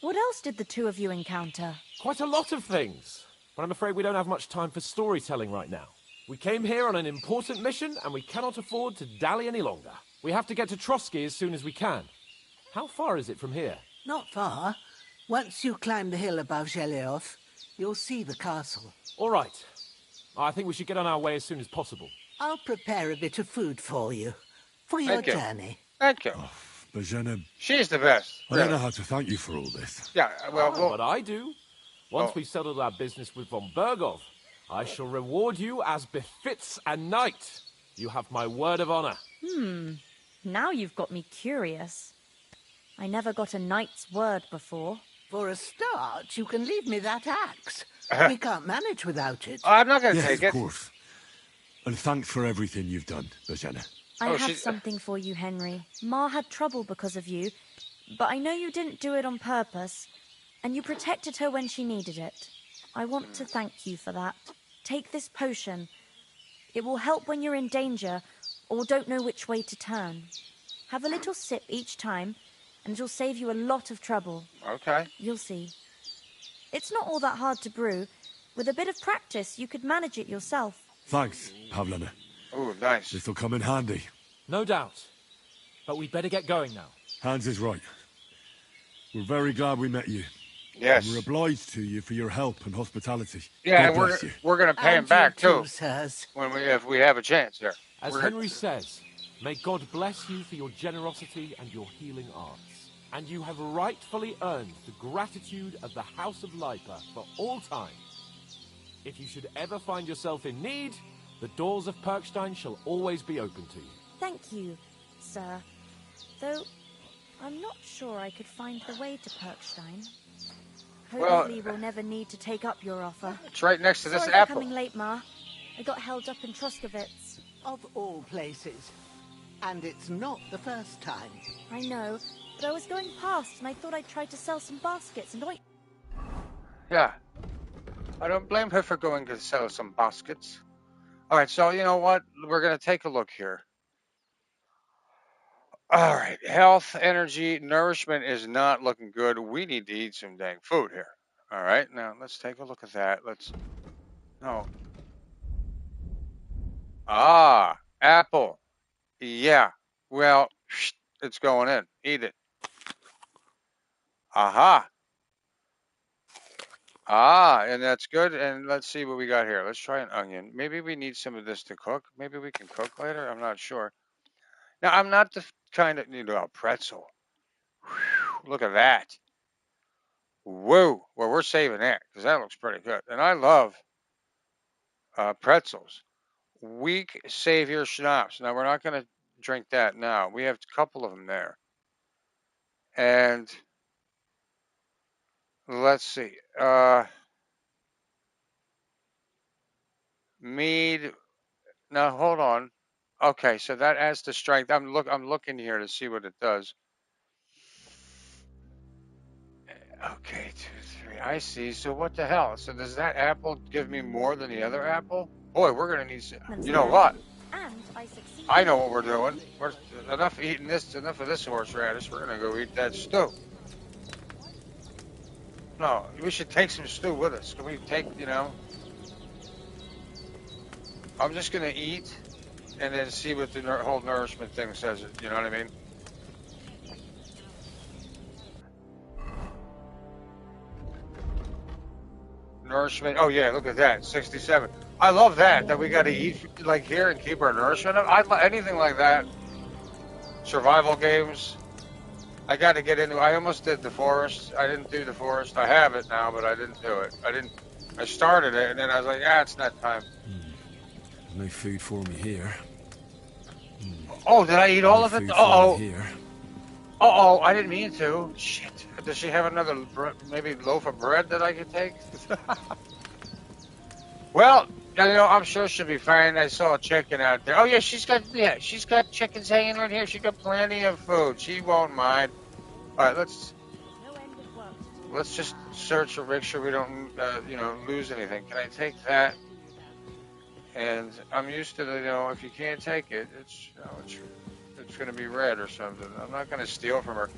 What else did the two of you encounter? Quite a lot of things. But I'm afraid we don't have much time for storytelling right now. We came here on an important mission, and we cannot afford to dally any longer. We have to get to Trotsky as soon as we can. How far is it from here? Not far. Once you climb the hill above Zheleov, you'll see the castle. All right. I think we should get on our way as soon as possible. I'll prepare a bit of food for you. For your journey. Thank you. Bozhena, she's the best. I don't know how to thank you for all this. Yeah, well... But I do. Once we've settled our business with von Bergov, I shall reward you as befits a knight. You have my word of honor. Now you've got me curious. I never got a knight's word before. For a start, you can leave me that axe. We can't manage without it. I'm not going to Yes, take of it. course. And thanks for everything you've done, Bozhena. I have something for you, Henry. Ma had trouble because of you, but I know you didn't do it on purpose, and you protected her when she needed it. I want to thank you for that. Take this potion. It will help when you're in danger or don't know which way to turn. Have a little sip each time, and it'll save you a lot of trouble. Okay. You'll see. It's not all that hard to brew. With a bit of practice, you could manage it yourself. Thanks, Pavlena. Ooh, nice. This'll come in handy. No doubt. But we'd better get going now. Hans is right. We're very glad we met you. Yes. And we're obliged to you for your help and hospitality. Yeah, God and bless you. we're going to pay him back, too. If we have a chance here. As Henry says, may God bless you for your generosity and your healing arts. And you have rightfully earned the gratitude of the House of Lipa for all time. If you should ever find yourself in need, the doors of Perkstein shall always be open to you. Thank you, sir. Though, I'm not sure I could find the way to Perkstein. Hopefully we'll never need to take up your offer. It's right next to this Sorry apple. for coming late, Ma. I got held up in Troskowitz. Of all places. And it's not the first time. I know, but I was going past and I thought I'd try to sell some baskets and Yeah. I don't blame her for going to sell some baskets. All right, so you know what? We're going to take a look here. All right, health, energy, nourishment is not looking good. We need to eat some dang food here. All right, now let's take a look at that. Apple. Yeah, well, it's going in. Eat it. Aha. And that's good. And let's see what we got here. Let's try an onion. Maybe we need some of this to cook. Maybe we can cook later. I'm not sure. Now, I'm not the kind of, a pretzel. Whew, look at that. Whoa. Well, we're saving that because that looks pretty good. And I love pretzels. Weak Savior schnapps. Now, we're not going to drink that now. We have a couple of them there. And let's see. Mead. Now, hold on. Okay, so that adds to strength. I'm looking here to see what it does. Okay, 2, 3. I see. So what the hell? So does that apple give me more than the other apple? Boy, we're gonna need some. You know what? I know what we're doing. We're enough eating this. Enough of this horseradish. We're gonna go eat that stew. No, we should take some stew with us. Can we take? I'm just gonna eat. And then see what the whole nourishment thing says. You know what I mean? Nourishment. Oh yeah, look at that. 67. I love that we got to eat like here and keep our nourishment up. I anything like that. Survival games. I got to get into. I almost did the forest. I didn't do the forest. I have it now, but I didn't do it. I started it, and then I was like, it's not time. No food for me here. Oh, did I eat all of it? Food for Uh-oh. here. Uh-oh, I didn't mean to. Shit. Does she have another, maybe loaf of bread that I could take? Well, you know, I'm sure she'll be fine. I saw a chicken out there. Oh, yeah, she's got chickens hanging right here. She got plenty of food. She won't mind. All right, let's just search or make sure we don't, you know, lose anything. Can I take that? And I'm used to the, you know, if you can't take it, it's, you know, it's going to be red or something. I'm not going to steal from her.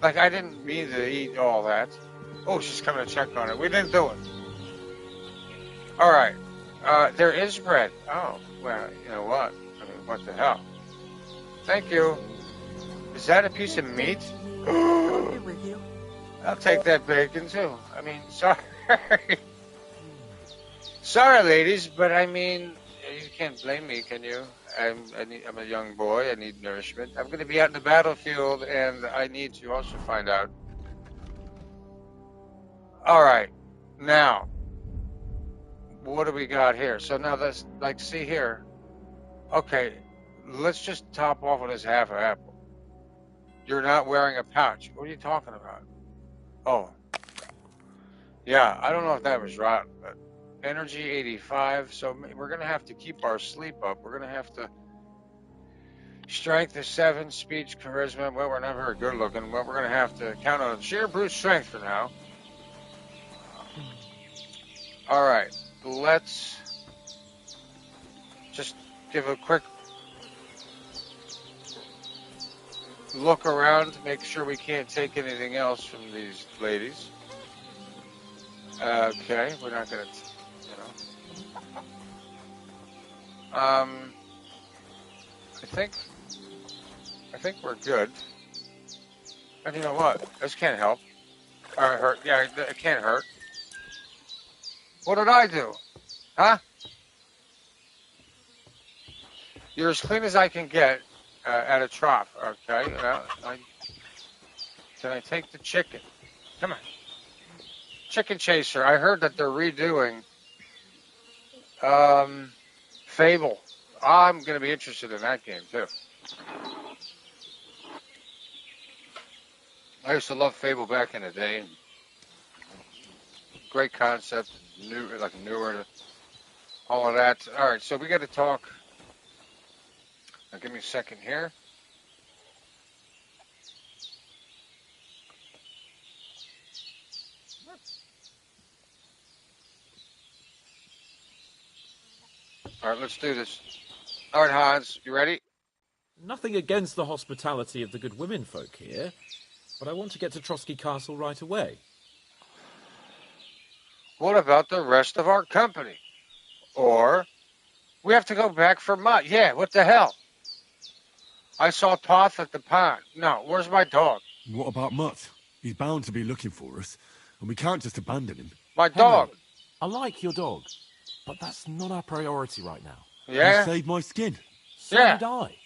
Like, I didn't mean to eat all that. Oh, she's coming to check on it. We didn't do it. All right. There is bread. Oh, well, you know what? I mean, what the hell? Thank you. Is that a piece of meat? with you. I'll take that bacon, too. I mean, sorry. Sorry, ladies, but I mean, you can't blame me, can you? I'm a young boy. I need nourishment. I'm going to be out in the battlefield, and I need to also find out. All right. Now, what do we got here? So now let's, like, see here. Okay, let's just top off with this half apple. You're not wearing a pouch. What are you talking about? Oh. Yeah, I don't know if that was right, but energy 85, so we're going to have to keep our sleep up. We're going to have to strength is 7, speech, charisma. Well, we're not very good looking. Well, we're going to have to count on sheer brute strength for now. All right, let's just give a quick look around to make sure we can't take anything else from these ladies. Okay, we're not going to, you know. I think we're good. And you know what? This can't help. Or hurt. Yeah, it can't hurt. What did I do? Huh? You're as clean as I can get at a trough, okay? Can I take the chicken? Come on. Chicken Chaser. I heard that they're redoing Fable. I'm going to be interested in that game, too. I used to love Fable back in the day. Great concept, newer to all of that. All right, so we got to talk. Now, give me a second here. All right, let's do this. All right, Hans, you ready? Nothing against the hospitality of the good women folk here, but I want to get to Trotsky Castle right away. What about the rest of our company? Or we have to go back for Mutt. Yeah, what the hell? I saw Toth at the pond. No, where's my dog? What about Mutt? He's bound to be looking for us, and we can't just abandon him. My dog. I like your dog, but that's not our priority right now. Yeah? You saved my skin. So did I.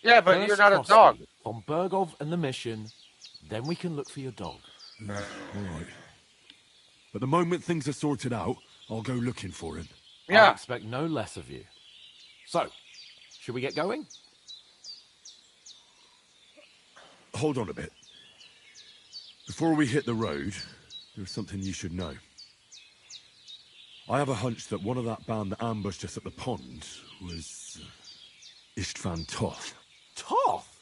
Yeah, but First you're not a Trotsky, dog. Von Bergov and the mission, then we can look for your dog. All right. But the moment things are sorted out, I'll go looking for him. I expect no less of you. So, should we get going? Hold on a bit. Before we hit the road, there's something you should know. I have a hunch that one of that band that ambushed us at the pond was Istvan Toth. Toth?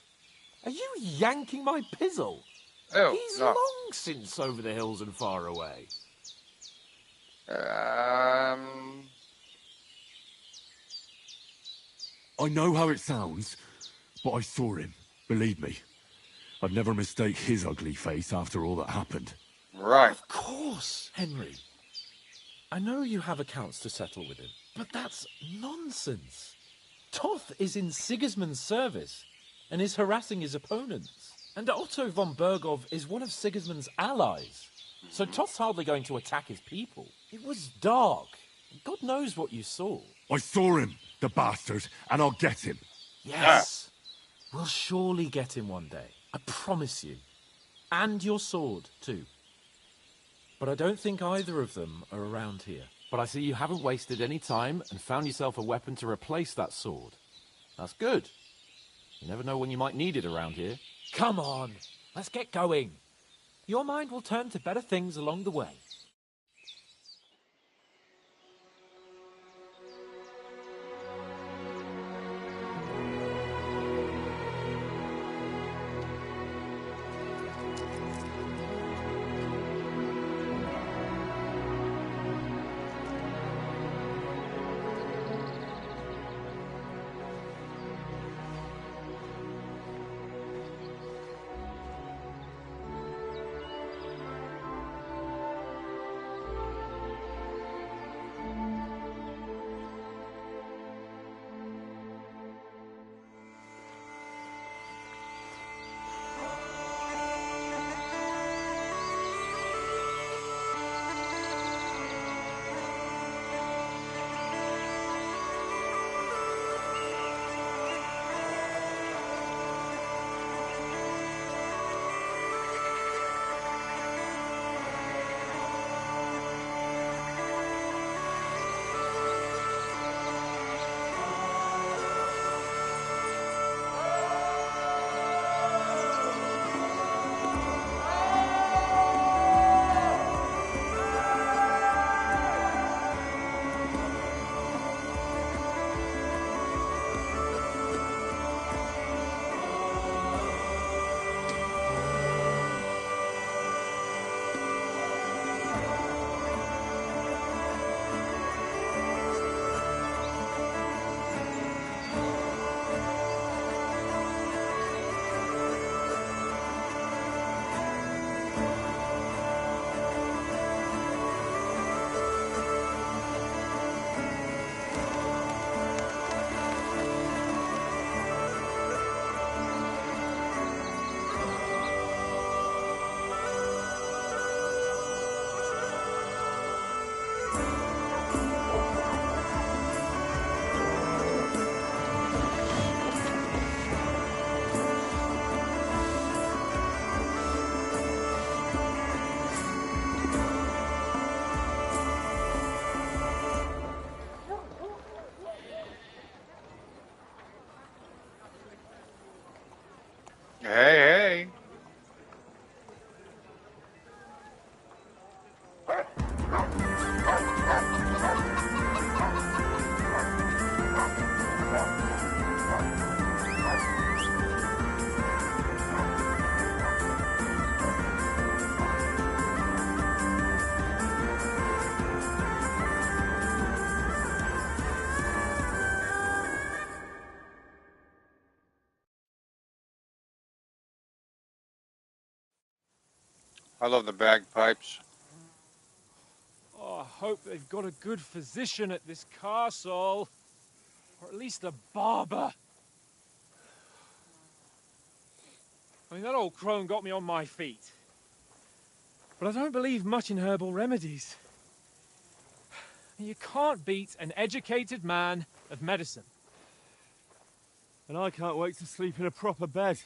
Are you yanking my pizzle? Oh, He's no. long since over the hills and far away. I know how it sounds, but I saw him. Believe me. I'd never mistake his ugly face after all that happened. Right. Of course, Henry. I know you have accounts to settle with him, but that's nonsense. Toth is in Sigismund's service and is harassing his opponents. And Otto von Bergov is one of Sigismund's allies. So Toth's hardly going to attack his people. It was dark. God knows what you saw. I saw him, the bastard, and I'll get him. Yes. We'll surely get him one day. I promise you. And your sword, too. But I don't think either of them are around here. But I see you haven't wasted any time and found yourself a weapon to replace that sword. That's good. You never know when you might need it around here. Come on, let's get going. Your mind will turn to better things along the way. Hey, hey. I love the bagpipes. Oh, I hope they've got a good physician at this castle. Or at least a barber. I mean, that old crone got me on my feet. But I don't believe much in herbal remedies. You can't beat an educated man of medicine. And I can't wait to sleep in a proper bed.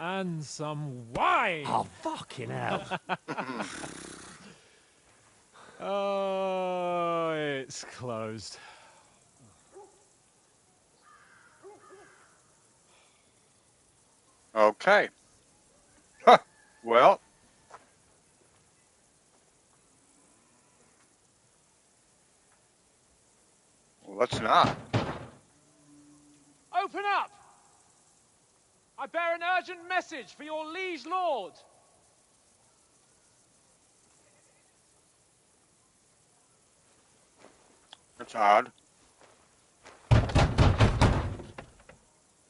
And some wine! Oh, fucking hell. Oh, it's closed. Okay. Huh. Well. Let's not. Open up! I bear an urgent message for your liege lord. That's odd.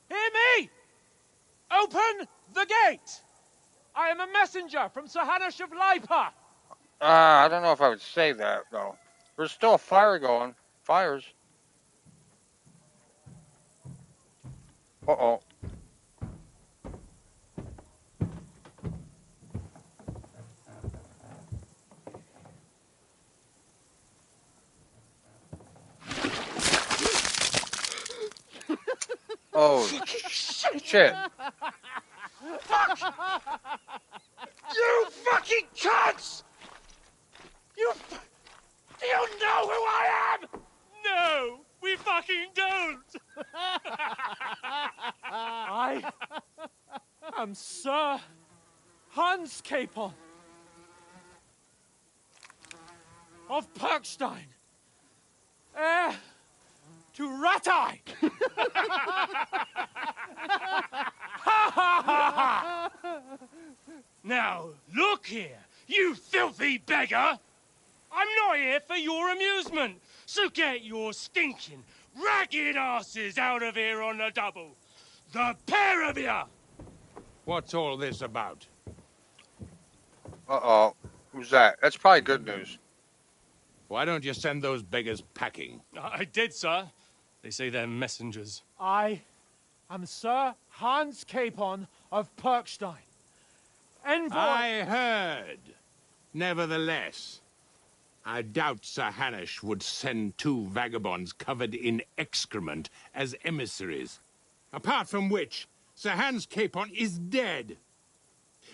Hear me! Open the gate! I am a messenger from Sir Hanush of Lipa. I don't know if I would say that, though. There's still a fire going. Fires. Uh-oh. Oh, shit. Fuck! You fucking cunts! Do you know who I am? No, we fucking don't! I am Sir Hans Capon of Perkstein, heir to Ratai. Now, look here, you filthy beggar! I'm not here for your amusement, so get your stinking, ragged asses out of here on the double. The pair of you! What's all this about? Uh-oh. Who's that? That's probably good news. Why don't you send those beggars packing? I did, sir. They say they're messengers. I am Sir Hans Capon of Perkstein, envoy. I heard. Nevertheless, I doubt Sir Hanush would send two vagabonds covered in excrement as emissaries. Apart from which, Sir Hans Capon is dead.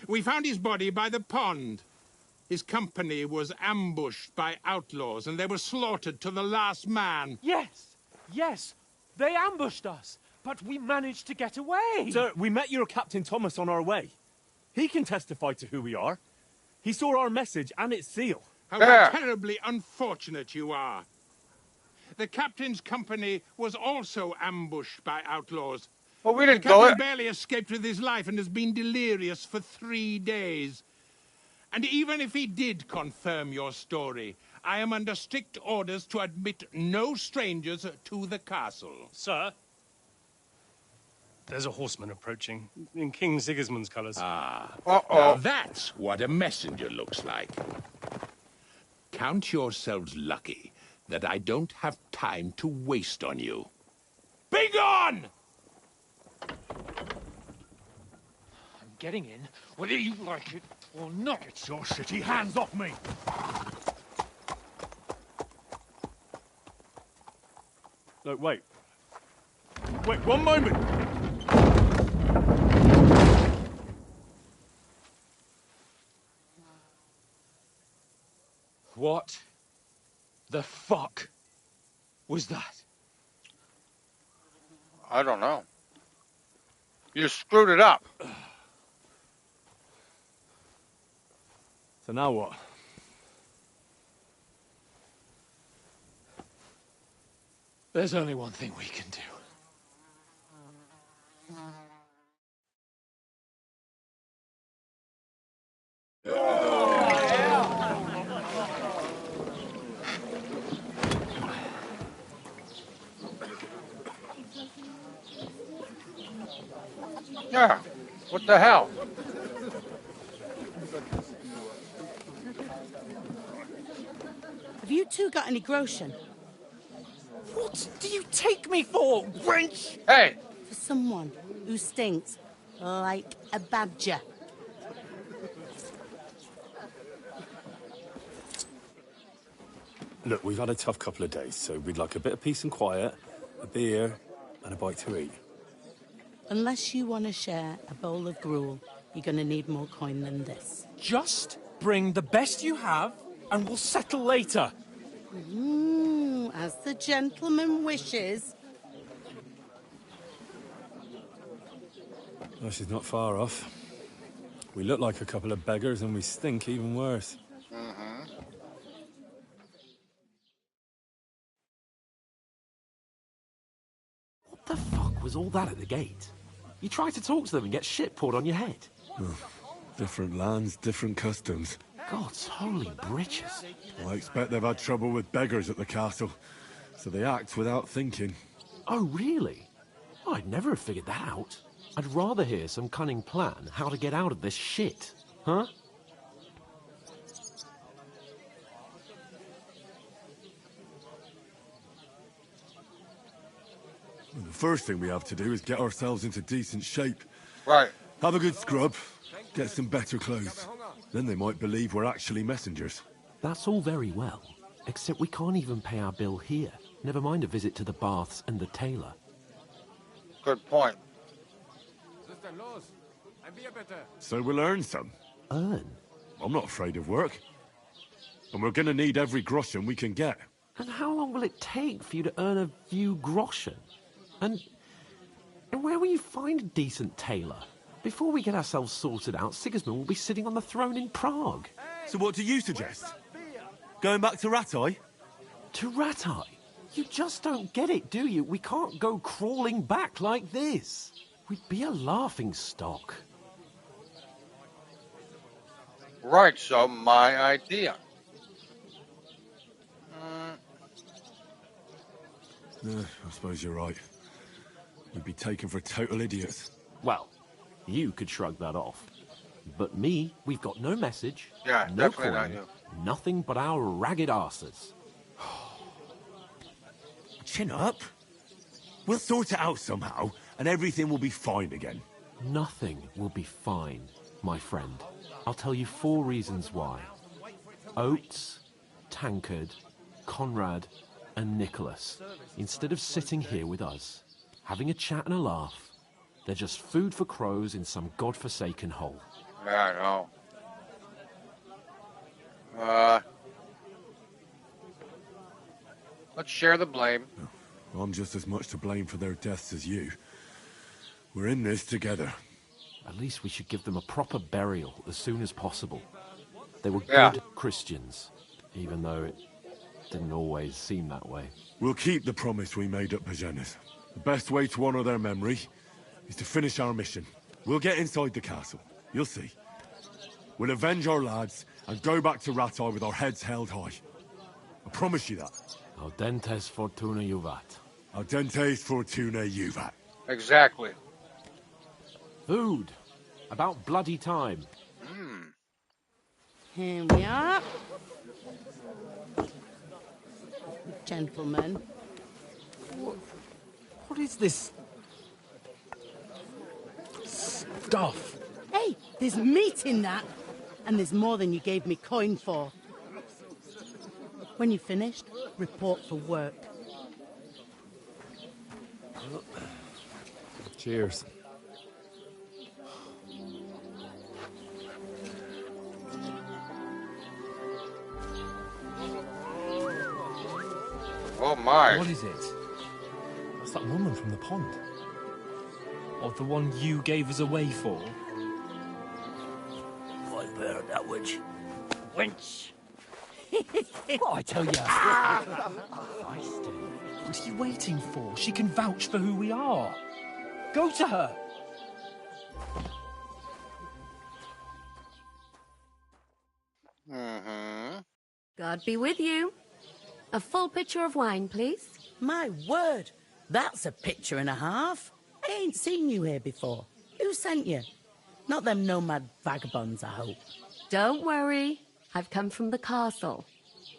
We found his body by the pond. His company was ambushed by outlaws, and they were slaughtered to the last man. Yes, yes, they ambushed us, but we managed to get away. Sir, we met your Captain Thomas on our way. He can testify to who we are. He saw our message and its seal. How terribly unfortunate you are. The captain's company was also ambushed by outlaws. Well, we didn't the go captain it. barely escaped with his life and has been delirious for 3 days. And even if he did confirm your story, I am under strict orders to admit no strangers to the castle. Sir, there's a horseman approaching, in King Sigismund's colours. Ah. Uh-oh. Now that's what a messenger looks like. Count yourselves lucky that I don't have time to waste on you. Be gone! I'm getting in, whether you like it or not. It's your city. Hands off me! Look, wait. Wait, one moment! What the fuck was that? I don't know. You screwed it up. So now what? There's only one thing we can do. Yeah. What the hell? Have you two got any groschen? What do you take me for, wench? Hey! For someone who stinks like a badger. Look, we've had a tough couple of days, so we'd like a bit of peace and quiet, a beer, and a bite to eat. Unless you want to share a bowl of gruel, you're going to need more coin than this. Just bring the best you have, and we'll settle later. As the gentleman wishes. Well, she's not far off. We look like a couple of beggars, and we stink even worse. What the fuck was all that at the gate? You try to talk to them and get shit poured on your head. Different lands, different customs. God's holy britches. I expect they've had trouble with beggars at the castle, so they act without thinking. Oh, really? I'd never have figured that out. I'd rather hear some cunning plan how to get out of this shit. Huh? Well, the first thing we have to do is get ourselves into decent shape. Right. Have a good scrub, get some better clothes. Then they might believe we're actually messengers. That's all very well, except we can't even pay our bill here. Never mind a visit to the baths and the tailor. Good point. So we'll earn some. Earn? I'm not afraid of work. And we're gonna need every groschen we can get. And how long will it take for you to earn a few groschen? And And where will you find a decent tailor? Before we get ourselves sorted out, Sigismund will be sitting on the throne in Prague. So what do you suggest? Going back to Ratai? To Ratai? You just don't get it, do you? We can't go crawling back like this. We'd be a laughing stock. Right, so my idea. I suppose you're right. We'd be taken for total idiots. Well, you could shrug that off. But me, we've got no message, Yeah, no definitely not coin, you. nothing but our ragged arses. Chin up. We'll sort it out somehow, and everything will be fine again. Nothing will be fine, my friend. I'll tell you 4 reasons why. Oates, Tankard, Conrad, and Nicholas, instead of sitting here with us, having a chat and a laugh, they're just food for crows in some godforsaken hole. Yeah, I know. Let's share the blame. I'm just as much to blame for their deaths as you. We're in this together. At least we should give them a proper burial as soon as possible. They were Yeah. good Christians, even though it didn't always seem that way. We'll keep the promise we made at Pagenis. The best way to honor their memory is to finish our mission. We'll get inside the castle. You'll see. We'll avenge our lads and go back to Ratai with our heads held high. I promise you that. Audentes fortuna juvat. Audentes fortuna juvat. Exactly. Food. About bloody time. Here we are. Gentlemen. What is this stuff? Hey, there's meat in that. And there's more than you gave me coin for. When you're finished, report for work. Cheers. Oh my. What is it? That's that woman from the pond. Or the one you gave us away for. I bear that witch. Wench. What I tell you? What are you waiting for? She can vouch for who we are. Go to her. God be with you. A full pitcher of wine, please. My word, that's a picture and a half. I ain't seen you here before. Who sent you? Not them nomad vagabonds, I hope. Don't worry. I've come from the castle.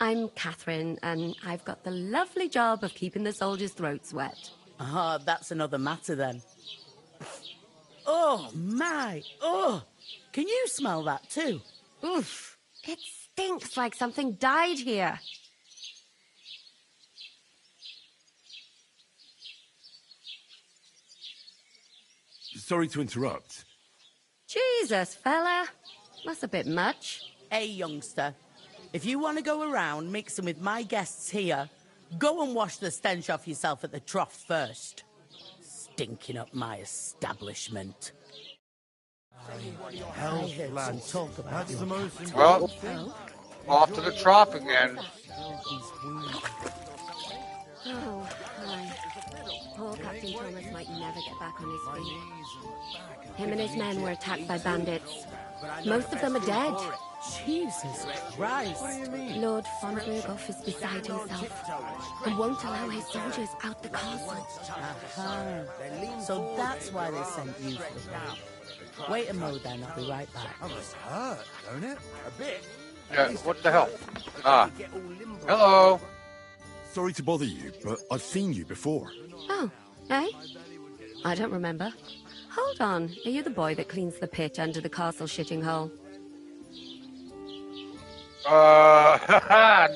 I'm Catherine, and I've got the lovely job of keeping the soldiers' throats wet. Ah, that's another matter then. Oh, my. Oh, can you smell that too? Oof. It stinks like something died here. Sorry to interrupt. Jesus, fella. That's a bit much. Hey, youngster. If you want to go around mixing with my guests here, go and wash the stench off yourself at the trough first. Stinking up my establishment. Hell's blood. Talk about That's the most important Well, thing. off to the trough again. Oh, hi. Poor Captain Thomas might never get back on his feet. Him and his men were attacked by bandits. Most of them are dead. Jesus Christ. Lord von Berghoff is beside himself and won't allow his soldiers out the castle. Aha. So that's why they sent you for the war. Wait a mo then, I'll be right back. That was hurt, don't it? A bit. Yeah, what the hell? Ah. Hello. Sorry to bother you, but I've seen you before. Oh, eh? I don't remember. Hold on, are you the boy that cleans the pit under the castle shitting hole?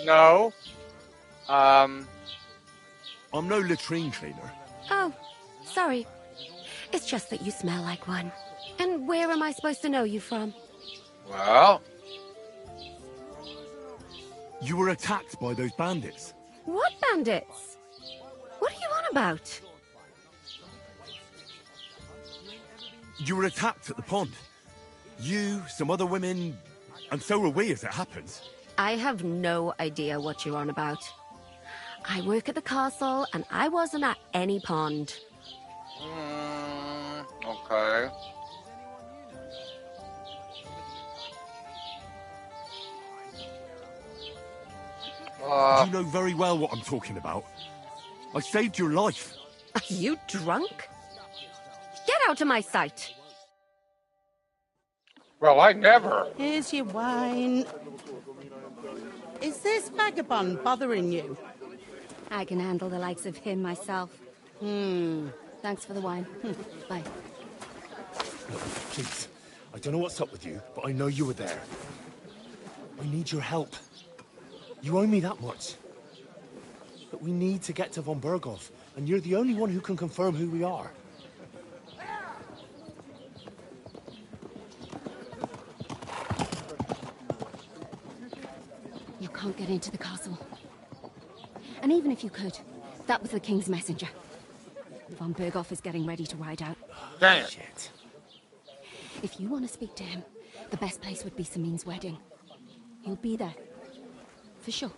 No. I'm no latrine cleaner. Oh, sorry. It's just that you smell like one. And where am I supposed to know you from? Well, You were attacked by those bandits. What bandits? What are you on about? You were attacked at the pond. You, some other women, and so were we, as it happens. I have no idea what you're on about. I work at the castle, and I wasn't at any pond. Okay. You know very well what I'm talking about. I saved your life. Are you drunk? Get out of my sight! Well, I never. Here's your wine. Is this vagabond bothering you? I can handle the likes of him myself. Thanks for the wine. Bye. Look, please. I don't know what's up with you, but I know you were there. I need your help. You owe me that much. But we need to get to von Berghoff, and you're the only one who can confirm who we are. You can't get into the castle. And even if you could, that was the King's messenger. Von Berghoff is getting ready to ride out. Damn. Shit. If you want to speak to him, the best place would be Samin's wedding. He'll be there. For sure.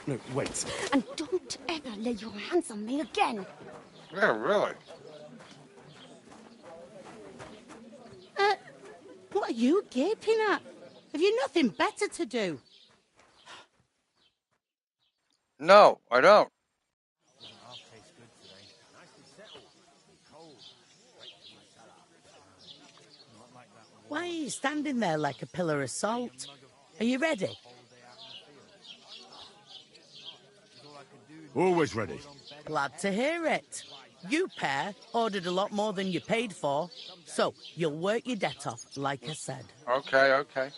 No, wait. And don't ever lay your hands on me again. Yeah, really. What are you gaping at? Have you nothing better to do? No, I don't. Why are you standing there like a pillar of salt? Are you ready? Always ready. Glad to hear it. You pair ordered a lot more than you paid for, so you'll work your debt off, like I said. Okay, okay.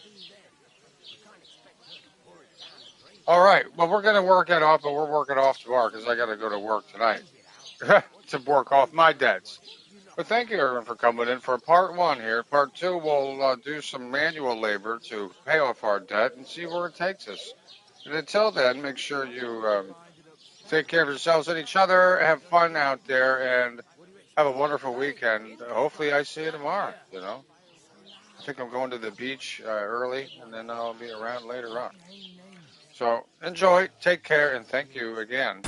All right. Well, we're going to work it off, but we're working off tomorrow because I got to go to work tonight to work off my debts. But thank you, everyone, for coming in for part one here. Part two, we'll do some manual labor to pay off our debt and see where it takes us. And until then, make sure you take care of yourselves and each other, have fun out there, and have a wonderful weekend. Hopefully I see you tomorrow, you know. I think I'm going to the beach early, and then I'll be around later on. So enjoy, take care, and thank you again